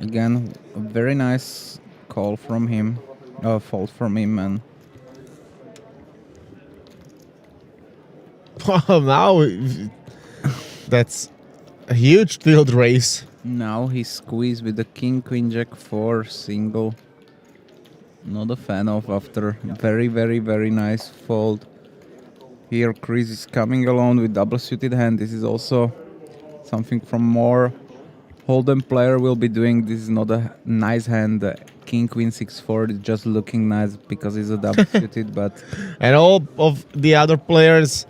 again, a very nice call from him, fault from him, and now that's a huge field race. now he squeezed with the king, queen, jack 4 single. Not a fan of after very nice fold. Here Chris is coming along with double suited hand. This is also something from more Hold'em player will be doing. This is not a nice hand. King, queen, 6-4 is just looking nice because it's a double suited, but And all of the other players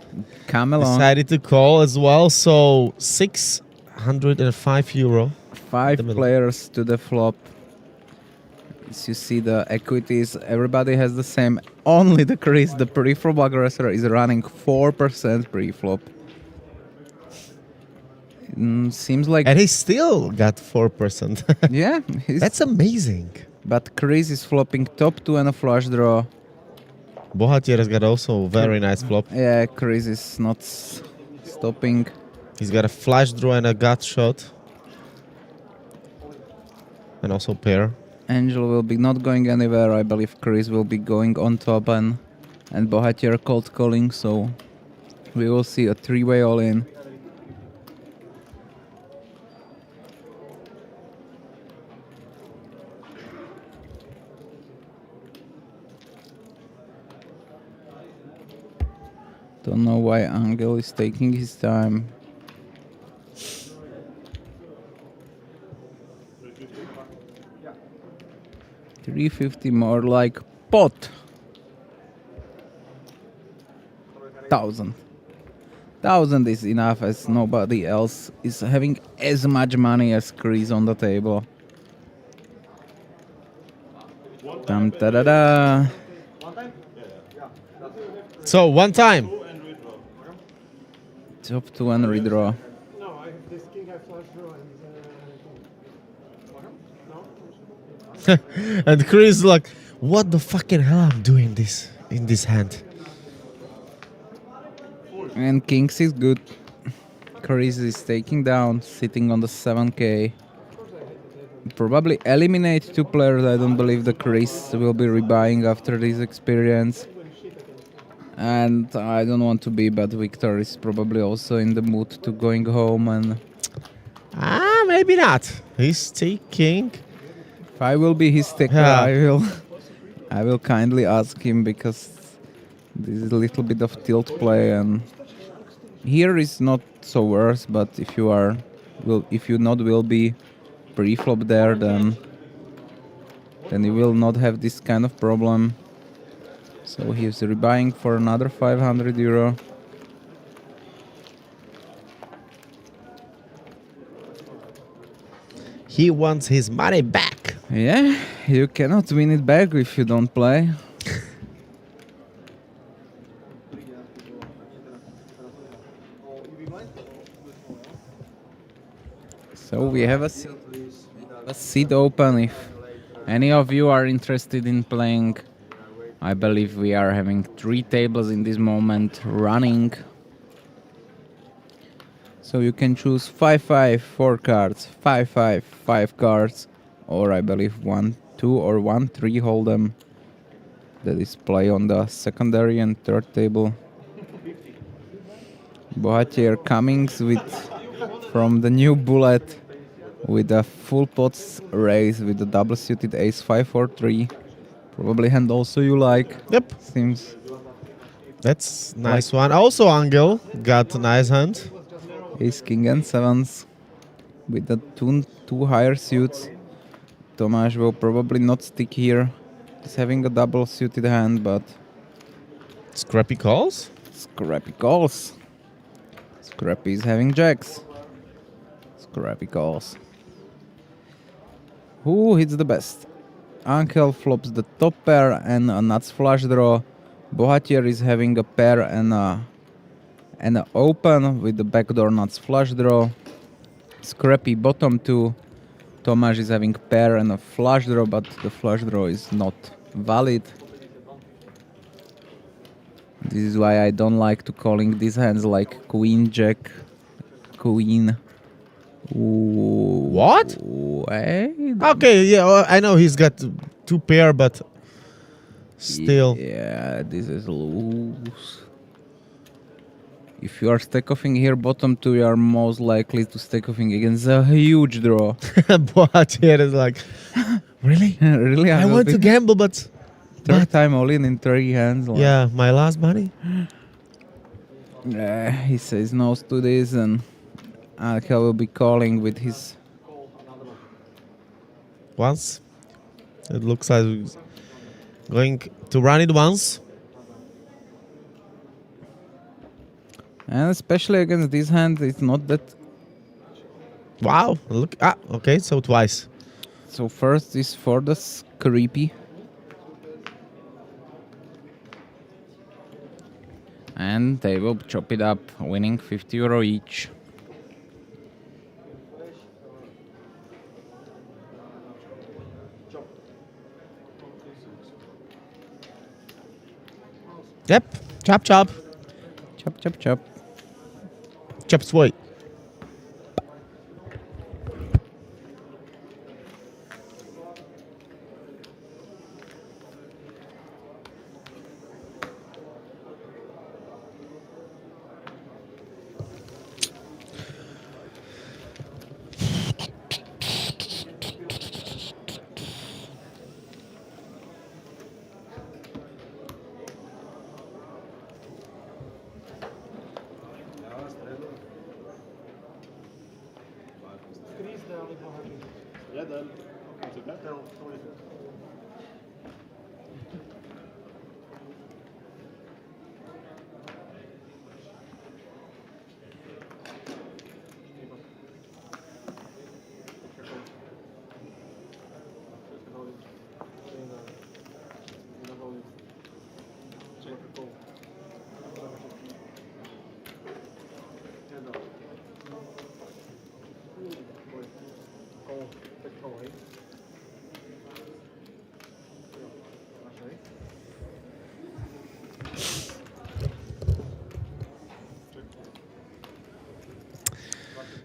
come along. decided to call as well. So 605 euro. 5 the middle. players to the flop. As you see the equities, everybody has the same. Only the Chris, the pre-flop aggressor, is running 4% pre-flop. Seems like... And he still got 4%. yeah. That's amazing. But Chris is flopping top 2 and a flush draw. Bohatier has got also very nice flop. Yeah, Chris is not stopping. He's got a flash draw and a gut shot. And also pair. Angel will be not going anywhere. I believe Chris will be going on top and Bohatier cold calling. So we will see a 3-way all-in. Don't know why Angel is taking his time. 350 more like pot. 1,000. 1,000 is enough as nobody else is having as much money as Chris on the table. Dum da da da. So one time. Top 2 and redraw. No, I have this king, I flush draw, and no? And Chris is like, what the fucking hell I'm doing this in this hand? And kings is good. Chris is taking down, sitting on the 7k. Probably eliminate 2 players. I don't believe the Chris will be rebuying after this experience. And I don't want to be, but Victor is probably also in the mood to going home. And Maybe not. He's taking. if I will be his taker, Yeah. I will kindly ask him, because this is a little bit of tilt play, and here is not so worse. But if you will be pre-flop there, then you will not have this kind of problem. So he's rebuying for another 500 euro. He wants his money back. Yeah, you cannot win it back if you don't play. So we have a seat open if any of you are interested in playing. I believe we are having 3 tables in this moment running. So you can choose 5-5, 4 cards, 5-5, 5 cards, or I believe 1-2 or 1-3 hold'em. That is play on the secondary and third table. Bohatier Cummings from the new bullet with a full pots raise with the double suited ace 5-4-3. Probably hand also you like. Yep. Seems That's nice one. Also Angel got a nice hand. ace king and 7s with the two higher suits. Tomas will probably not stick here. He's having a double suited hand, but Scrappy calls. Scrappy calls. Scrappy is having jacks. Scrappy calls. Who hits the best? Angel flops the top pair and a nuts flush draw. Bohatier is having a pair and a open with the backdoor nuts flush draw. Scrappy bottom 2. Tomas is having pair and a flush draw, but the flush draw is not valid. This is why I don't like to calling these hands like queen, jack, queen. Ooh. What? Wait. Okay, yeah, well, I know he's got 2 pair, but still. Yeah, this is loose. If you are stack-offing here bottom 2, you are most likely to stack-offing against a huge draw. Bohatier is like, really? Really? I will want be to gamble, but third time all in 3 hands. Like. yeah, my last money. He says no to this, and Angel will be calling with his... Once. It looks like he's going to run it once. And especially against this hand, it's not that... Wow, look. Okay, so twice. So first is for the creepy. And they will chop it up, winning 50 euro each. Yep, chop, chop. Chop, chop, chop. Chop sway.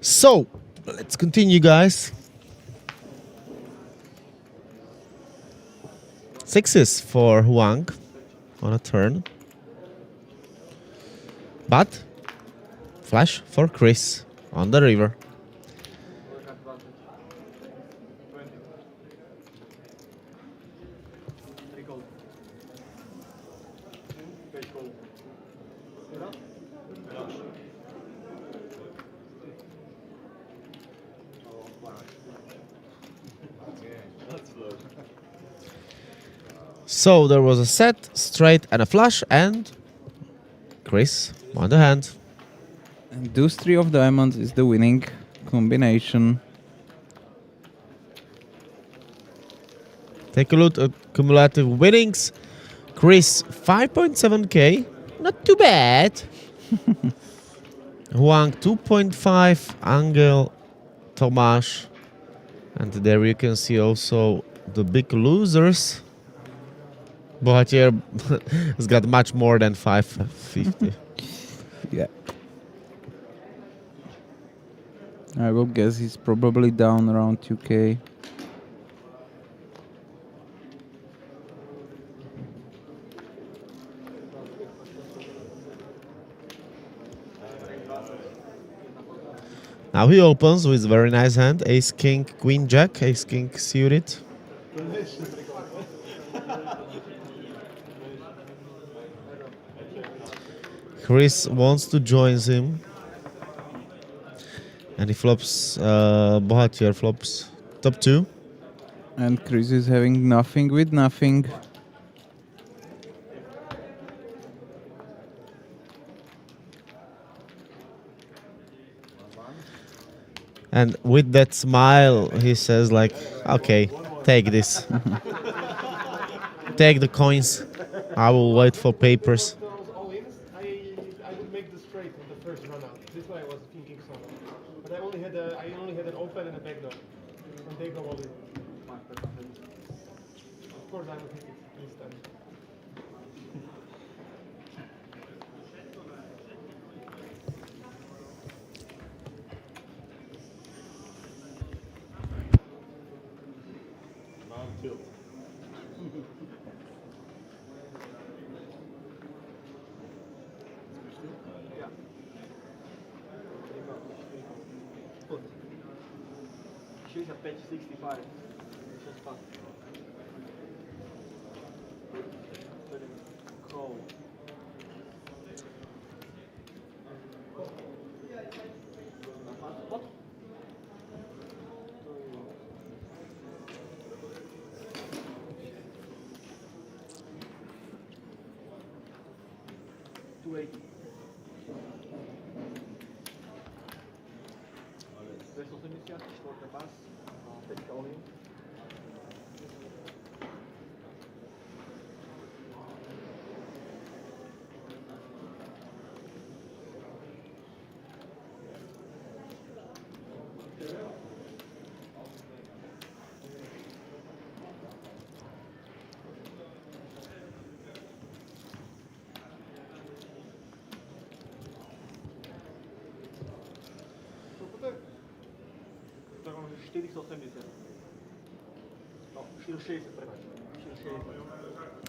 So, let's continue, guys. Sixes for Huang on a turn. But flash for Chris on the river. So there was a set, straight, and a flush, and Chris won the hand. And those 3 of diamonds is the winning combination. Take a look at cumulative winnings. Chris, 5.7k. Not too bad. Huang, 2.5. Angel, Tomas. And there you can see also the big losers. Bohatier has got much more than 550. Yeah. I will guess he's probably down around 2k. Now he opens with very nice hand. Ace, King, Queen, Jack. Ace, King suited. Chris wants to join him. And he flops, Bohatier flops top 2. And Chris is having nothing with nothing. And with that smile, he says like, okay, take this. Take the coins. I will wait for papers. Those all-ins, I would make the straight in the first run out. This is why I was thinking so. But I only had an open and a backdoor. And they go all in. Of course I would hit it this time. Tilt. She's a page 65. Just fun. Call.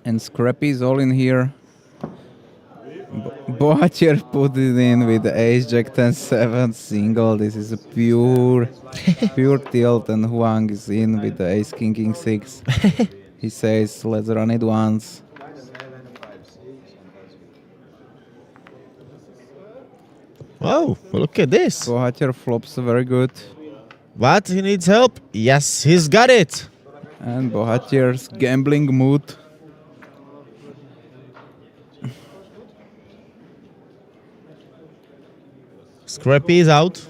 And Scrappy is all in here. Bohatier put it in with the Ace Jack 10-7 single. This is a pure tilt, and Huang is in with the Ace King King 6. He says, let's run it once. Oh, look at this. Bohatier flops very good. But he needs help. Yes, he's got it. And Bohatier's gambling mood. Scrappy is out.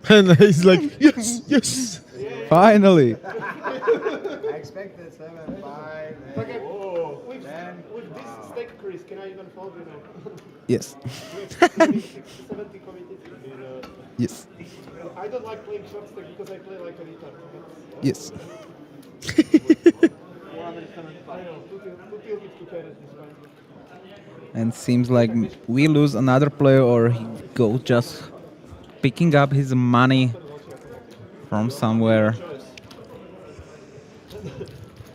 And he's like, yes, yes. Finally. I expected 7-5. Okay, with this stack, Chris, can I even fold you now? Yes. 70 committed. Yes. I don't like playing short stack because I play like a retard. Yes. I know, two tilted to carry this one. And seems like we lose another player or he go just picking up his money from somewhere.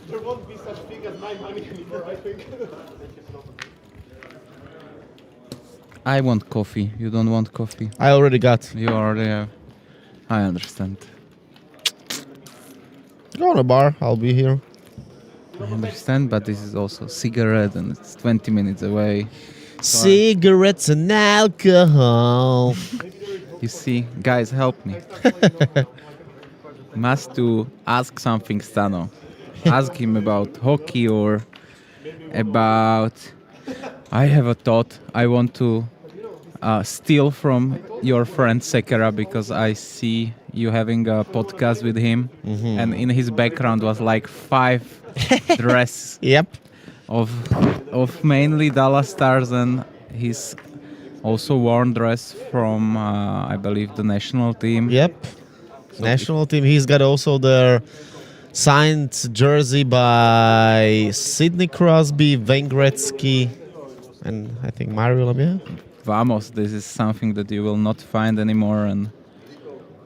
There won't be such thing as my money anymore, I think. I want coffee. You don't want coffee. I already got. You already have. I understand. Go on a bar. I'll be here. I understand, but this is also cigarette and it's 20 minutes away. Cigarettes and alcohol. You see, guys, help me. Must to ask something, Stano. Ask him about hockey or about... I have a thought. I want to steal from your friend Sekera because I see you having a podcast with him, and in his background was like 5 dress Yep. of mainly Dallas Stars, and his also worn dress from I believe the national team. Yep. National team. He's got also the signed jersey by Sidney Crosby, Wayne Gretzky, and I think Mario Lemieux. Vamos, this is something that you will not find anymore, and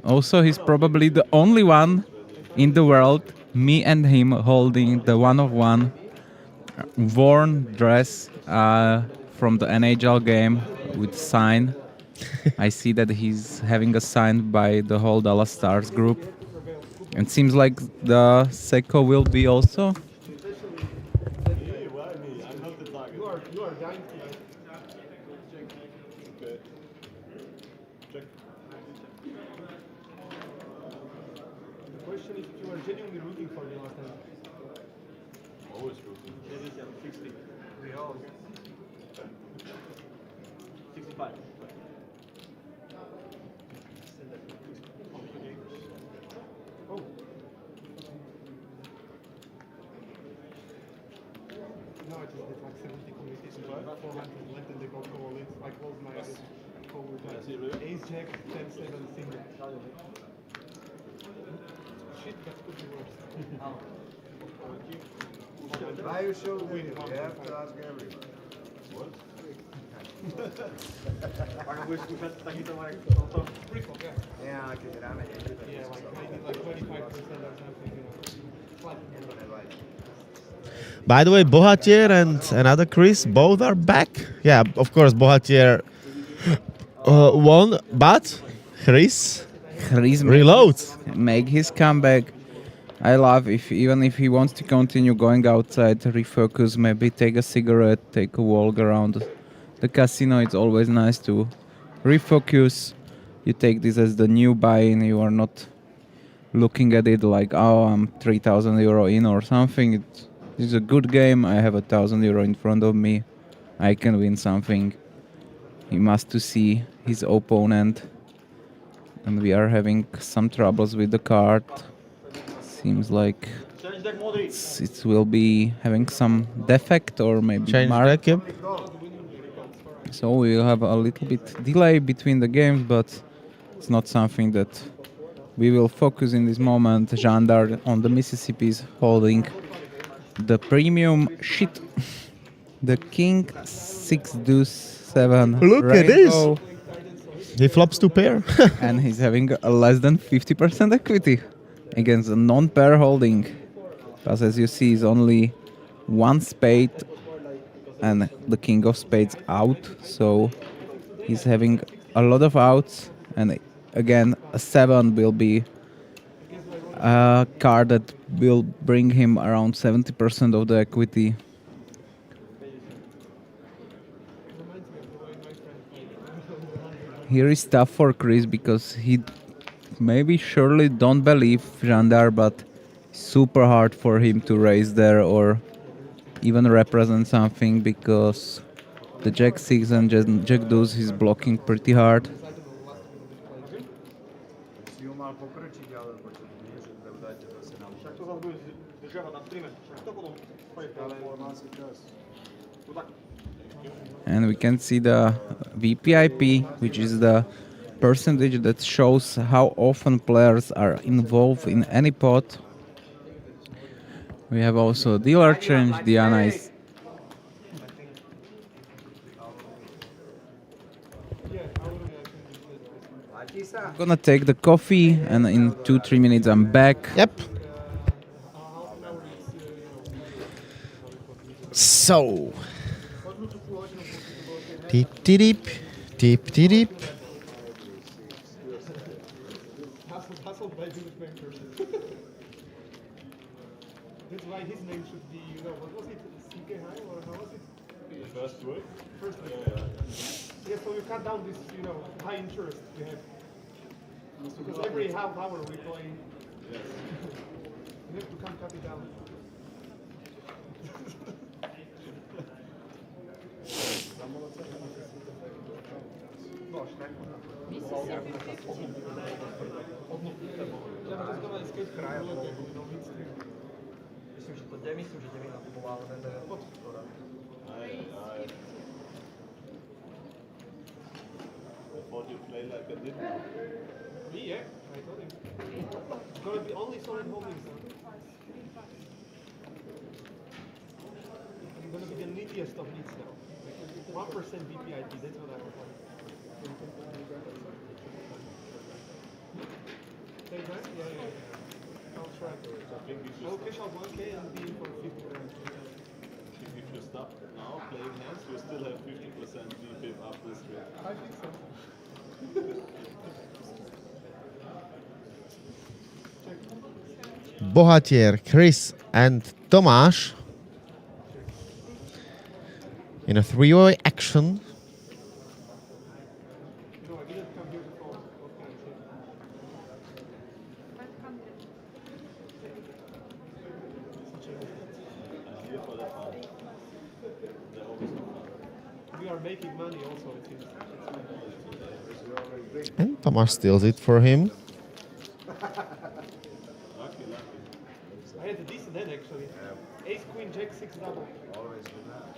also he's probably the only one in the world, me and him, holding the one-of-one worn dress from the NHL game with sign. I see that he's having a sign by the whole Dallas Stars group. And seems like the Seko will be also. You are dying to like... Okay. Check. The question is if you are genuinely rooting for me last time. Always rooting. 60. 65. Oh. No, I just did like 70 communications, 400 left and they got call it. I closed my call with like ace jack, 10 7 single. Shit, that could be worse. Buy your show video. You have to ask everyone. What? Pre-flop, yeah. Yeah, I can get out of here. Yeah, like maybe like 25% or something, you know. Flat. By the way, Bohatier and another Chris, both are back. Yeah, of course, Bohatier won, but Chris reloads. Make his comeback. I love even if he wants to continue going outside, refocus, maybe take a cigarette, take a walk around the casino. It's always nice to refocus. You take this as the new buy-in. You are not looking at it like, oh, I'm 3,000 euro in or something. It's a good game. I have 1,000 euro in front of me. I can win something. He must to see his opponent. And we are having some troubles with the card. Seems like it will be having some defect or maybe Change mark. deck, yep. So we will have a little bit delay between the games, but it's not something that we will focus in this moment. Jandar on the Mississippi is holding the premium shit. The king 6 deuce 7. Look at this. rainbow, He flops 2 pair. and he's having a less than 50% equity against a non-pair holding. Because as you see, is only 1 spade and the king of spades out. So he's having a lot of outs, and again a 7 will be a card that will bring him around 70% of the equity. Here is tough for Chris because he maybe surely don't believe Jandar, but super hard for him to raise there or even represent something because the Jack 6 and Jack deuce is blocking pretty hard. Si ho mal pokročiť, ale počuť, nie, že dáte zase na Však to zase bude zdržiavať na streame. Však to potom spojíte. ale má si čas. And we can see the VPIP, which is the percentage that shows how often players are involved in any pot. We have also dealer change. Diana is I'm gonna take the coffee, and in 2-3 minutes I'm back. Yep. So. Deep, deep, deep, deep. Hassled by Jewish bankers. That's why his name should be, you know, what was it? CK high or how was it? The first word? First word. Yeah. Yeah, so you cut down this, you know, high interest we have. Because every half hour we play. Yes. You have to come cut it down. Myslím, že to Devina to bola, ale neviem, ktorá. I thought you played like a didn't. Me, yeah, I told him. It's gonna be only solid holdings. I'm gonna be the neediest of needs now. 1% BPIP, that's what I want. Take that? Yeah. I'll try. I think we should I'll stop. cash out 1K and be in for 50 grand. I think if you stop now playing hands, you still have 50% VPIP up this week. I think so. Bohatier, Chris, and Tomas in a three-way action. No, I didn't come here to call. What can I say? 500. I'm here for the fun. They're always so fun. We are making money also, it seems. And Tomas steals it for him. Lucky. I had a decent hand actually. Ace, queen, jack, 6 double. Always good luck.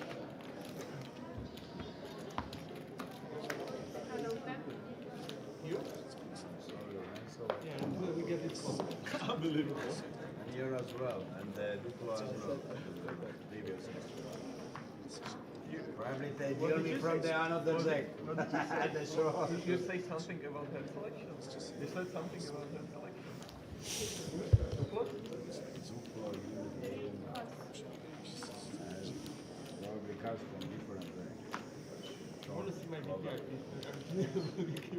Hello, 10. You? Yeah, we get it. Unbelievable. And here as well, and Duplo as well. Previous. Probably they deal me from the another deck. The show. Did you say something about that selection? You said something about that selection. Duplo, probably comes from different decks. I want to see my BPIP.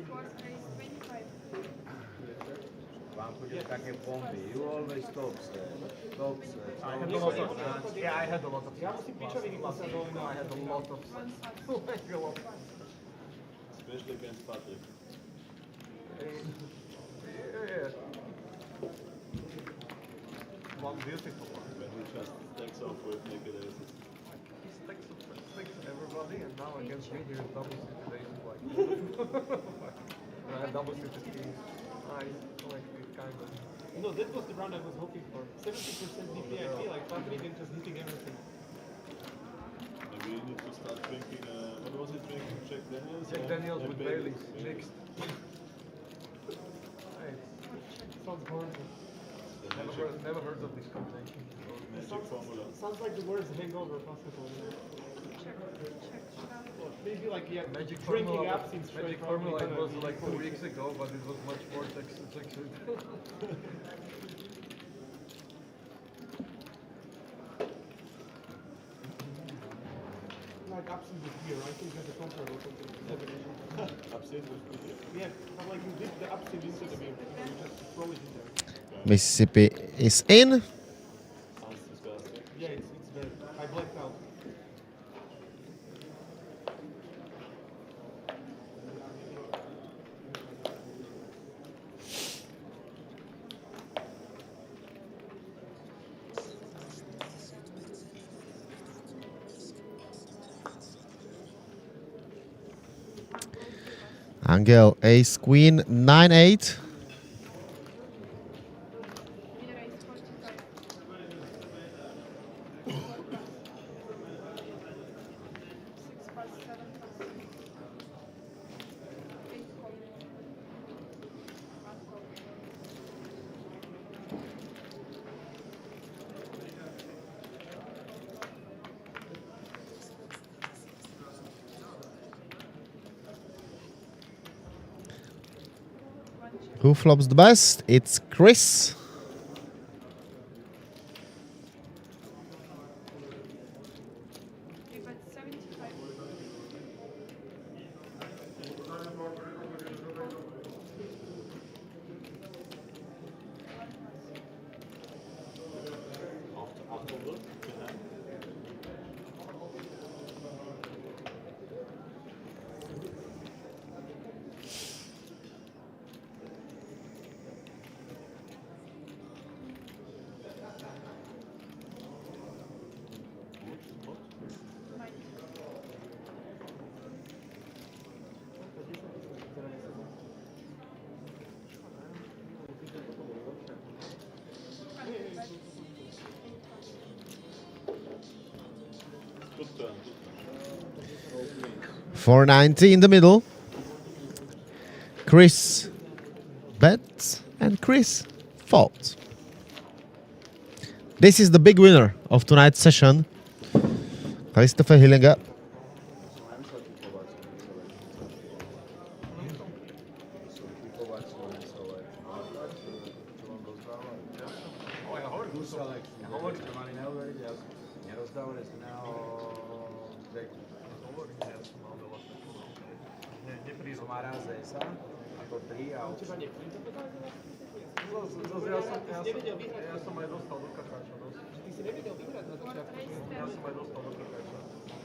Fourth race 25. Вам будет как и бомби. You always tops. I had a lot of yeah, I had a lot of Ja musím pičoviny last kúsať week. I had a lot of like a lot. Especially against Patrick. Yeah. One beautiful one. When he just stacks off with naked aces. He sticks everybody, and now against me there's double situation like. I had double situation. I like it kind of. No, that was the round I was hoping for. 70% BPIP, like Patrick and just hitting everything. Maybe you need to start drinking, what was it, drinking Jack Daniels? Jack Daniels with Baileys Yeah. mixed. Hey, Sounds horrible. never heard of this combination. Magic formula. Sounds like the worst hangover possible. Check. Maybe like, yeah, Magic drinking formula, absinthe straight Magic probably formula it gonna was be like 2 cool. weeks ago, but it was much more toxic. Like absinthe with beer, I think that's a comparable something. Absinthe with beer. Yeah, but like you dip the absinthe into the beer, you just throw it in there. Mississippi is in. Sounds disgusting. Yeah, it's bad. I blacked out. Angel, ace, queen, 9-8. Winner race 45. 6 plus 7 plus 8 call. 1 call. Who flops the best? It's Chris. Okay, but 75. Good turn. 490 in the middle. Chris bets and Chris folds. This is the big winner of tonight's session. Christopher Hillinger. Ja som aj dostal do kakáča dosť. Ty si nevedel vyhrať na začiatku. Ja som aj dostal do kakáča.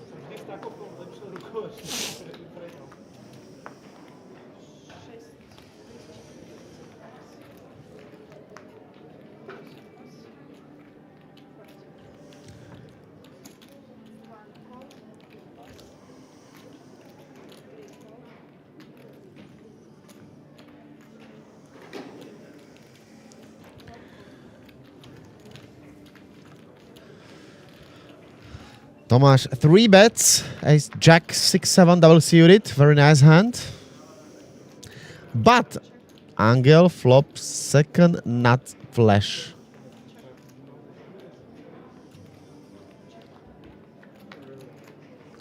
Som vždy s takou lepšou rukou ešte prehral. Tomas, 3 bets. Ace Jack 6-7 double suited. Very nice hand. But Angel flops second nut flash.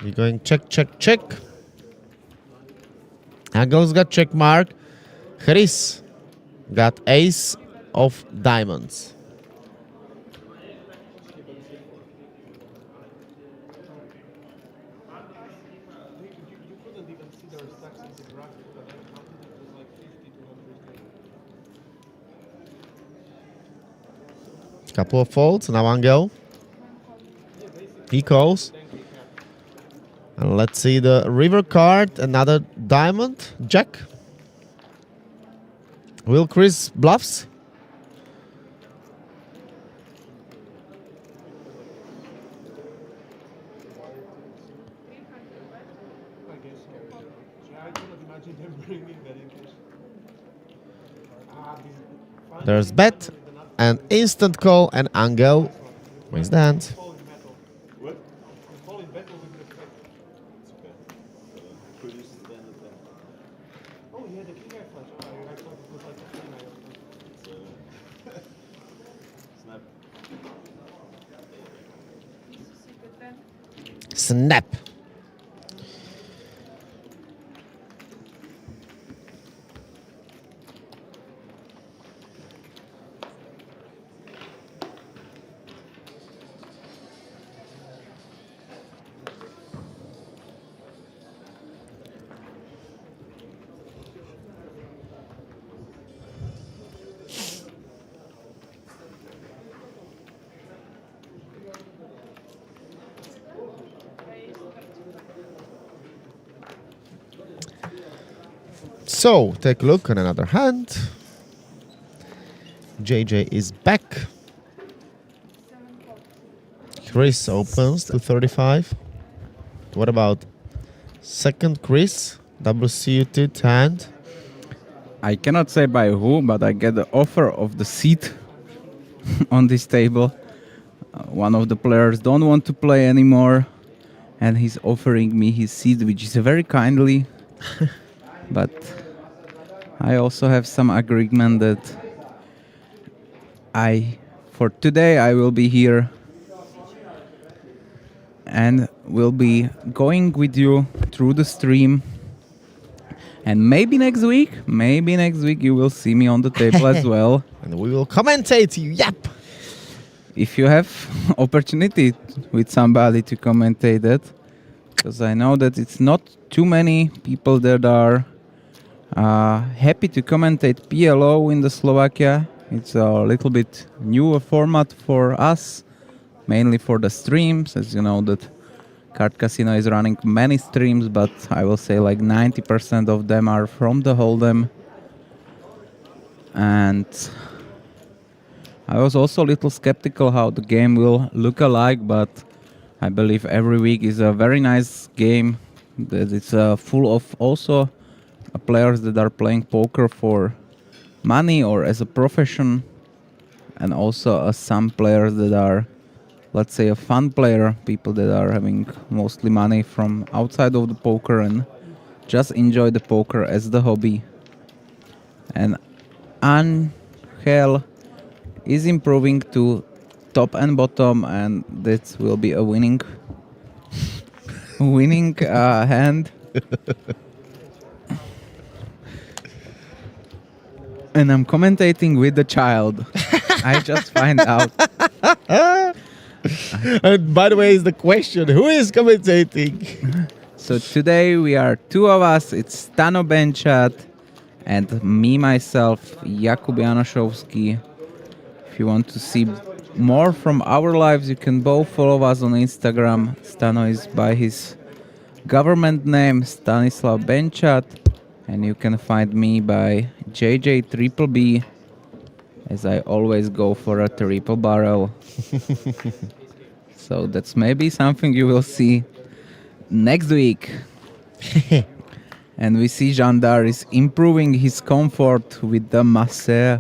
You're going check, check, check. Angel's got check mark. Chris got ace of diamonds. Couple of folds. Now Angel. He calls. And let's see the river card. Another diamond. Jack. Will Chris bluffs? There's bet. And instant call, and Angel wins the hand. What? Oh, yeah, the king eye flash. I thought it was like a queen eye. Snap. Snap. So, take a look at another hand. JJ is back. Chris opens to 35. What about second Chris? Double suited hand. I cannot say by who, but I get the offer of the seat on this table. One of the players don't want to play anymore, and he's offering me his seat, which is very kindly. But I also have some agreement that for today I will be here and will be going with you through the stream And maybe next week you will see me on the table as well. And we will commentate you. Yep. If you have opportunity with somebody to commentate that, because I know that it's not too many people that are happy to commentate PLO in the Slovakia. It's a little bit newer format for us, mainly for the streams, as you know that Card Casino is running many streams, but I will say like 90% of them are from the Hold'em. And I was also a little skeptical how the game will look alike, but I believe every week is a very nice game. That it's full of also players that are playing poker for money or as a profession, and also some players that are, let's say, a fun player, people that are having mostly money from outside of the poker and just enjoy the poker as the hobby. And Angel is improving to top and bottom, and that will be a winning hand. And I'm commentating with the child. I just find out. And by the way, is the question, who is commentating? So today we are two of us. It's Stano Benchat and me, myself, Jakub Janošovský. If you want to see more from our lives, you can both follow us on Instagram. Stano is by his government name, Stanislav Benchat. And you can find me by JJ BB, as I always go for a triple barrel. So that's maybe something you will see next week. And we see Jandar is improving his comfort with the massage.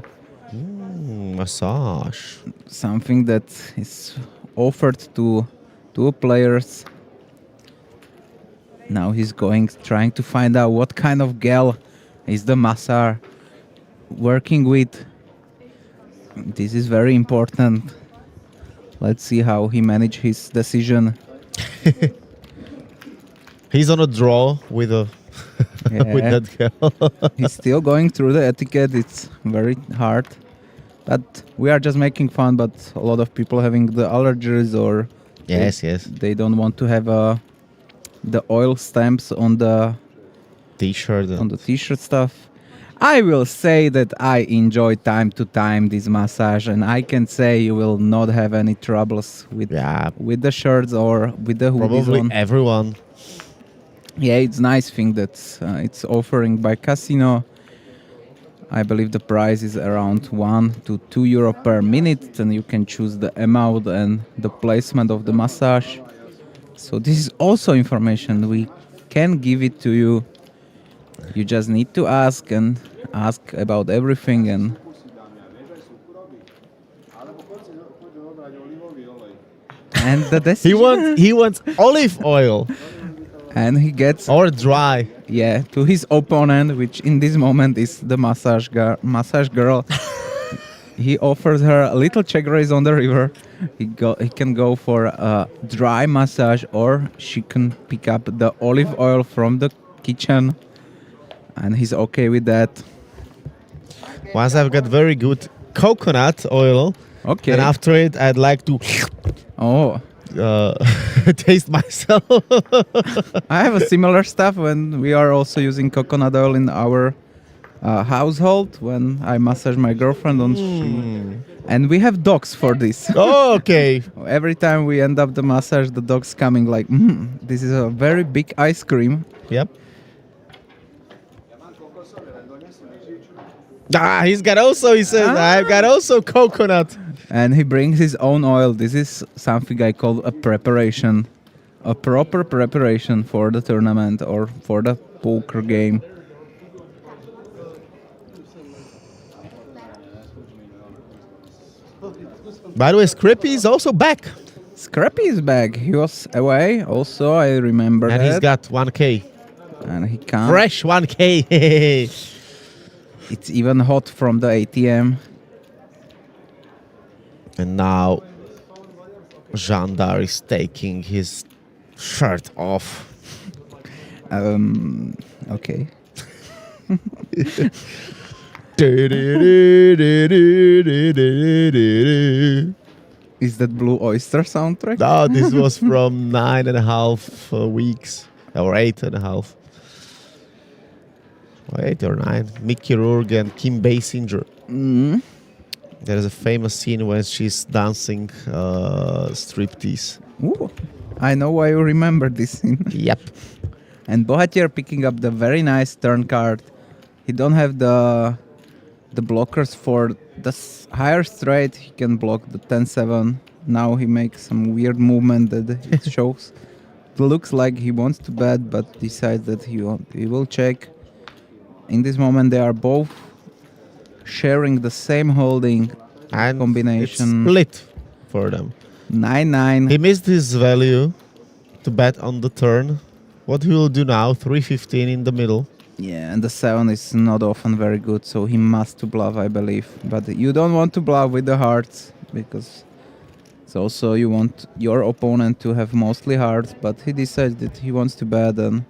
Massage. Something that is offered to two players. Now he's trying to find out what kind of gal is the masseur working with. This is very important. Let's see how he managed his decision. He's on a draw with a with that girl. He's still going through the etiquette. It's very hard. But we are just making fun, but a lot of people having the allergies or Yes. they don't want to have the oil stamps on the T-shirt. on the t-shirt stuff. I will say that I enjoy time to time this massage, and I can say you will not have any troubles with the shirts or with the hoodies Probably on. everyone. Yeah, it's nice thing that it's offering by Casino. I believe the price is around 1 to 2 euro per minute, and you can choose the amount and the placement of the massage. So this is also information we can give it to you. You just need to ask and ask about everything, and the decision. He wants olive oil. And he gets or dry. Yeah, to his opponent, which in this moment is the massage girl. He offers her a little Czech race on the river. He can go for a dry massage, or she can pick up the olive oil from the kitchen, and he's okay with that. Once I've got very good coconut oil, okay, and after it I'd like to taste myself. I have a similar stuff when we are also using coconut oil in our household when I massage my girlfriend on stream. And we have dogs for this. Oh, okay. Every time we end up the massage, the dog's coming like, this is a very big ice cream. Yep. He's got also, he says, I've got also coconut. And he brings his own oil. This is something I call a preparation. A proper preparation for the tournament or for the poker game. By the way, Scrappy is also back. Scrappy is back. He was away also, I remember and that. He's got 1K. And he can't. Fresh 1K. It's even hot from the ATM. And now Jandar is taking his shirt off. Okay. Is that Blue Oyster soundtrack? No, this was from 9.5 weeks, or 8.5. Or 8 or 9. Mickey Rourke and Kim Basinger. Mm. There is a famous scene when she's dancing striptease. Ooh, I know why you remember this scene. Yep. And Bohatier picking up the very nice turn card. He don't have the blockers for the higher straight. He can block the 10-7. Now he makes some weird movement that it shows. It looks like he wants to bet, but decides that he will check. In this moment, they are both sharing the same holding And combination. it's split for them. 9-9. He missed his value to bet on the turn. What he will do now, 3.15 in the middle. Yeah, and the 7 is not often very good, so he must to bluff, I believe. But you don't want to bluff with the hearts, because it's also you want your opponent to have mostly hearts, but he decides that he wants to bet and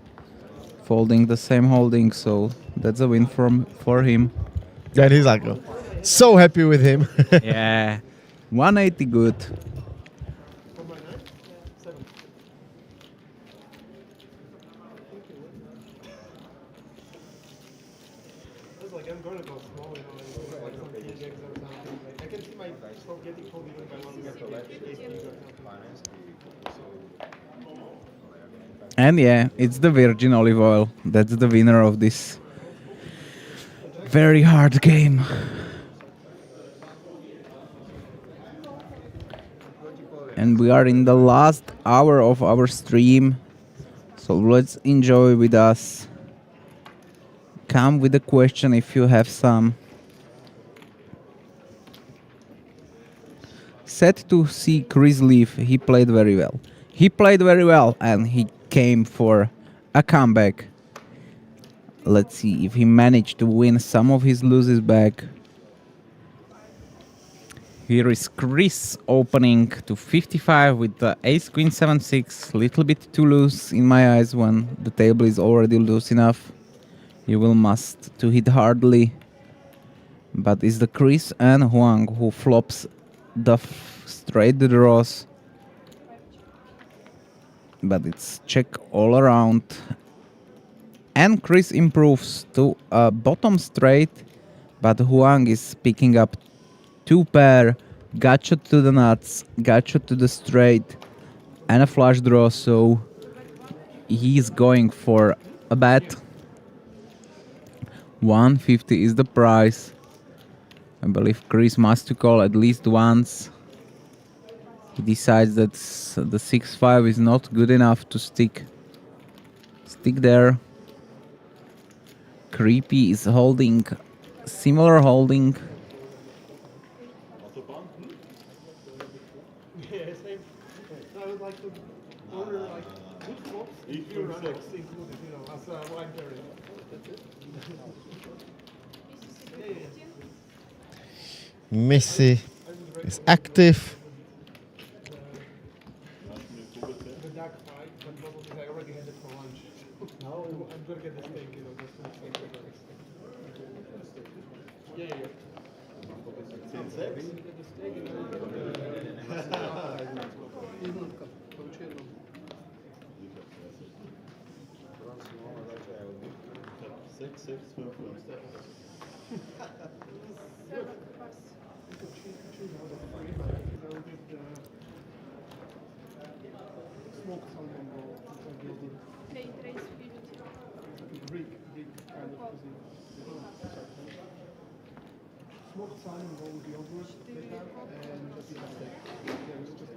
folding the same holding, so that's a win for him. And he's like, so happy with him. Yeah, 180 good. For my 9? 7. I was like, I'm gonna go small, you know, like some king eggs or something. Like, I can see myself getting called even by one guy. And yeah, it's the virgin olive oil. That's the winner of this very hard game. And we are in the last hour of our stream. So let's enjoy with us. Come with a question if you have some. Set to see Chris Leaf. He played very well. He played very well and he came for a comeback. Let's see if he managed to win some of his losses back. Here is Chris opening to 55 with the ace queen 7-6. Little bit too loose in my eyes when the table is already loose enough. You will must to hit hardly. But it's the Chris and Huang who flops the straight draws. But it's check all around. And Chris improves to a bottom straight. But Huang is picking up 2 pair, gotcha to the nuts, gotcha to the straight, and a flush draw, so he's going for a bet. 150 is the price. I believe Chris must to call at least once. He decides that the 6-5 is not good enough to stick there. Creepy is holding, similar holding. Yeah, same. So I would like to order like good flops, few runners included, you know, as a wine pairing. That's it. Messi is active. The dark fight, but probably I already had it for lunch. Now I'm gonna get the steak, you know, just to make sure that it's yeah, yeah, Smoke salmon bowl. Okay, raise 50. Greek kind of cuisine. Smoked salmon bowl with yogurt, they have, and just eat a steak. Yeah, it's just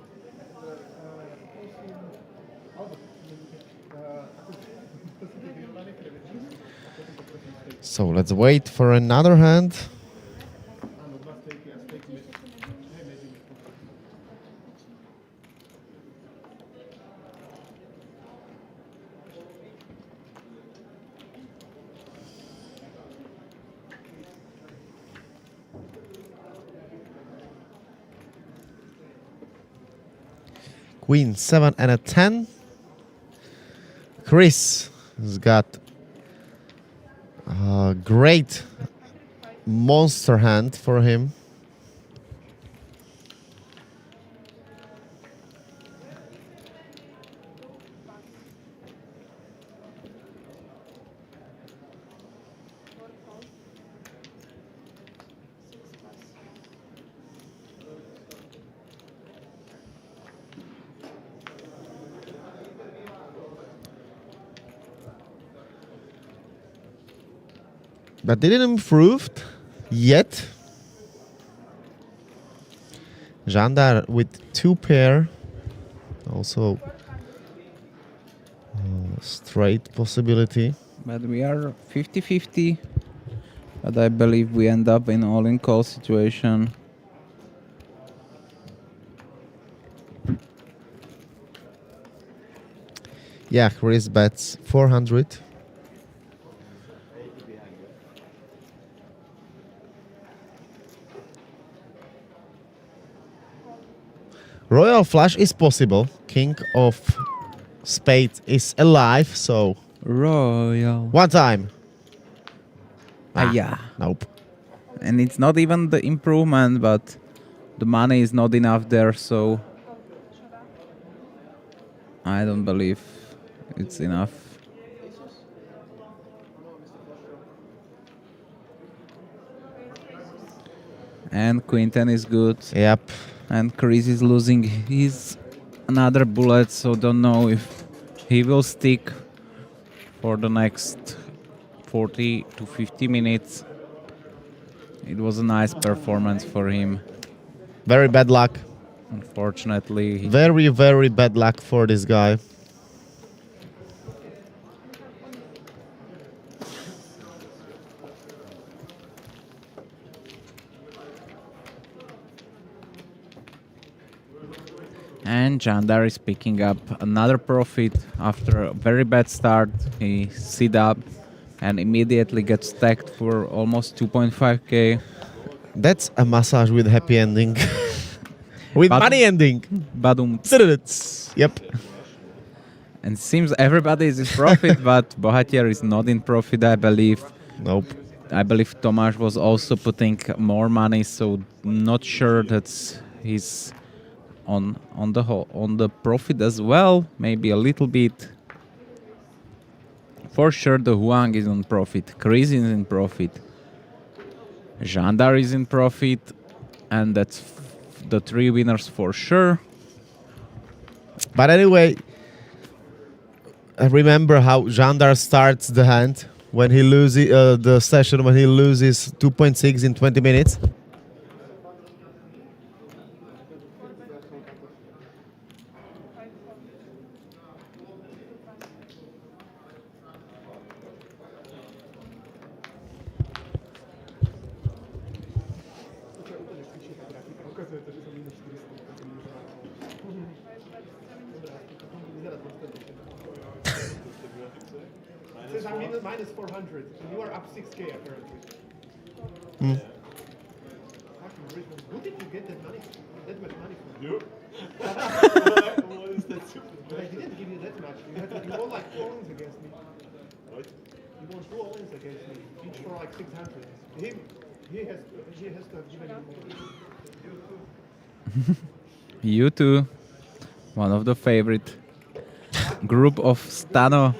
So let's wait for another hand. Queen 7 and a 10. Chris has got Great monster hand for him. But didn't improve yet. Jandar with 2 pair. Also straight possibility. But we are 50-50. But I believe we end up in all-in call situation. Yeah, Chris bets 400. Royal flush is possible. King of spades is alive, so Royal. one time. Yeah. Nope. And it's not even the improvement, but the money is not enough there, so I don't believe it's enough. And Queen 10 is good. Yep. And Chris is losing his another bullet, so don't know if he will stick for the next 40 to 50 minutes. It was a nice performance for him. Very bad luck. Unfortunately. Very, very bad luck for this guy. And Jandar is picking up another profit after a very bad start. He sit up and immediately gets stacked for almost 2.5k. That's a massage with happy ending. With money ending. Badum. Yep. And seems everybody is in profit, but Bohatier is not in profit, I believe. Nope. I believe Tomas was also putting more money, so not sure that he's on the profit as well. Maybe a little bit. For sure, the Huang is on profit. Chris is in profit. Jandar is in profit, and that's the 3 winners for sure. But anyway, I remember how Jandar starts the hand when he loses the session when he loses 2.6 in 20 minutes. Says I'm minus 400, and you are up 6k apparently. Mm. Fucking rich man. Who did you get that money? That much money from? You? What is that? But I didn't give you that much. You won like 4 wins against me. What? You won 2 wins against me, each for like 600. He has to have given you more. You too. One of the favorite group of Stano.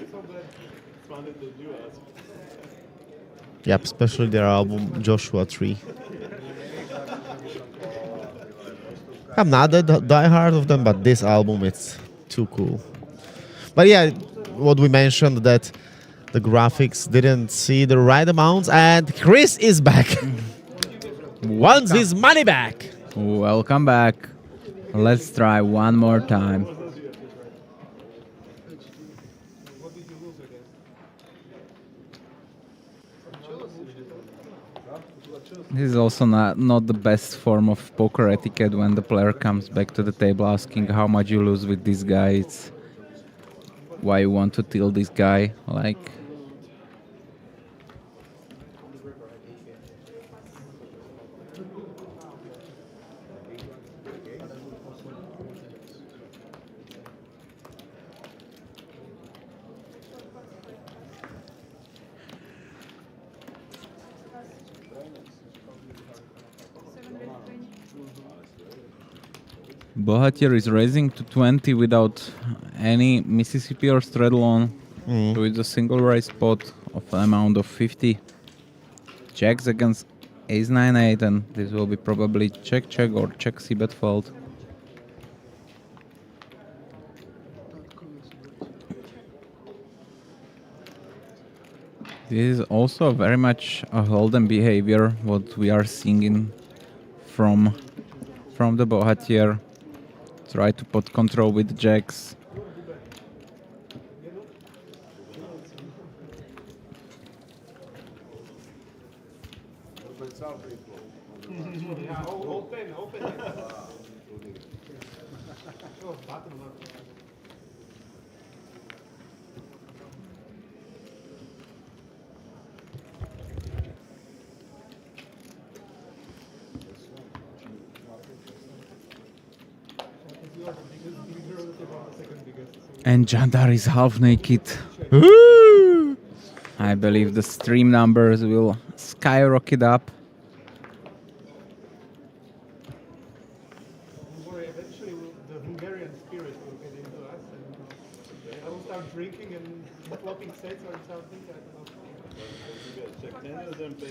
Yep, especially their album Joshua 3. I'm not that diehard of them, but this album, it's too cool. But yeah, what we mentioned, that the graphics didn't see the right amounts, and Chris is back. Wants his money back. Welcome back. Let's try one more time. This is also not the best form of poker etiquette when the player comes back to the table asking how much you lose with this guy. It's why you want to tilt this guy, like. Bohatier is raising to 20 without any Mississippi or straddle on. So it's a single raise pot of an amount of 50. Jacks against ace 9-8, and this will be probably check or check c-bet fold. This is also very much a hold'em behavior, what we are seeing from the Bohatier. Try to pot control with jacks. Yeah, open. Oh, bottom up. And Jandar is half naked. I believe the stream numbers will skyrocket up. Eventually, the Hungarian spirit will get into us, and I will start drinking and flopping sets or something. I don't know.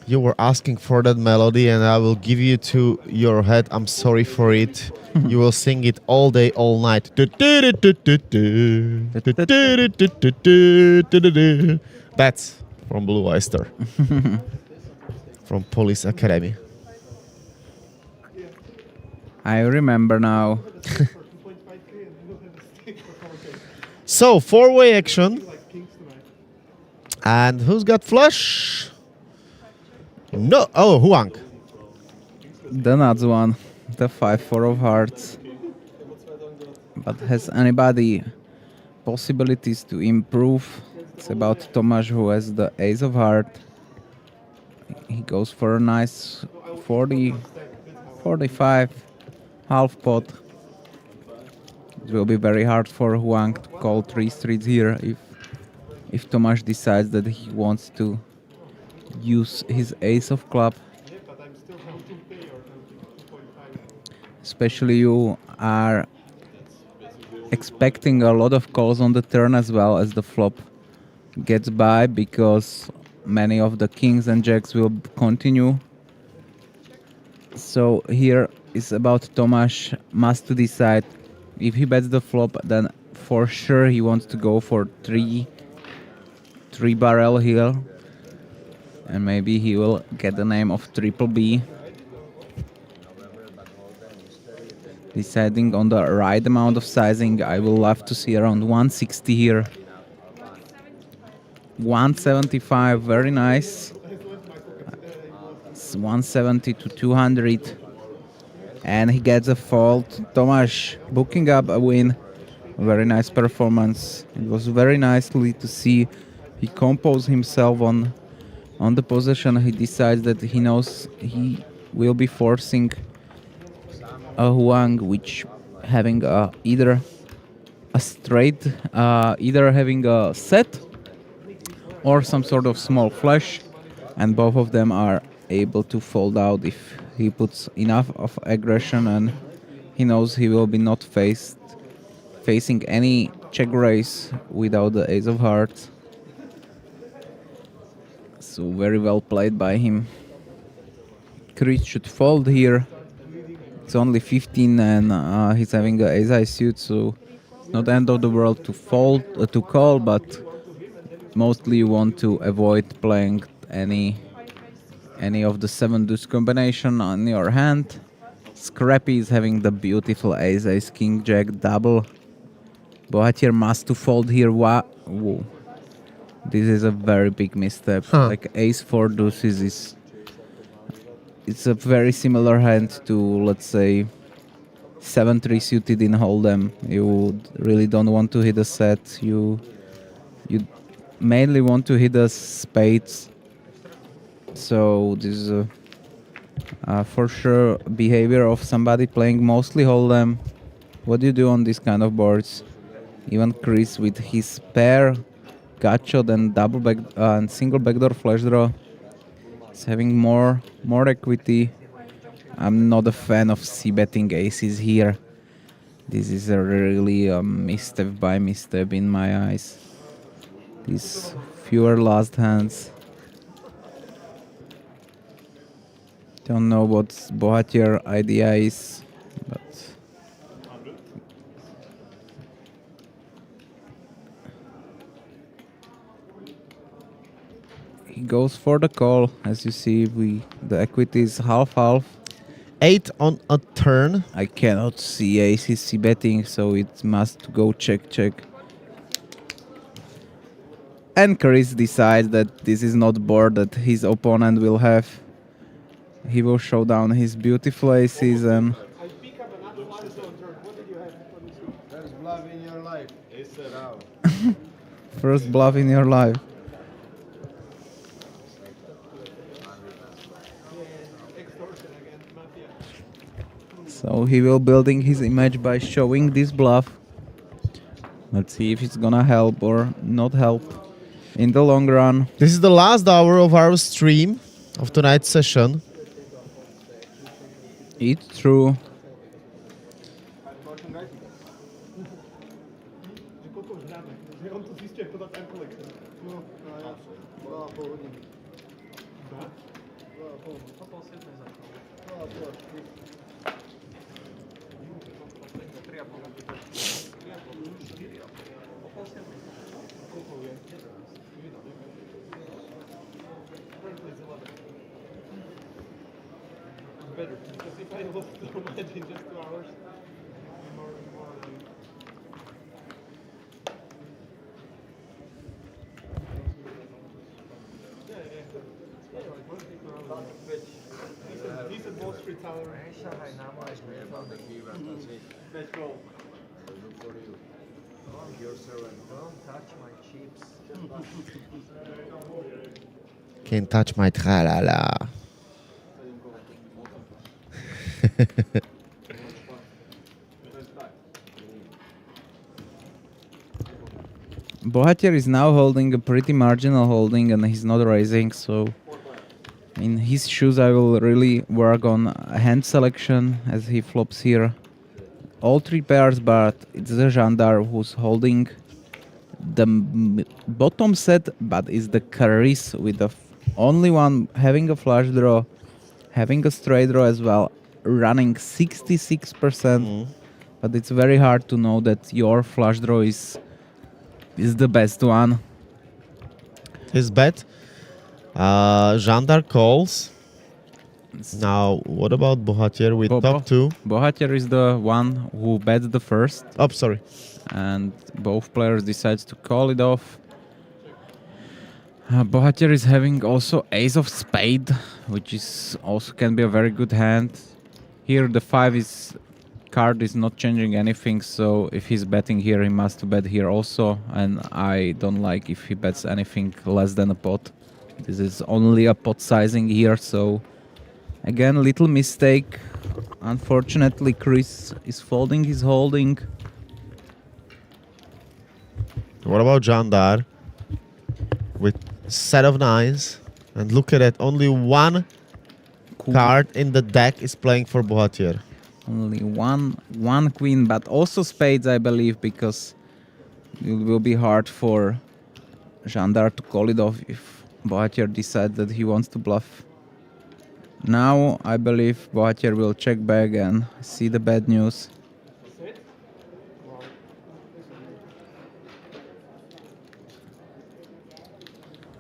You were asking for that melody, and I will give you to your head. I'm sorry for it. You will sing it all day, all night. That's from Blue Oyster, from Police Academy. I remember now. So, four-way action. And who's got flush? No. Oh, Huang. The nuts one. The 5-4 of hearts. But has anybody possibilities to improve? It's about Tomas, who has the ace of heart. He goes for a nice 40, 45, half pot. It will be very hard for Huang to call 3 streets here if Tomas decides that he wants to use his ace of club. Especially you are expecting a lot of calls on the turn as well as the flop gets by, because many of the kings and jacks will continue. So here is about Tomas must to decide if he bets the flop, then for sure he wants to go for three barrel here, and maybe he will get the name of Triple B. Deciding on the right amount of sizing, I will love to see around 160 here. 175, very nice. It's 170 to 200. And he gets a fold. Tomas booking up a win. Very nice performance. It was very nicely to see. He composed himself on the position. He decides that he knows he will be forcing a Huang, which having either a straight, either having a set or some sort of small flush, and both of them are able to fold out if he puts enough of aggression, and he knows he will be not facing any check raise without the ace of hearts. So very well played by him. Chris should fold here. It's only 15 and he's having an ace-high suit, so it's not the end of the world to fold, to call, but mostly you want to avoid playing any of the 7-deuce combination on your hand. Scrappy is having the beautiful ace-ace king jack double. Bohatier must to fold here. Whoa. This is a very big misstep. Like ace-4 deuces is... It's a very similar hand to, let's say, 7-3 suited in hold'em. You really don't want to hit a set. You mainly want to hit a spades. So this is for sure behavior of somebody playing mostly hold'em. What do you do on this kind of boards? Even Chris with his pair, gutshot and double back and single backdoor flush draw. It's having more equity, I'm not a fan of c-betting aces here. This is a really misstep by misstep in my eyes. These fewer last hands. Don't know what Bohatier idea is, but he goes for the call. As you see, the equity is half-half. 8 on a turn. I cannot see aces c-betting, so it must go check. And Chris decides that this is not board that his opponent will have. He will show down his beautiful aces and I pick up an unflash on turn. What did you have? First bluff in your life. Ace set out. first bluff in your life. Extortion again, mafia. So he will building his image by showing this bluff. Let's see if it's gonna help or not help in the long run. This is the last hour of our stream of tonight's session. It's true. On to zjistil, jak to dá ten kolektor. No, ja. 2,5 hodiny. 2,5. Better, because if I lost so much in just 2 hours, more decent Wall Street salary. Let's go. Look for you. Your servant. Don't touch my chips. Can't touch my tra-la-la. Bohatier is now holding a pretty marginal holding and he's not raising, so in his shoes I will really work on hand selection as he flops here all 3 pairs, but it's the Jandar who's holding the bottom set, but is the Caris with the only one having a flush draw, having a straight draw as well, running 66%, but it's very hard to know that your flush draw is the best one. His bet. Jandar calls. Now, what about Bohatier with top 2? Bohatier is the one who bets the first, Oh, sorry. and both players decides to call it off. Bohatier is having also ace of spade, which is also can be a very good hand. Here the 5 card is not changing anything, so if he's betting here, he must bet here also, and I don't like if he bets anything less than a pot. This is only a pot sizing here, so again, little mistake. Unfortunately, Chris is folding his holding. What about Jandar with set of 9s? And look at it, only one card in the deck is playing for Bohatier. Only one queen, but also spades, I believe, because it will be hard for Jandar to call it off if Bohatier decides that he wants to bluff. Now, I believe Bohatier will check back and see the bad news.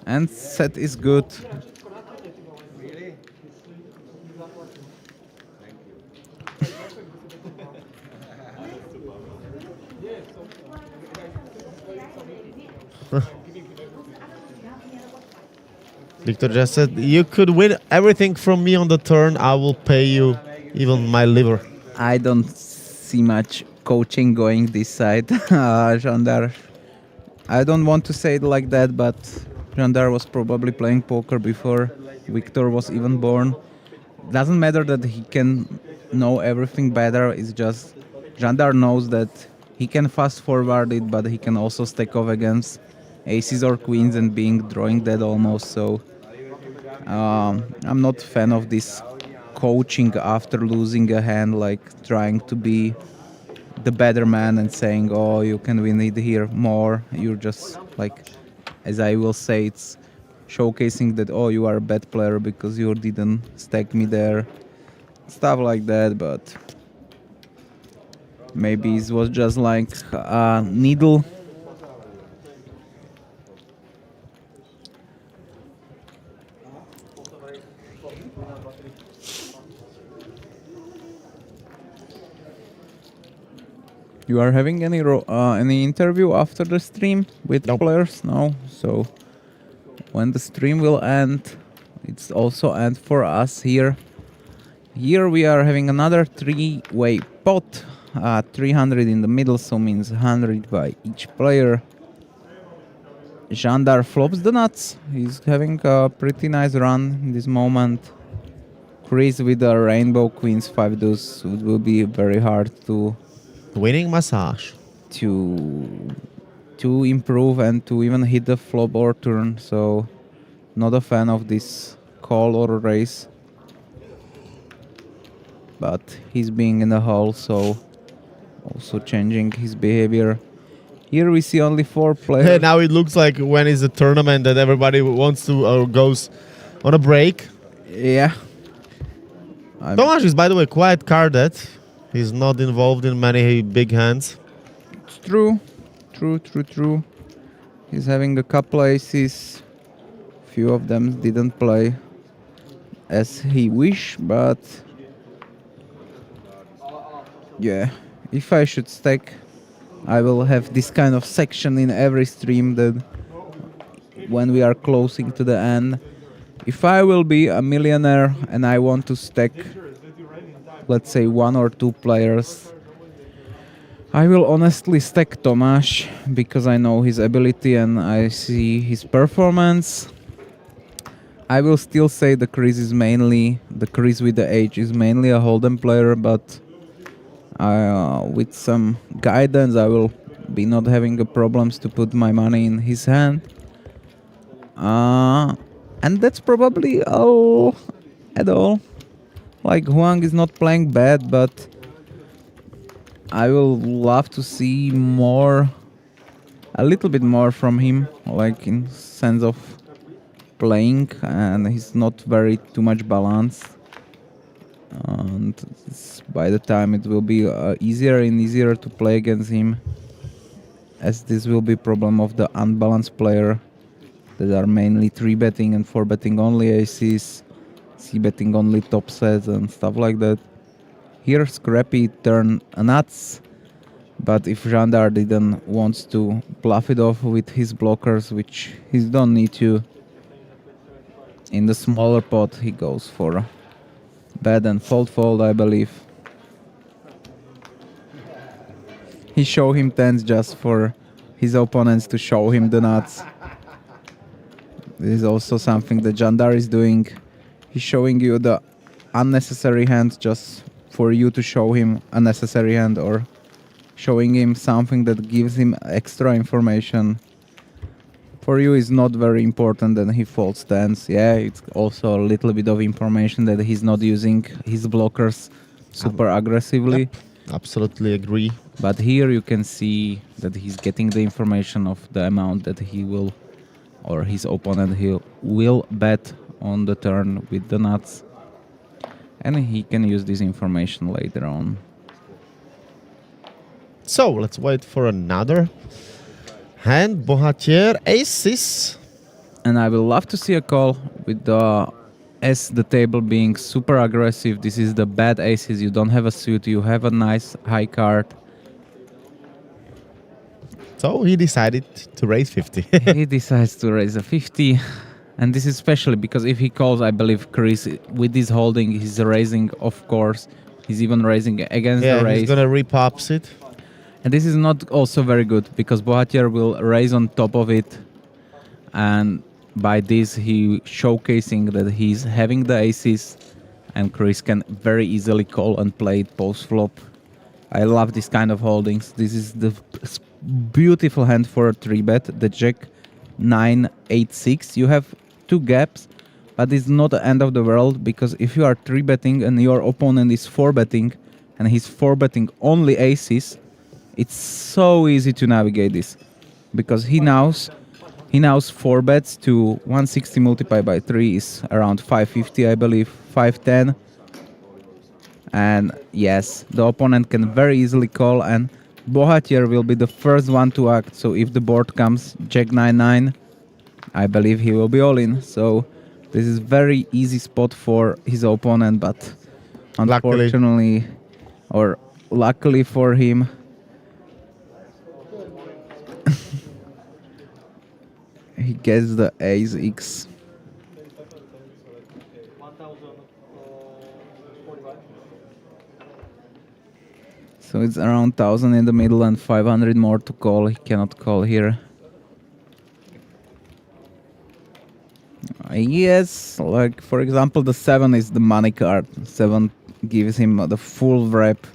And set is good. Really? Victor just said, you could win everything from me on the turn, I will pay you even my liver. I don't see much coaching going this side, Jandar. I don't want to say it like that, but Jandar was probably playing poker before Victor was even born. Doesn't matter that he can know everything better, it's just Jandar knows that he can fast forward it, but he can also stack off against aces or queens and drawing dead almost, so I'm not a fan of this coaching after losing a hand, like trying to be the better man and saying, oh, you can win it here more. You're just like, as I will say, it's showcasing that, oh, you are a bad player because you didn't stack me there. Stuff like that, but maybe it was just like a needle. You are having any interview after the stream with players? No. So when the stream will end, it's also end for us here. Here we are having another three-way pot. 300 in the middle, so means 100 by each player. Jandar flops the nuts. He's having a pretty nice run in this moment. Chris with the rainbow queens 5 deuce. It will be very hard to Winning massage. to improve and to even hit the flop or turn. So not a fan of this call or raise. But he's being in the hole, so also changing his behavior. Here we see only 4 players. Now it looks like when it's a tournament that everybody wants to or goes on a break. Yeah. Tomas is, by the way, quite carded. He's not involved in many big hands. It's true. True. He's having a couple aces. Few of them didn't play as he wished, but yeah, if I should stack, I will have this kind of section in every stream that when we are closing to the end. If I will be a millionaire and I want to stack, let's say 1 or 2 players, I will honestly stack Tomas because I know his ability and I see his performance. I will still say the Chris with the H is mainly a hold'em player, but with some guidance I will be not having problems to put my money in his hand. And that's probably all at all. Like, Huang is not playing bad, but I will love to see a little bit more from him, like in sense of playing, and he's not very too much balanced. And by the time it will be easier and easier to play against him, as this will be problem of the unbalanced player that are mainly 3-betting and 4-betting only aces, c-betting only top sets and stuff like that. Here Scrappy turn nuts, but if Jandar didn't wants to bluff it off with his blockers, which he don't need to, in the smaller pot he goes for bet and fold, I believe. He show him tens just for his opponents to show him the nuts. This is also something that Jandar is doing. He's showing you the unnecessary hand just for you to show him a necessary hand, or showing him something that gives him extra information. For you is not very important that he folds tens. Yeah, it's also a little bit of information that he's not using his blockers super aggressively. Yep, absolutely agree. But here you can see that he's getting the information of the amount that he will, or his opponent he will bet on the turn with the nuts. And he can use this information later on. So let's wait for another hand. Bohatier aces. And I will love to see a call with the the table being super aggressive. This is the bad aces. You don't have a suit. You have a nice high card. So he decided to raise 50. He decides to raise a 50. And this is especially because if he calls, I believe Chris, with this holding, he's raising, of course. He's even raising against the raise. He's going to repops it. And this is not also very good, because Bohatier will raise on top of it. And by this, he showcasing that he's having the aces. And Chris can very easily call and play it post-flop. I love this kind of holdings. This is the beautiful hand for a 3-bet, the Jack 9, 8, 6. You have 2 gaps. But it's not the end of the world, because if you are 3-betting and your opponent is 4-betting and he's 4-betting only aces, it's so easy to navigate this, because he knows 4 bets to 160 multiplied by 3 is around 550, I believe, 510. And yes, the opponent can very easily call, and Bohatier will be the first one to act. So if the board comes Jack 9-9, I believe he will be all in. So this is very easy spot for his opponent, but unfortunately, or luckily for him, he gets the ace X. So it's around 1000 in the middle and 500 more to call. He cannot call here. Yes, like for example, the 7 is the money card. 7 gives him the full wrap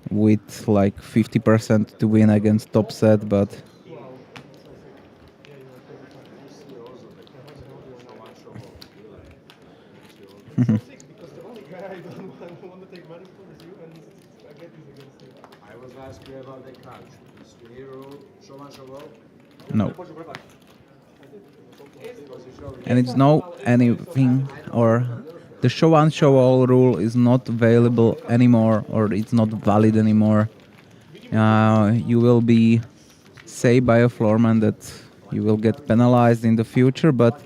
with like 50% to win against top set, but Because the only guy I don't want to take money from is you, and I get this against you. I was asking you about the cards. Is hero show and show all? no. And it's no anything, or the show and show all rule is not available anymore, or it's not valid anymore. You will be said by a floorman that you will get penalized in the future, but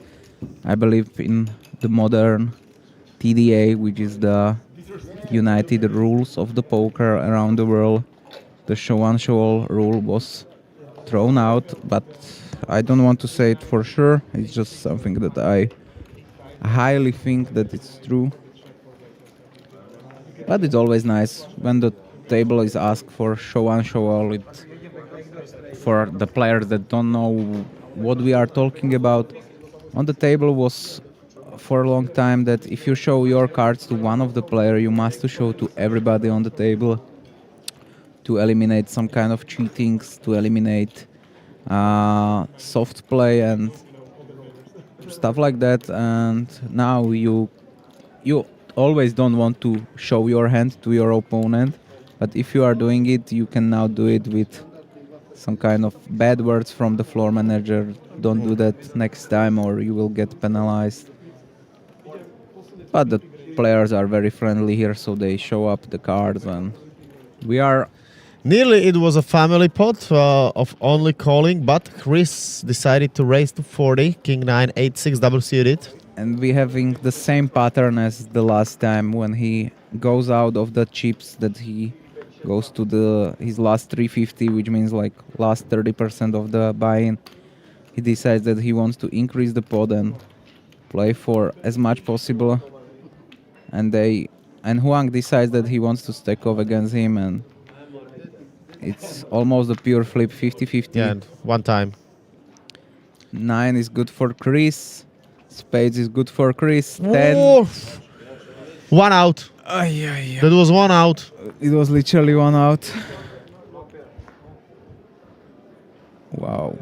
I believe in the modern TDA, which is the United Rules of the Poker around the world, the show and show all rule was thrown out, but I don't want to say it for sure. It's just something that I highly think that it's true. But it's always nice when the table is asked for show and show all. For the players that don't know what we are talking about, on the table was for a long time that if you show your cards to one of the player, you must show to everybody on the table to eliminate some kind of cheatings, to eliminate soft play and stuff like that. And now you always don't want to show your hand to your opponent, but if you are doing it, you can now do it with some kind of bad words from the floor manager. Don't do that next time or you will get penalized. But the players are very friendly here, so they show up the cards, and we are... Nearly it was a family pot of only calling, but Chris decided to raise to 40, King 9, 8, 6 double suited. And we having the same pattern as the last time when he goes out of the chips, that he goes to his last 350, which means like last 30% of the buy-in. He decides that he wants to increase the pot and play for as much possible. And Huang decides that he wants to stack off against him, and it's almost a pure flip, 50-50. Yeah, and one time. 9 is good for Chris. Spades is good for Chris. 10. Whoa. One out. That was one out. It was literally one out. Wow.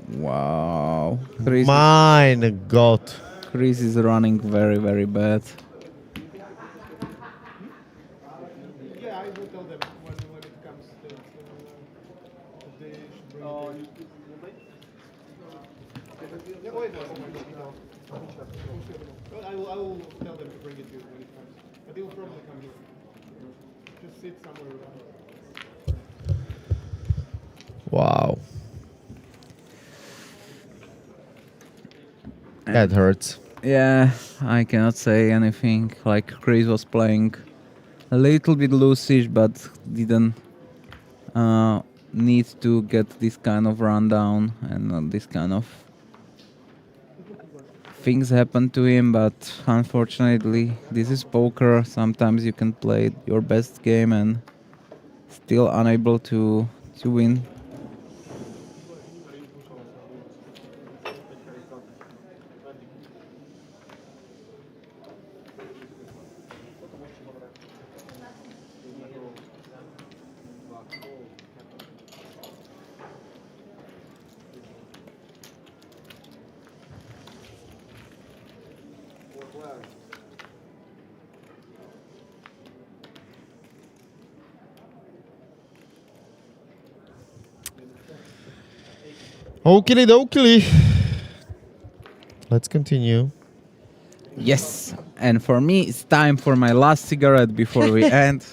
Wow. My God. Chris is running very, very bad. Yeah, I will tell them when it comes to they should bring it. Yeah, wait, no. I will tell them to bring it to you when it comes. But they will probably come here. Just sit somewhere around. Wow. That hurts. Yeah, I cannot say anything. Like, Chris was playing a little bit loosish, but didn't need to get this kind of rundown, and this kind of things happen to him. But unfortunately, this is poker. Sometimes you can play your best game and still unable to win. Okie dokie. Let's continue. Yes, and for me, it's time for my last cigarette before we end.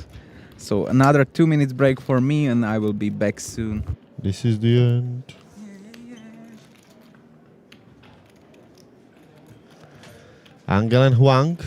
So another 2 minutes break for me, and I will be back soon. This is the end. Angel and Huang.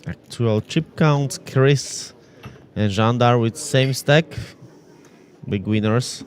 Actual chip counts, Chris and Jandar with same stack. Big winners.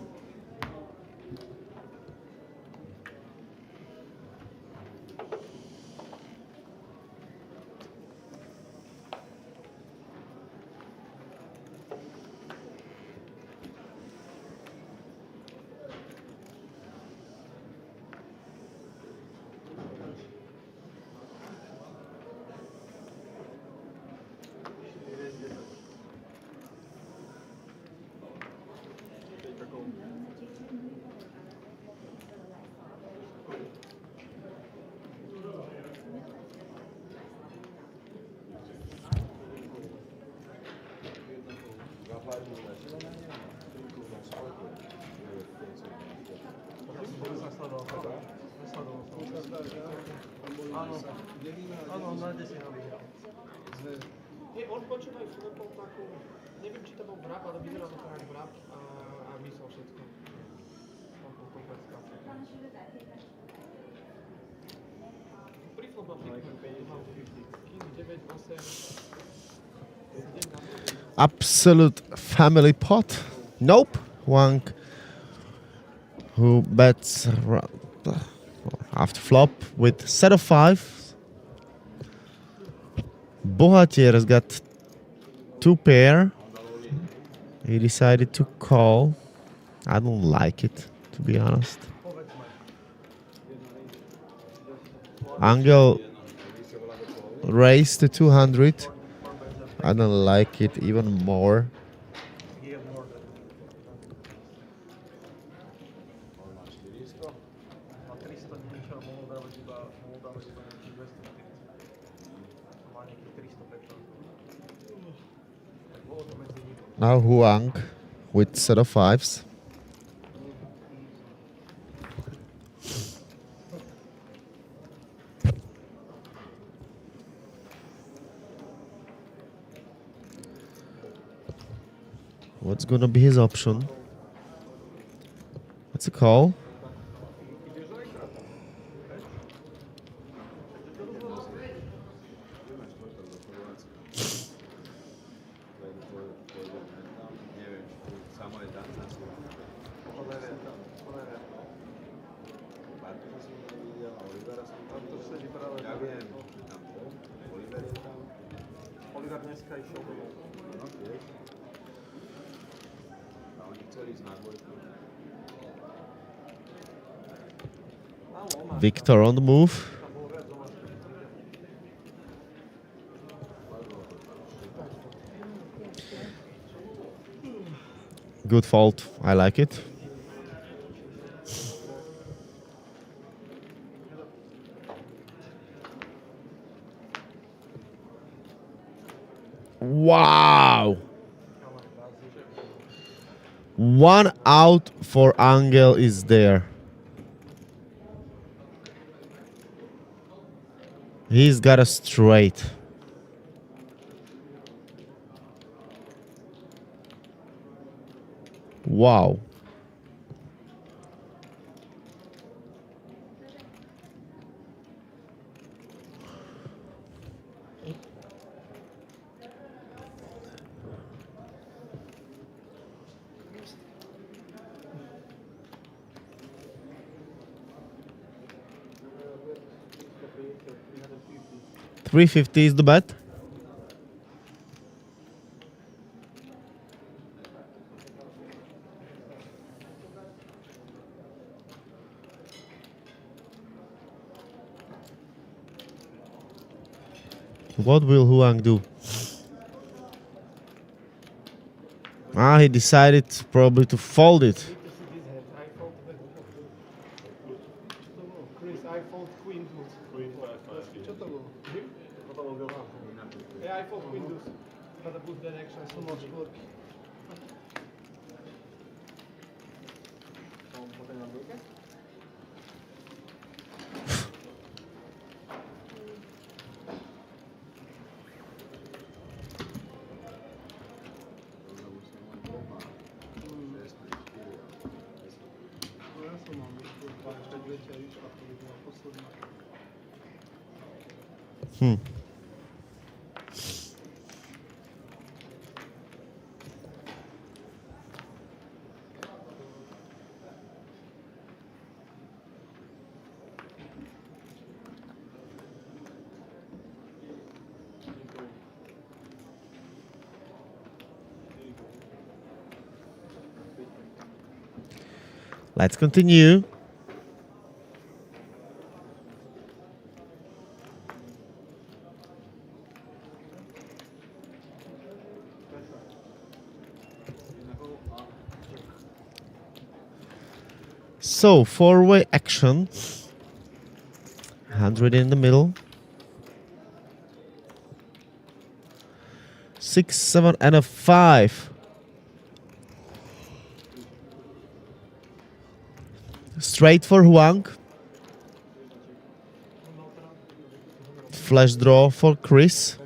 Áno, nájde si ho vyhral. Nie, on počúvaj slepol takú, neviem, či to bol vrab, ale vyzeral to tak vrab a myslel všetko. Priflop mal 9, 8, Absolute family pot. Nope. Huang, who bets after flop with set of 5. Bohatier has got 2 pair. He decided to call. I don't like it, to be honest. Angel raised to 200. I don't like it even more. Now Huang with set of 5s. What's gonna be his option? That's a call. Victor on the move. Good fault. I like it. Wow. 1 out for Angel is there. He's got a straight. Wow. $350 is the bet. What will Huang do? Ah, he decided probably to fold it. Need to see this hand. I fold the... Chris, I fold queen deuce. Queen 5-5. Čo to bolo? Yeah, I fold queen deuce. But I put that action so much work. Hmm. Let's continue. So, four-way action. 100 in the middle. 6, 7, and a 5. Straight for Huang. Flash draw for Chris.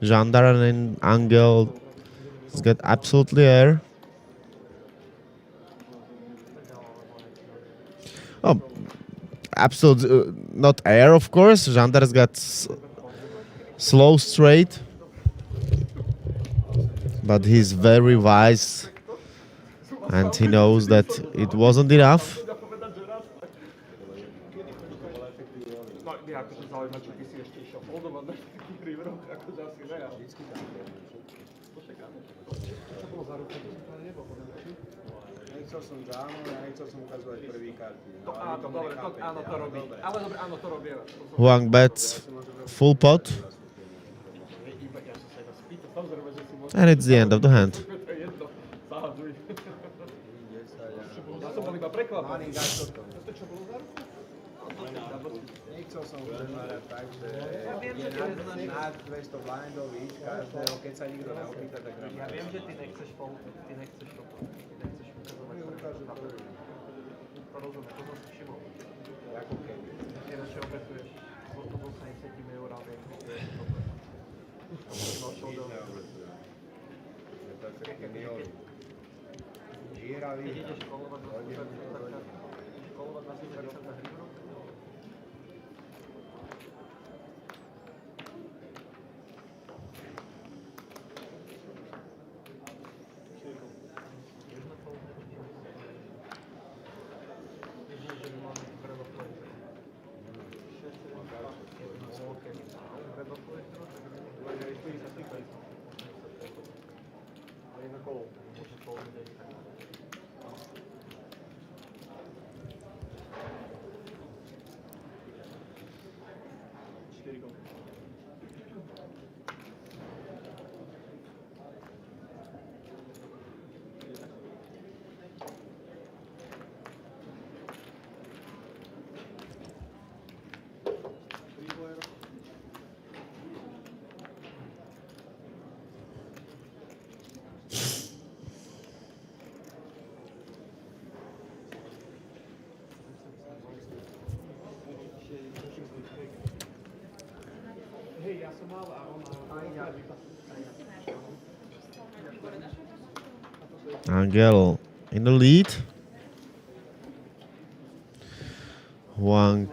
Jandar and Angel has got absolutely air. Oh, absolute, not air, of course. Jandar has got slow straight. But he's very wise. And he knows that it wasn't enough. Nechcel som dámu, ja nechcel som ukazovať prvý karty. Áno, to robí. Ale dobre, áno, to robí. Huang bets full pot. And it's the end of the hand. Nechcel som premárať tak, že je nad 200 blindov víc každého, keď sa nikto neopýta, tak nám... Ja viem, že ty nechceš toto. Ty nechceš ukazovať. To rozumiem, to som si všimol. Ako keby. Ty radšej obetuješ. To dostane 7 eur, ale no, showdowns. Je to taký milý. Žíravý. Keď ideš kolovať na 100% hry v roku? Angel in the lead. Huang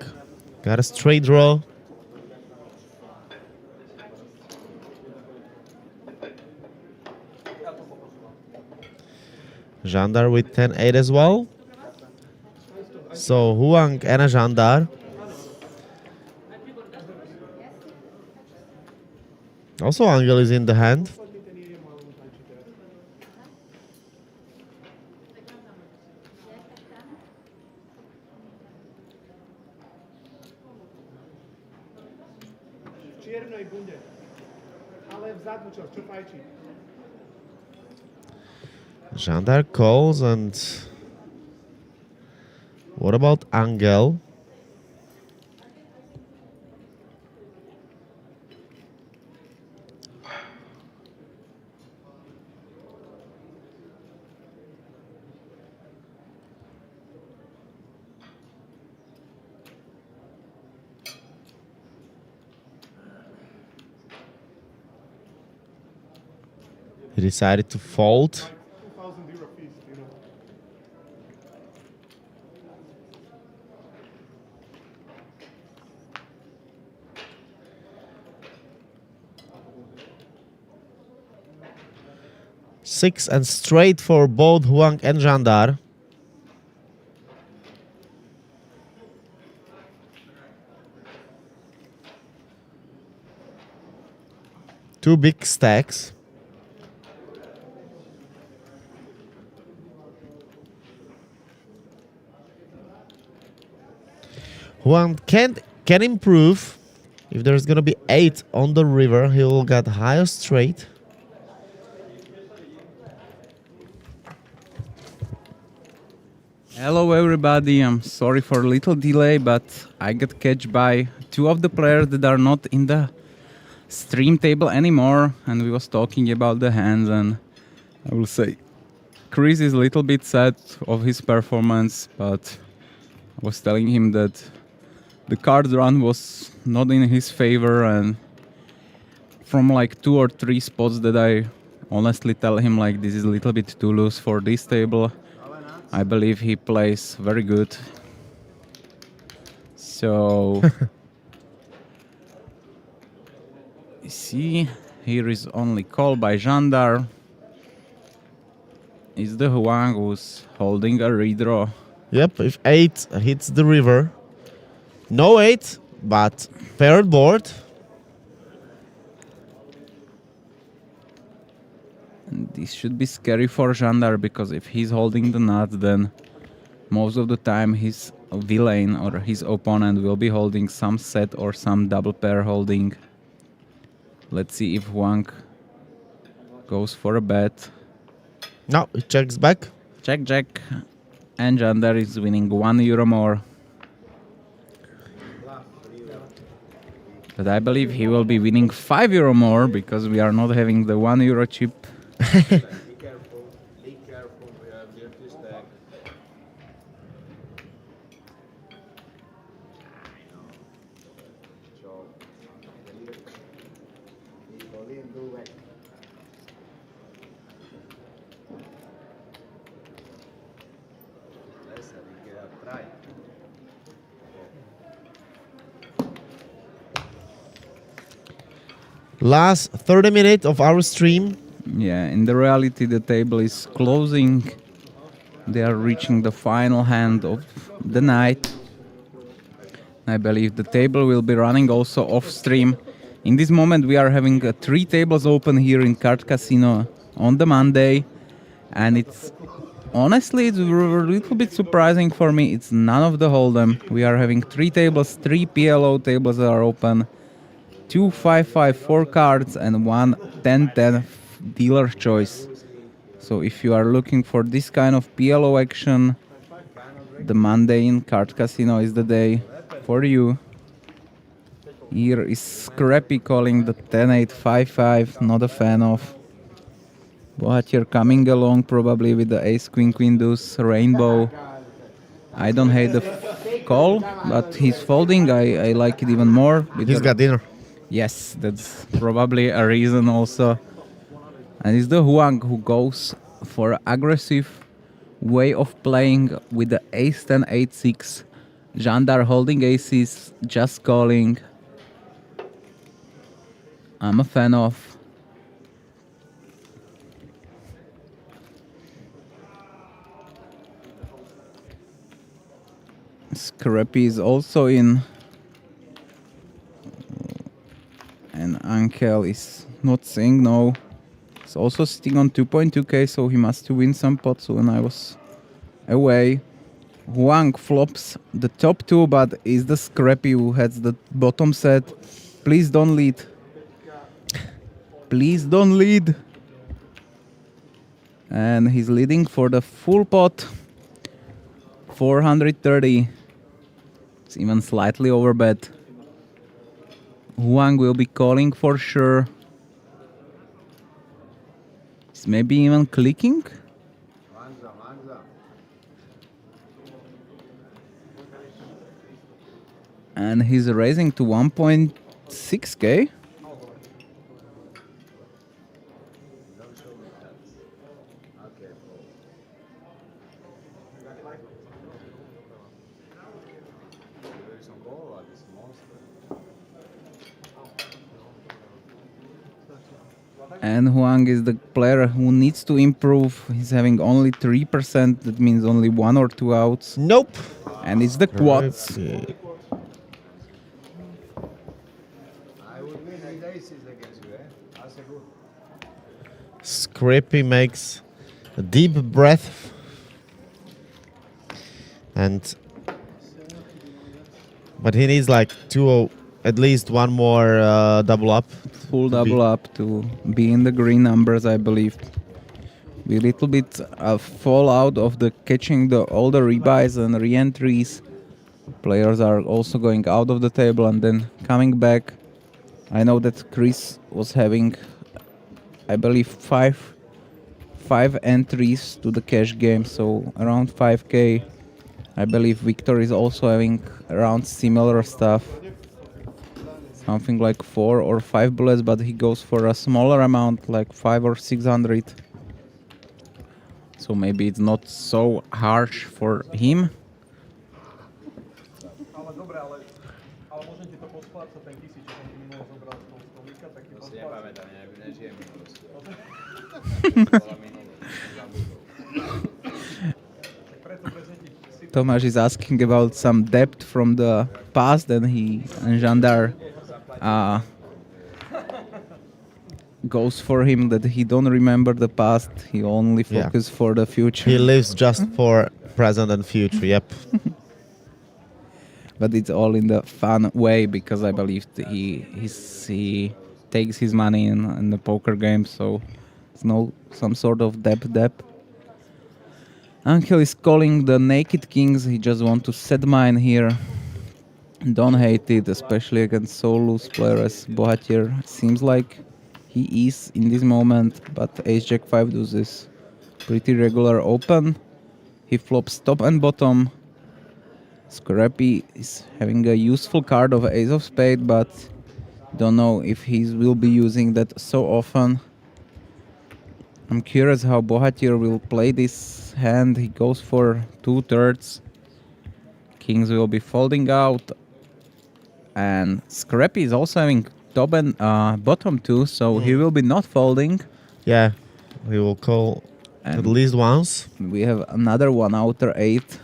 got a straight draw. Jandar with 10-8 as well. So Huang and a Jandar. Also Angel is in the hand. zadmučil, čo fajčí? Jandar calls, and what about Angel? He decided to fold. 2,000 euro fees, you know. Six and straight for both Huang and Jandar. Two big stacks. Huang can improve. If there's gonna be 8 on the river, he will get higher straight. Hello everybody, I'm sorry for a little delay, but I got catched by two of the players that are not in the stream table anymore, and we was talking about the hands, and I will say Chris is a little bit sad of his performance, but I was telling him that the card run was not in his favor, and from like 2 or 3 spots that I honestly tell him like this is a little bit too loose for this table, I believe he plays very good. So you see, here is only call by Jandar. It's the Huang who's holding a redraw. Yep, if 8 hits the river. No 8, but paired board. And this should be scary for Jandar, because if he's holding the nut, then most of the time his villain or his opponent will be holding some set or some double pair holding. Let's see if Huang goes for a bet. No, it checks back. Check, check. And Jandar is winning €1 more. But I believe he will be winning €5 more, because we are not having the €1 chip. Be careful, we have dirty stack. Last 30 minutes of our stream. Yeah, in the reality the table is closing. They are reaching the final hand of the night. I believe the table will be running also off stream. In this moment we are having 3 tables open here in Card Casino on the Monday, and it's honestly it's a little bit surprising for me. It's none of the hold'em. We are having 3 tables, 3 PLO tables that are open, 2 5-5-4 cards, and 1 10-10 dealer choice. So if you are looking for this kind of PLO action, the Monday in Card Casino is the day for you. Here is Scrappy calling the 10-8 5-5, not a fan of. Bohatier coming along probably with the ace queen queen deuce rainbow. I don't hate the call, but he's folding. I like it even more. He's got dinner. Yes, that's probably a reason also. And it's the Huang who goes for an aggressive way of playing with the ace 10 8-6. Jandar holding aces, just calling. I'm a fan of. Scrappy is also in. And Ankel is not saying no. He's also sitting on 2.2k, so he must win some pots when I was away. Huang flops the top 2, but is the Scrappy who has the bottom set. Please don't lead. Please don't lead. And he's leading for the full pot. 430. It's even slightly overbet. Huang will be calling for sure. He's maybe even clicking. Lanza, Lanza. And he's raising to 1.6k. Don't show me that. Okay, cool. There is some goal like this monster. And Huang is the player who needs to improve. He's having only 3%. That means only 1 or 2 outs. Nope. And it's the quads. Okay. I would win with aces against you, eh? That's a good. Scrappy makes a deep breath. But he needs like at least one more double up. Full double up to be in the green numbers, I believe. Be a little bit fallout of the catching all the rebuys and re-entries. Players are also going out of the table and then coming back. I know that Chris was having, I believe, five entries to the cash game, so around 5k. I believe Victor is also having around similar stuff. Something like 4 or 5 bullets, but he goes for a smaller amount, like 500 or 600. So maybe it's not so harsh for him. Ale dobre, ale môžem ti to posplácať, ten 1000, čo som ti minul zobral z toho stolíka, tak ti To si posplácať. nepamätám, nežijem minulosti. Tomas is asking about some debt from the past, and Jandar goes for him that he don't remember the past, he only focus for the future. He lives just for present and future, yep. But it's all in the fun way, because I believe that he takes his money in the poker game, so it's no some sort of debt. Angel is calling the naked kings. He just want to set mine here. Don't hate it, especially against so loose player as Bohatier. Seems like he is in this moment, but Ace Jack 5 does this pretty regular open. He flops top and bottom. Scrappy is having a useful card of Ace of Spade, but don't know if he will be using that so often. I'm curious how Bohatier will play this hand. He goes for 2/3. Kings will be folding out. And Scrappy is also having top and bottom too, so he will be not folding. Yeah, we will call And at least once. we have another one outer 8.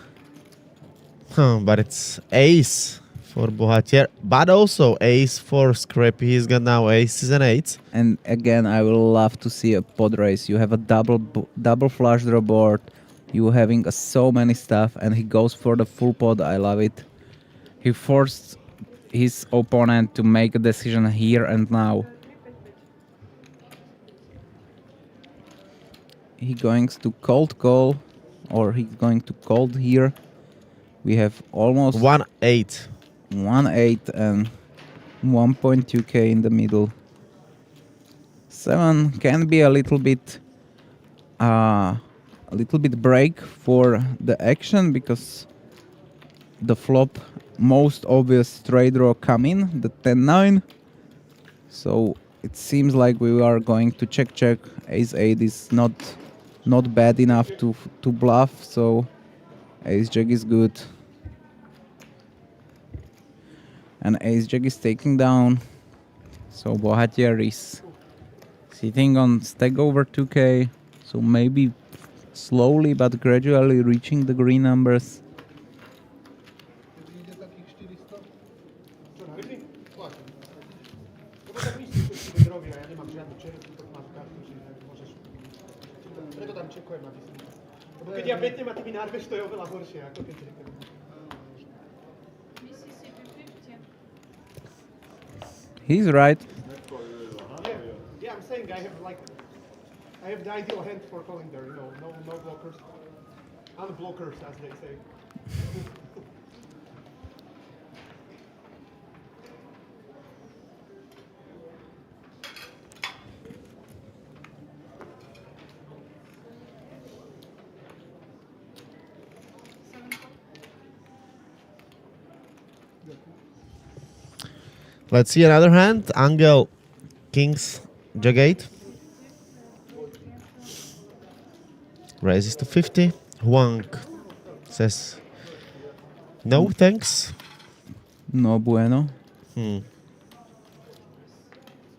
But it's ace for Bohatier, but also ace for Scrappy. He's got now aces and 8s. And again, I will love to see a pod race. You have a double flush draw board. You having so many stuff, and he goes for the full pod. I love it. He forced his opponent to make a decision here and now. He going to cold call, or he's going to cold here. We have almost 1-8. 1-8 and 1.2k in the middle. 7 can be a little bit break for the action, because the flop most obvious straight draw come in, the 10-9. So it seems like we are going to check. Ace 8 is not bad enough to bluff, so Ace Jack is good. And Ace Jack is taking down. So Bohatier is sitting on stack over 2k. So maybe slowly but gradually reaching the green numbers. Keď ja betnem a ty mi narveš, to je oveľa horšie, ako keď řeknem. He's right. Yeah, I'm saying think I have the ideal hand for calling there. You know, no blockers, unblockers as they say. Let's see another hand. Angel, Kings, Jack-8. Raises to 50. Huang says, no thanks. No bueno.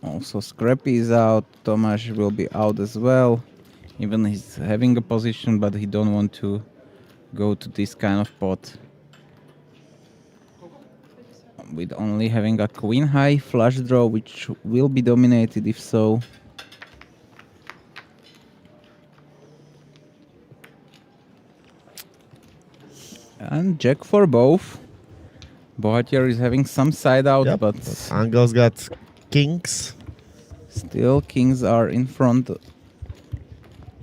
Also, Scrappy is out. Tomas will be out as well. Even he's having a position, but he don't want to go to this kind of pot. With only having a queen high flush draw, which will be dominated if so. And Jack for both. Bohatier is having some side out, Yep. but Angel's got Kings. still kings are in front.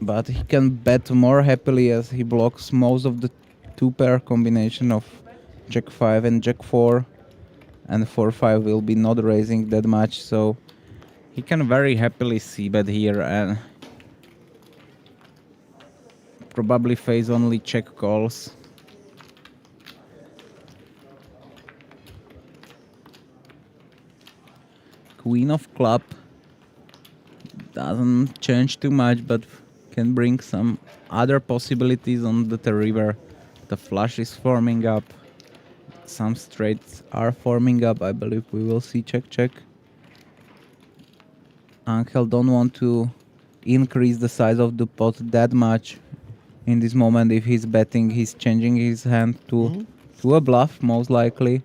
But he can bet more happily as he blocks most of the two-pair combination of Jack 5 and Jack 4. And 4-5 will be not raising that much, so he can very happily c-bet here and probably face only check calls. Queen of club doesn't change too much, but can bring some other possibilities on the river. The flush is forming up. Some straights are forming up. I believe we will see check. Angel don't want to increase the size of the pot that much. In this moment, if he's betting, he's changing his hand to a bluff, most likely.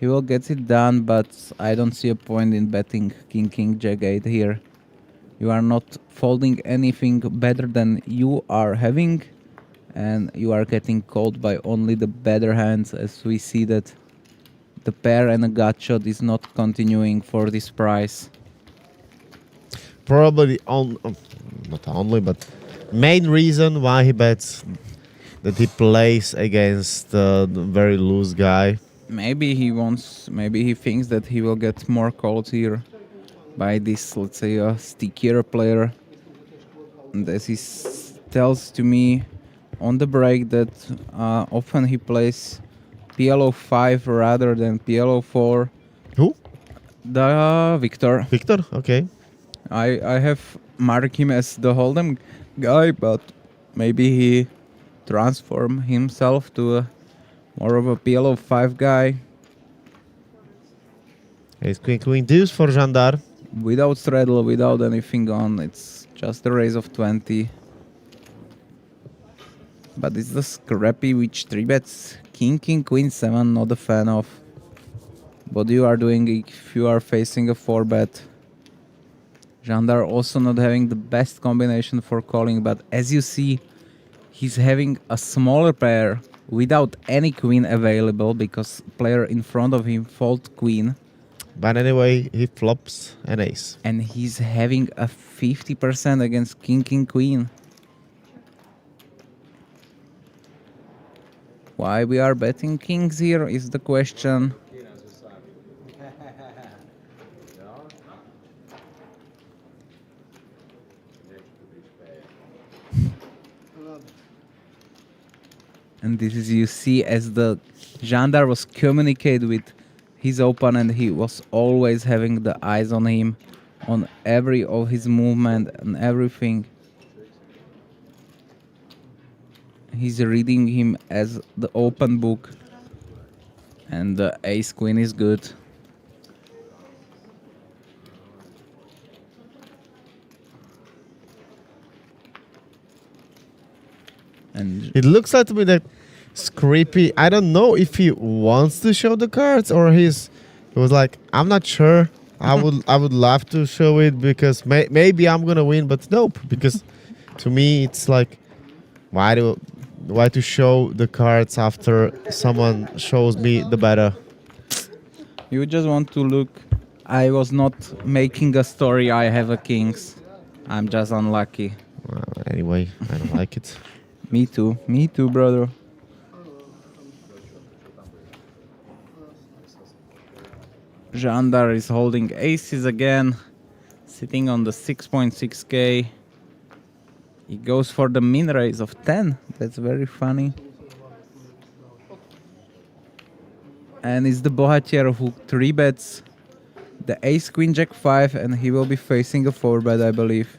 He will get it done, but I don't see a point in betting King, Jack-8 here. You are not folding anything better than you are having, and you are getting called by only the better hands, as we see that the pair and a gut shot is not continuing for this price. Probably not only, but main reason why he bets that he plays against the very loose guy. Maybe he thinks that he will get more calls here by this, let's say, a stickier player. And as he tells to me on the break that often he plays PLO 5 rather than PLO 4. Who? The Victor. Victor? Okay. I have marked him as the hold'em guy, but maybe he transform himself to a more of a PLO 5 guy. Ace Queen deuce for Jandar. Without straddle, without anything on, it's just a raise of 20. But it's the Scrappy which 3-bets King, Queen 7, not a fan of. What you are doing if you are facing a 4-bet. Jandar also not having the best combination for calling, but as you see, he's having a smaller pair without any queen available because player in front of him fold queen. But anyway, he flops an ace. And he's having a 50% against King, Queen. Why we are betting kings here is the question. And this is, you see, as the Jandar was communicate with his opponent, he was always having the eyes on him, on every of his movement and everything. He's reading him as the open book, and the ace queen is good. And it looks like to me that Scrappy, I don't know if he wants to show the cards or he was like, I'm not sure. I would love to show it because maybe I'm gonna win, but nope. Because to me it's like, why to show the cards after someone shows me the better? You just want to look. I was not making a story. I have a kings. I'm just unlucky. Anyway, I don't like it. Me too, brother. Jandar is holding aces again, sitting on the 6.6k. He goes for the min raise of 10. That's very funny. And it's the Bohatier who 3-bets the ace queen jack 5, and he will be facing a 4-bet, I believe.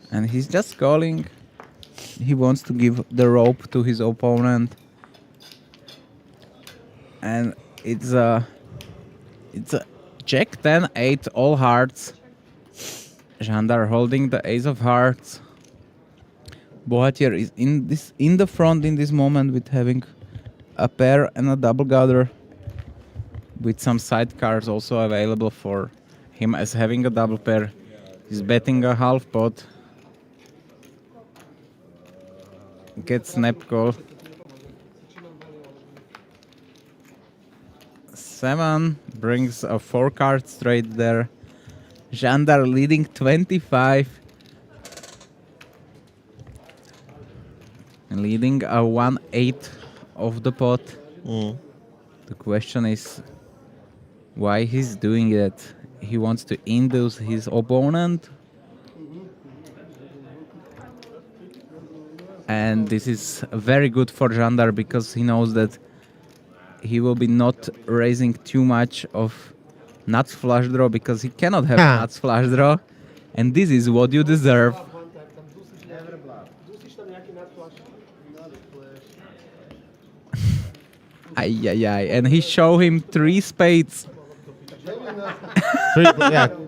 And he's just calling. He wants to give the rope to his opponent. And it's a jack 10 8 all hearts. Jandar holding the ace of hearts. Bohatier is in the front in this moment with having a pair and a double gutter, with some side cards also available for him as having a double pair. He's betting a half pot. Gets snap call. 7 brings a 4-card straight there. Jandar leading 25. And leading a 1/8 of the pot. The question is why he's doing it. He wants to induce his opponent. And this is very good for Jandar because he knows that he will be not raising too much of nuts flush draw because he cannot have nuts flush draw. And this is what you deserve. And he show him 3 spades.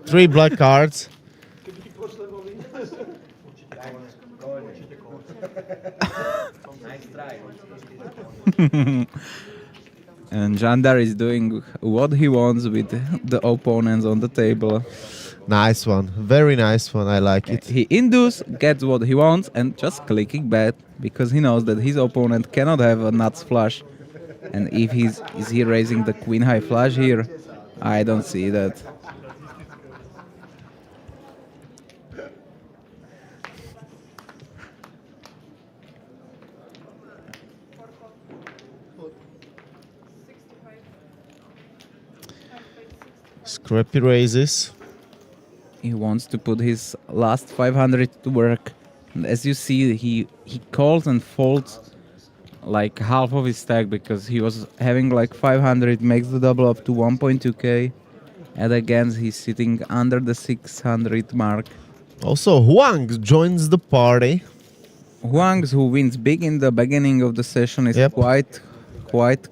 3 black cards. And Jandar is doing what he wants with the opponents on the table. Nice one. Very nice one. I like it. He induce, gets what he wants, and just clicking bet because he knows that his opponent cannot have a nuts flush. And if is he raising the queen high flush here? I don't see that. Scrappy raises. He wants to put his last 500 to work. And as you see, he calls and folds like half of his stack because he was having like 500, makes the double up to 1.2k. And again, he's sitting under the 600 mark. Also, Huang joins the party. Huang, who wins big in the beginning of the session, is quite quiet.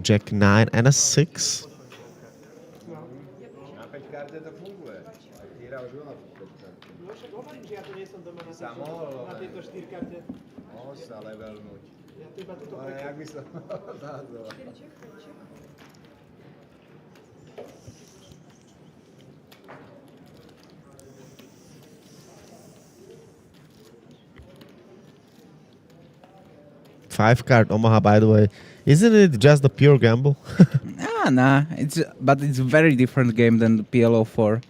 Jack 9 and a 6. Five card Omaha, by the way. Isn't it just a pure gamble? Nah. But it's a very different game than the PLO 4.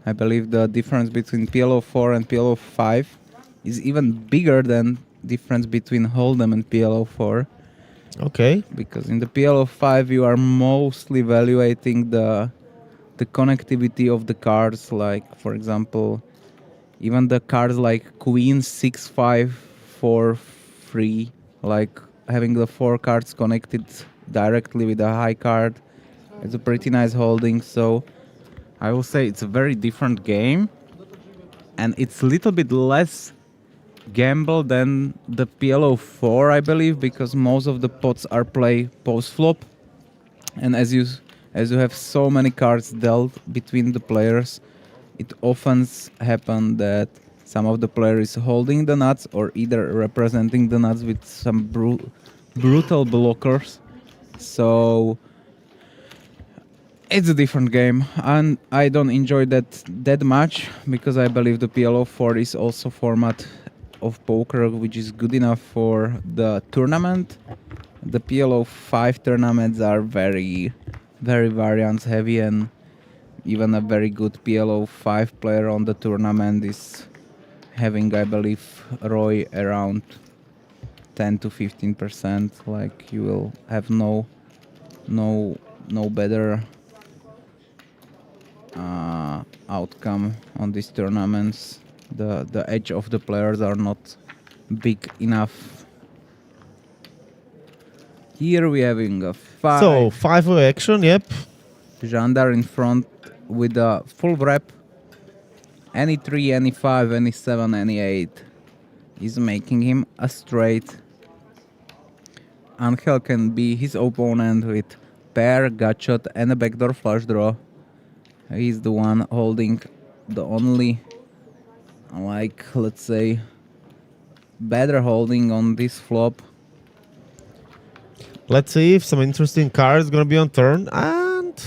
I believe the difference between PLO 4 and PLO 5 is even bigger than difference between Hold'em and PLO 4. Okay. Because in the PLO 5 you are mostly evaluating the connectivity of the cards, like for example, even the cards like Queen 6-5 4-3, like having the 4 cards connected directly with a high card. It's a pretty nice holding, so I will say it's a very different game, and it's a little bit less gamble than the PLO 4, I believe, because most of the pots are play post-flop, and as you have so many cards dealt between the players, it often happens that some of the players is holding the nuts or either representing the nuts with some brutal blockers. So it's a different game, and I don't enjoy that much because I believe the PLO 4 is also format of poker which is good enough for the tournament. The PLO 5 tournaments are very, very variance heavy, and even a very good PLO 5 player on the tournament is having, I believe, ROI around 10 to 15%. Like, you will have no better outcome on these tournaments. The edge of the players are not big enough. Here we having a 5. So 5-way action, yep. Jandar in front with a full wrap. Any 3, any 5, any 7, any 8 is making him a straight. Angel can be his opponent with pair, gutshot and a backdoor flush draw. He's the one holding the only, like, let's say, better holding on this flop. Let's see if some interesting cards gonna be on turn. And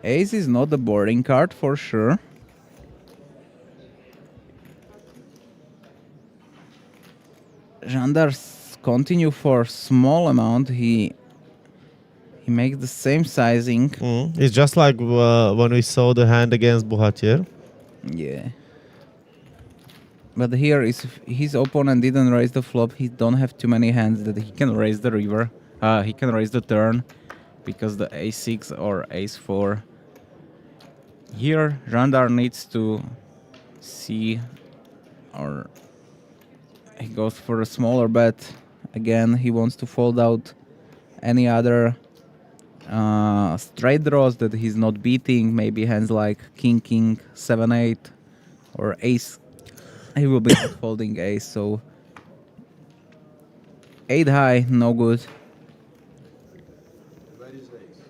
Ace is not the boarding card for sure. Jandar continue for small amount. He makes the same sizing. It's just like when we saw the hand against Bohatier. Yeah. But here is his opponent didn't raise the flop. He don't have too many hands that he can raise the river. He can raise the turn because the ace-6 or ace-4. Here Jandar needs to see, or he goes for a smaller bet. Again, he wants to fold out any other straight draws that he's not beating. Maybe hands like king, king, 7-8 or ace. He will be not folding ace, so 8 high, no good. Where is ace?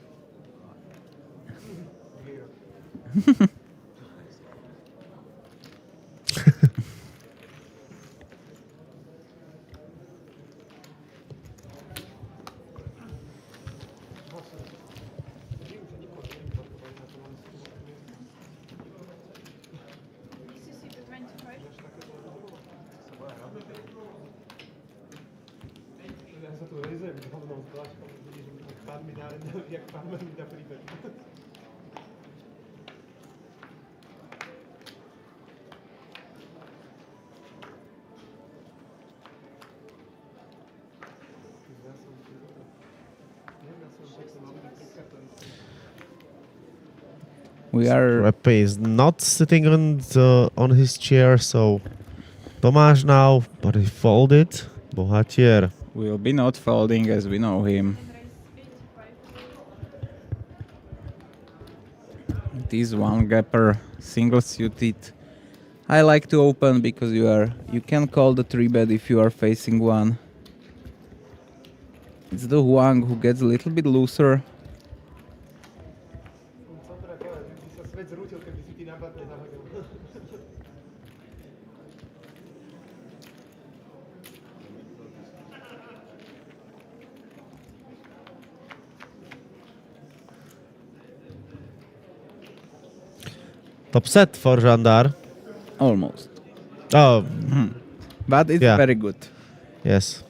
Mississippi 25. Ja sa tu rezujem hlavnou zvlášťou, vidíš, pán mi dá, jak pán mi dá príbeh. We are Repe is not sitting on his chair, so Tomas now, but he folded. Bohatier. will be not folding as we know him. It is one gapper, single suited. I like to open because you can call the 3-bet if you are facing one. It's the Huang who gets a little bit looser. Som teda povedal, že by sa svet zrútil, keby si ty nápad nezahodil. Top set for Jandar. Almost. Oh, But it's Yeah. very good. yes.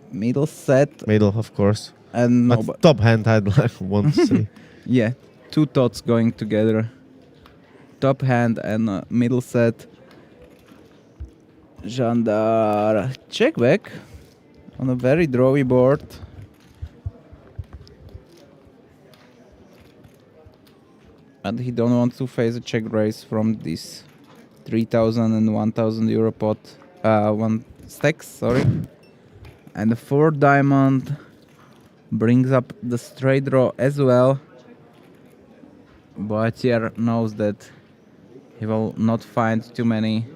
Middle set Middle, of course. and But top hand I'd like want to see. yeah, two thoughts going together. Top hand and middle set. Jandar check back on a very drawy board. And he don't want to face a check raise from this 3,000 and 1,000 euro pot, one stacks, sorry. And the 4 diamond brings up the straight draw as well. Boatier knows that he will not find too many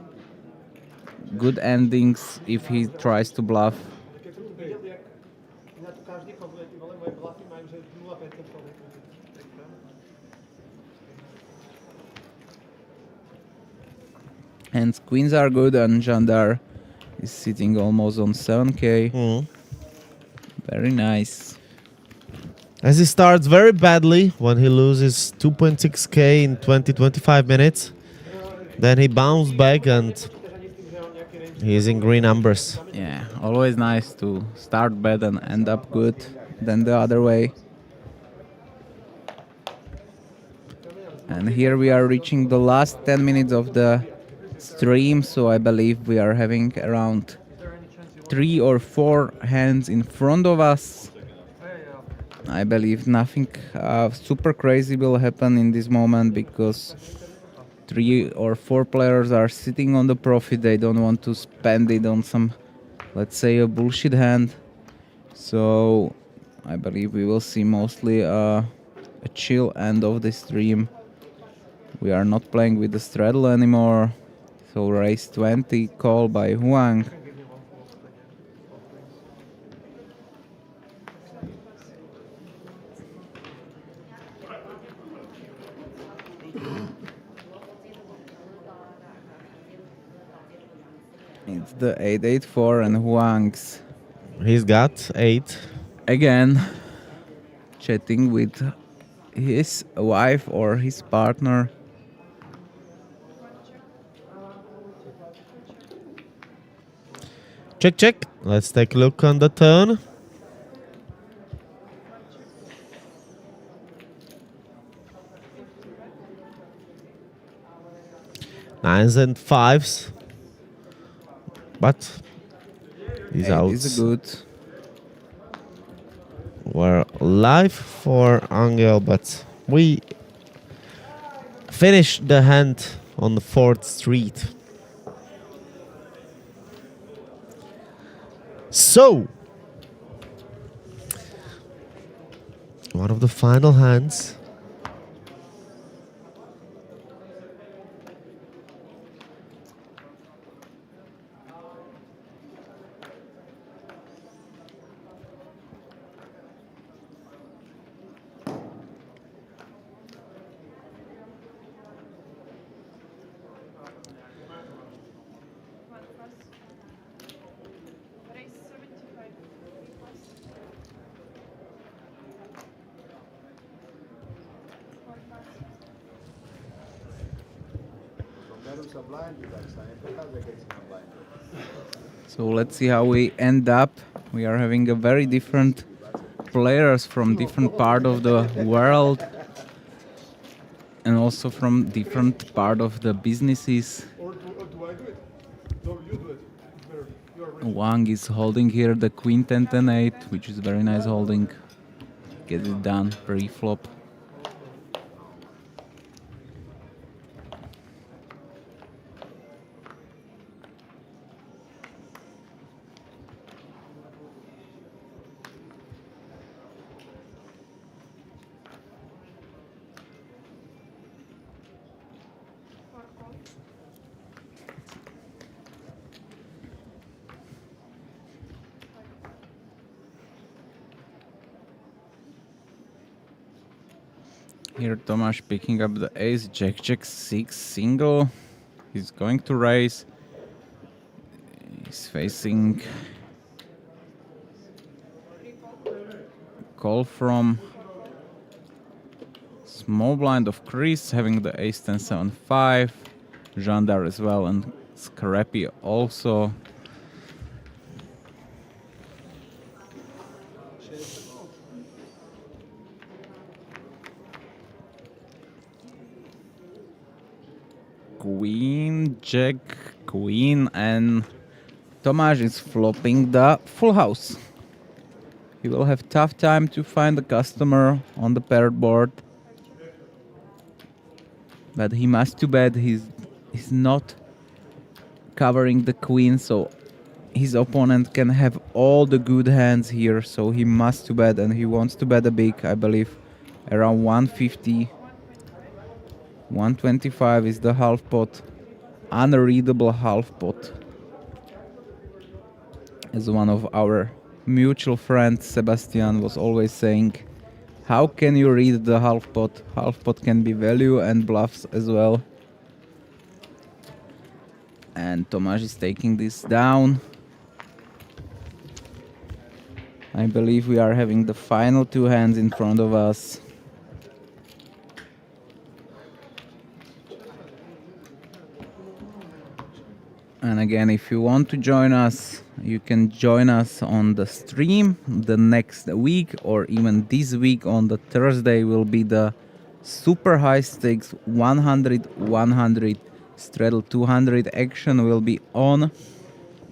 good endings if he tries to bluff. Keď som tu videl, jak na to každý kombuje, ty vole, moje blafy majú, že 0,5 fold. And queens are good, and Jandar is sitting almost on 7k. Very nice. As he starts very badly when he loses 2.6k in 20-25 minutes. Then he bounced back and he's in green numbers. Yeah, always nice to start bad and end up good than the other way. And here we are reaching the last 10 minutes of the stream, so I believe we are having around 3 or 4 hands in front of us. I believe nothing super crazy will happen in this moment because 3 or 4 players are sitting on the profit. They don't want to spend it on some, let's say, a bullshit hand. So I believe we will see mostly a chill end of the stream. We are not playing with the straddle anymore. So raise 20 call by Huang. It's the 8-8-4 and Huang's. He's got 8. Again, chatting with his wife or his partner. Check, check. Let's take a look on the turn. Nines and fives. But these outs Is good. were live for Angel, but we finished the hand on the 4th street. So, one of the final hands. Raise 75. So let's see how we end up. We are having a very different players from different part of the world and also from different part of the businesses. Or do I do it? No, you do it. It's better. You are ready. Wang is holding here the queen 10-10-8, which is very nice holding. Get it done pre-flop. Here Tomas picking up the ace, jack 6 single. He's going to raise. He's facing call from small blind of Chris, having the ace 10-7-5. Jandar as well and Scrappy also. Queen, Jack, Queen, and Tomas is flopping the full house. He will have tough time to find a customer on the paired board. But he must too bad he's not covering the queen, so his opponent can have all the good hands here, so he must too bad, and he wants to bet a big, I believe, around 150. 125 is the half pot, unreadable half pot. As one of our mutual friends, Sebastian, was always saying, how can you read the half pot? Half pot can be value and bluffs as well. And Tomas is taking this down. I believe we are having the final two hands in front of us. And again, if you want to join us, you can join us on the stream the next week, or even this week on the Thursday will be the super high stakes 100 straddle 200 action will be on.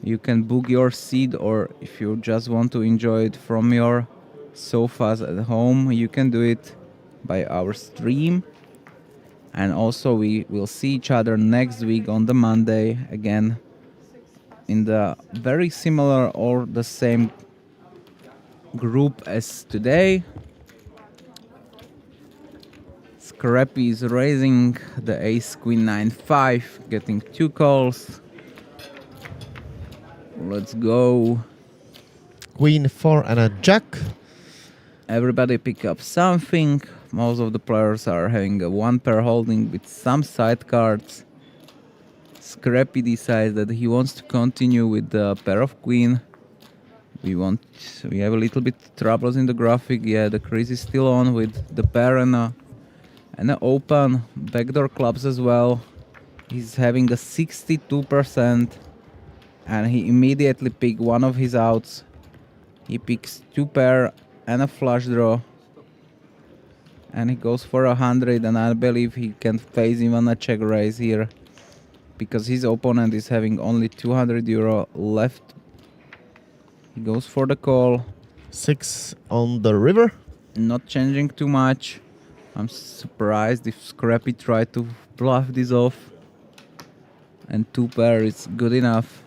You can book your seat, or if you just want to enjoy it from your sofas at home, you can do it by our stream. And also we will see each other next week on the Monday again in the very similar or the same group as today. Scrappy is raising the ace queen 9-5, getting 2 calls. Let's go. Queen 4 and a jack. Everybody pick up something. Most of the players are having a 1 pair holding with some side cards. Scrappy decides that he wants to continue with the pair of queen. We have a little bit troubles in the graphic. Yeah, the crease is still on with the pair and an open backdoor clubs as well. He's having a 62%, and he immediately picked one of his outs. He picks 2 pair and a flush draw, and he goes for 100, and I believe he can face even a check raise here because his opponent is having only 200 euro left. He goes for the call. 6 on the river. Not changing too much. I'm surprised if Scrappy tried to bluff this off, and 2 pair is good enough.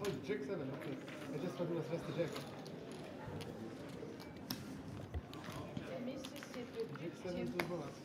Oh, Jack 7, okay. I just thought it was just a Jack. Jack 7 to bonus.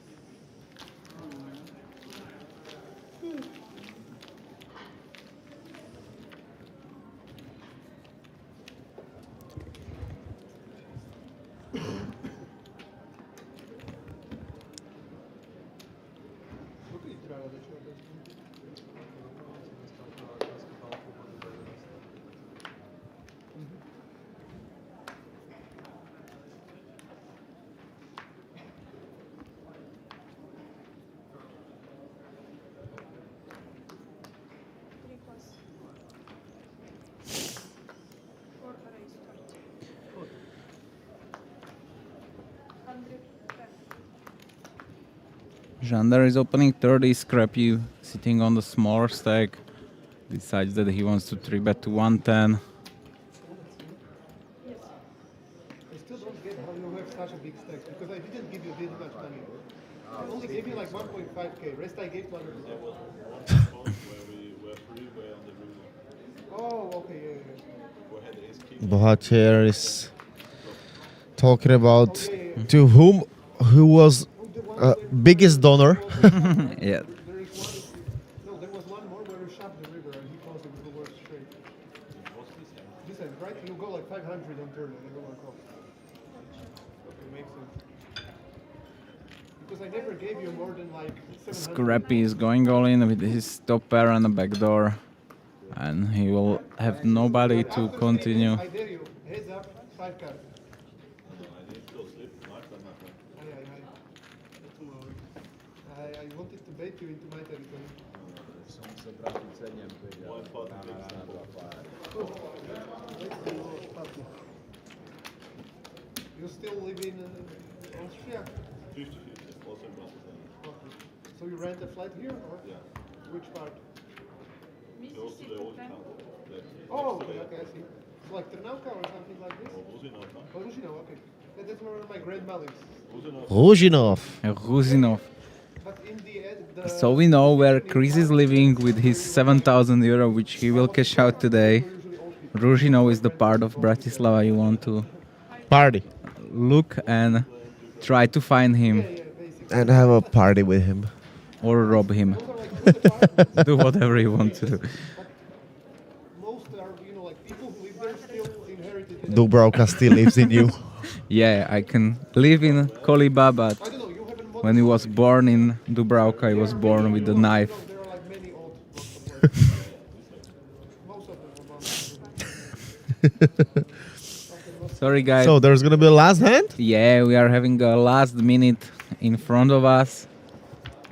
Jandar is opening 30, Scrappy sitting on the smaller stack. Decides that he wants to 3-bet to 110. I still don't get how you have such a big stack, because I didn't give you this much money. I only gave you like 1.5k, rest I gave 100. Oh, okay, yeah. Bohatier is talking about to who was biggest donor. Yeah. There was one more where you shoved the river and he calls it with the worst straight. Listen, right? You go like 500 on turn and you go like off. Okay, makes sense. Because I never gave you more than like 700. Scrappy is going all in with his top pair and a backdoor, and he will have nobody to continue. I dare you. Heads up, 5 cards. I wanted to bait you into my territory. You still live in Austria? 50-50, also in Bratislava. Okay. So you rent a flat here, or? Yeah. Which part? Close to the old town. Oh, okay, I see. So like Trnavka or something like this? Ruzinov, no? Oh, Ruzinov, okay. That's where my grandma lives. Ruzinov. Ruzinov. But in the end, So we know where Chris is living with his 7,000 euro, which he will cash out today. Ruzinov is the part of Bratislava you want to Party. look and try to find him. And have a party with him. Or rob him. Do whatever you want to do. most are, you know, like people who live there still inherited it. Dubravka still lives in you. Yeah, I can live in Koliba, but I don't know, you haven't when he was born in Dubravka, he was born with a knife. There are like many old players. Most of them are about Sorry, guys. So there's gonna be a last hand? Yeah, we are having a last minute in front of us.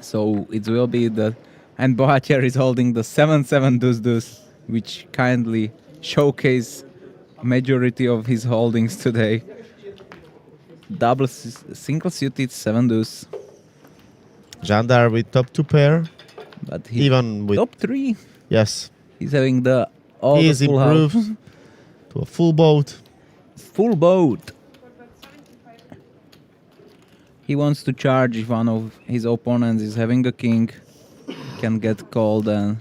So it will be the... And Bohatier is holding the 7-7 deuce-deuce, which kindly showcase majority of his holdings today. Double single suited 7 deuce. Jandar with top 2 pair. But he Even with... top 3. Yes. He's having the all He's the full improved house. to a full boat. Full boat. He wants to charge if one of his opponents is having a king. Can get called and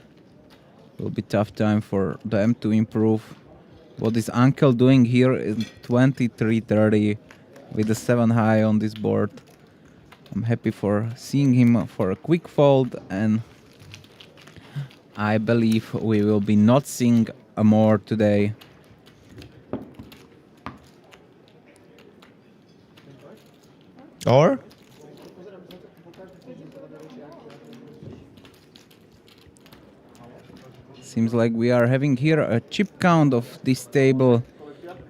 will be tough time for them to improve. What is Uncle doing here is 23-30 with the 7 high on this board. I'm happy for seeing him for a quick fold, and I believe we will be not seeing a more today. Or? Seems like we are having here a chip count of this table.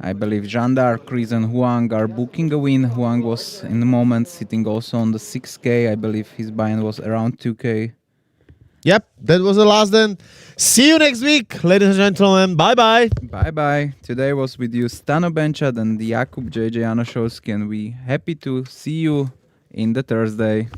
I believe Jandar, Chris and Huang are booking a win. Huang was in the moment sitting also on the 6k. I believe his buy-in was around 2k. Yep, that was the last then. See you next week, ladies and gentlemen. Bye-bye. Bye-bye. Today was with you Stano Benchad and Jakub JJ Janoszewski, and we happy to see you in the Thursday.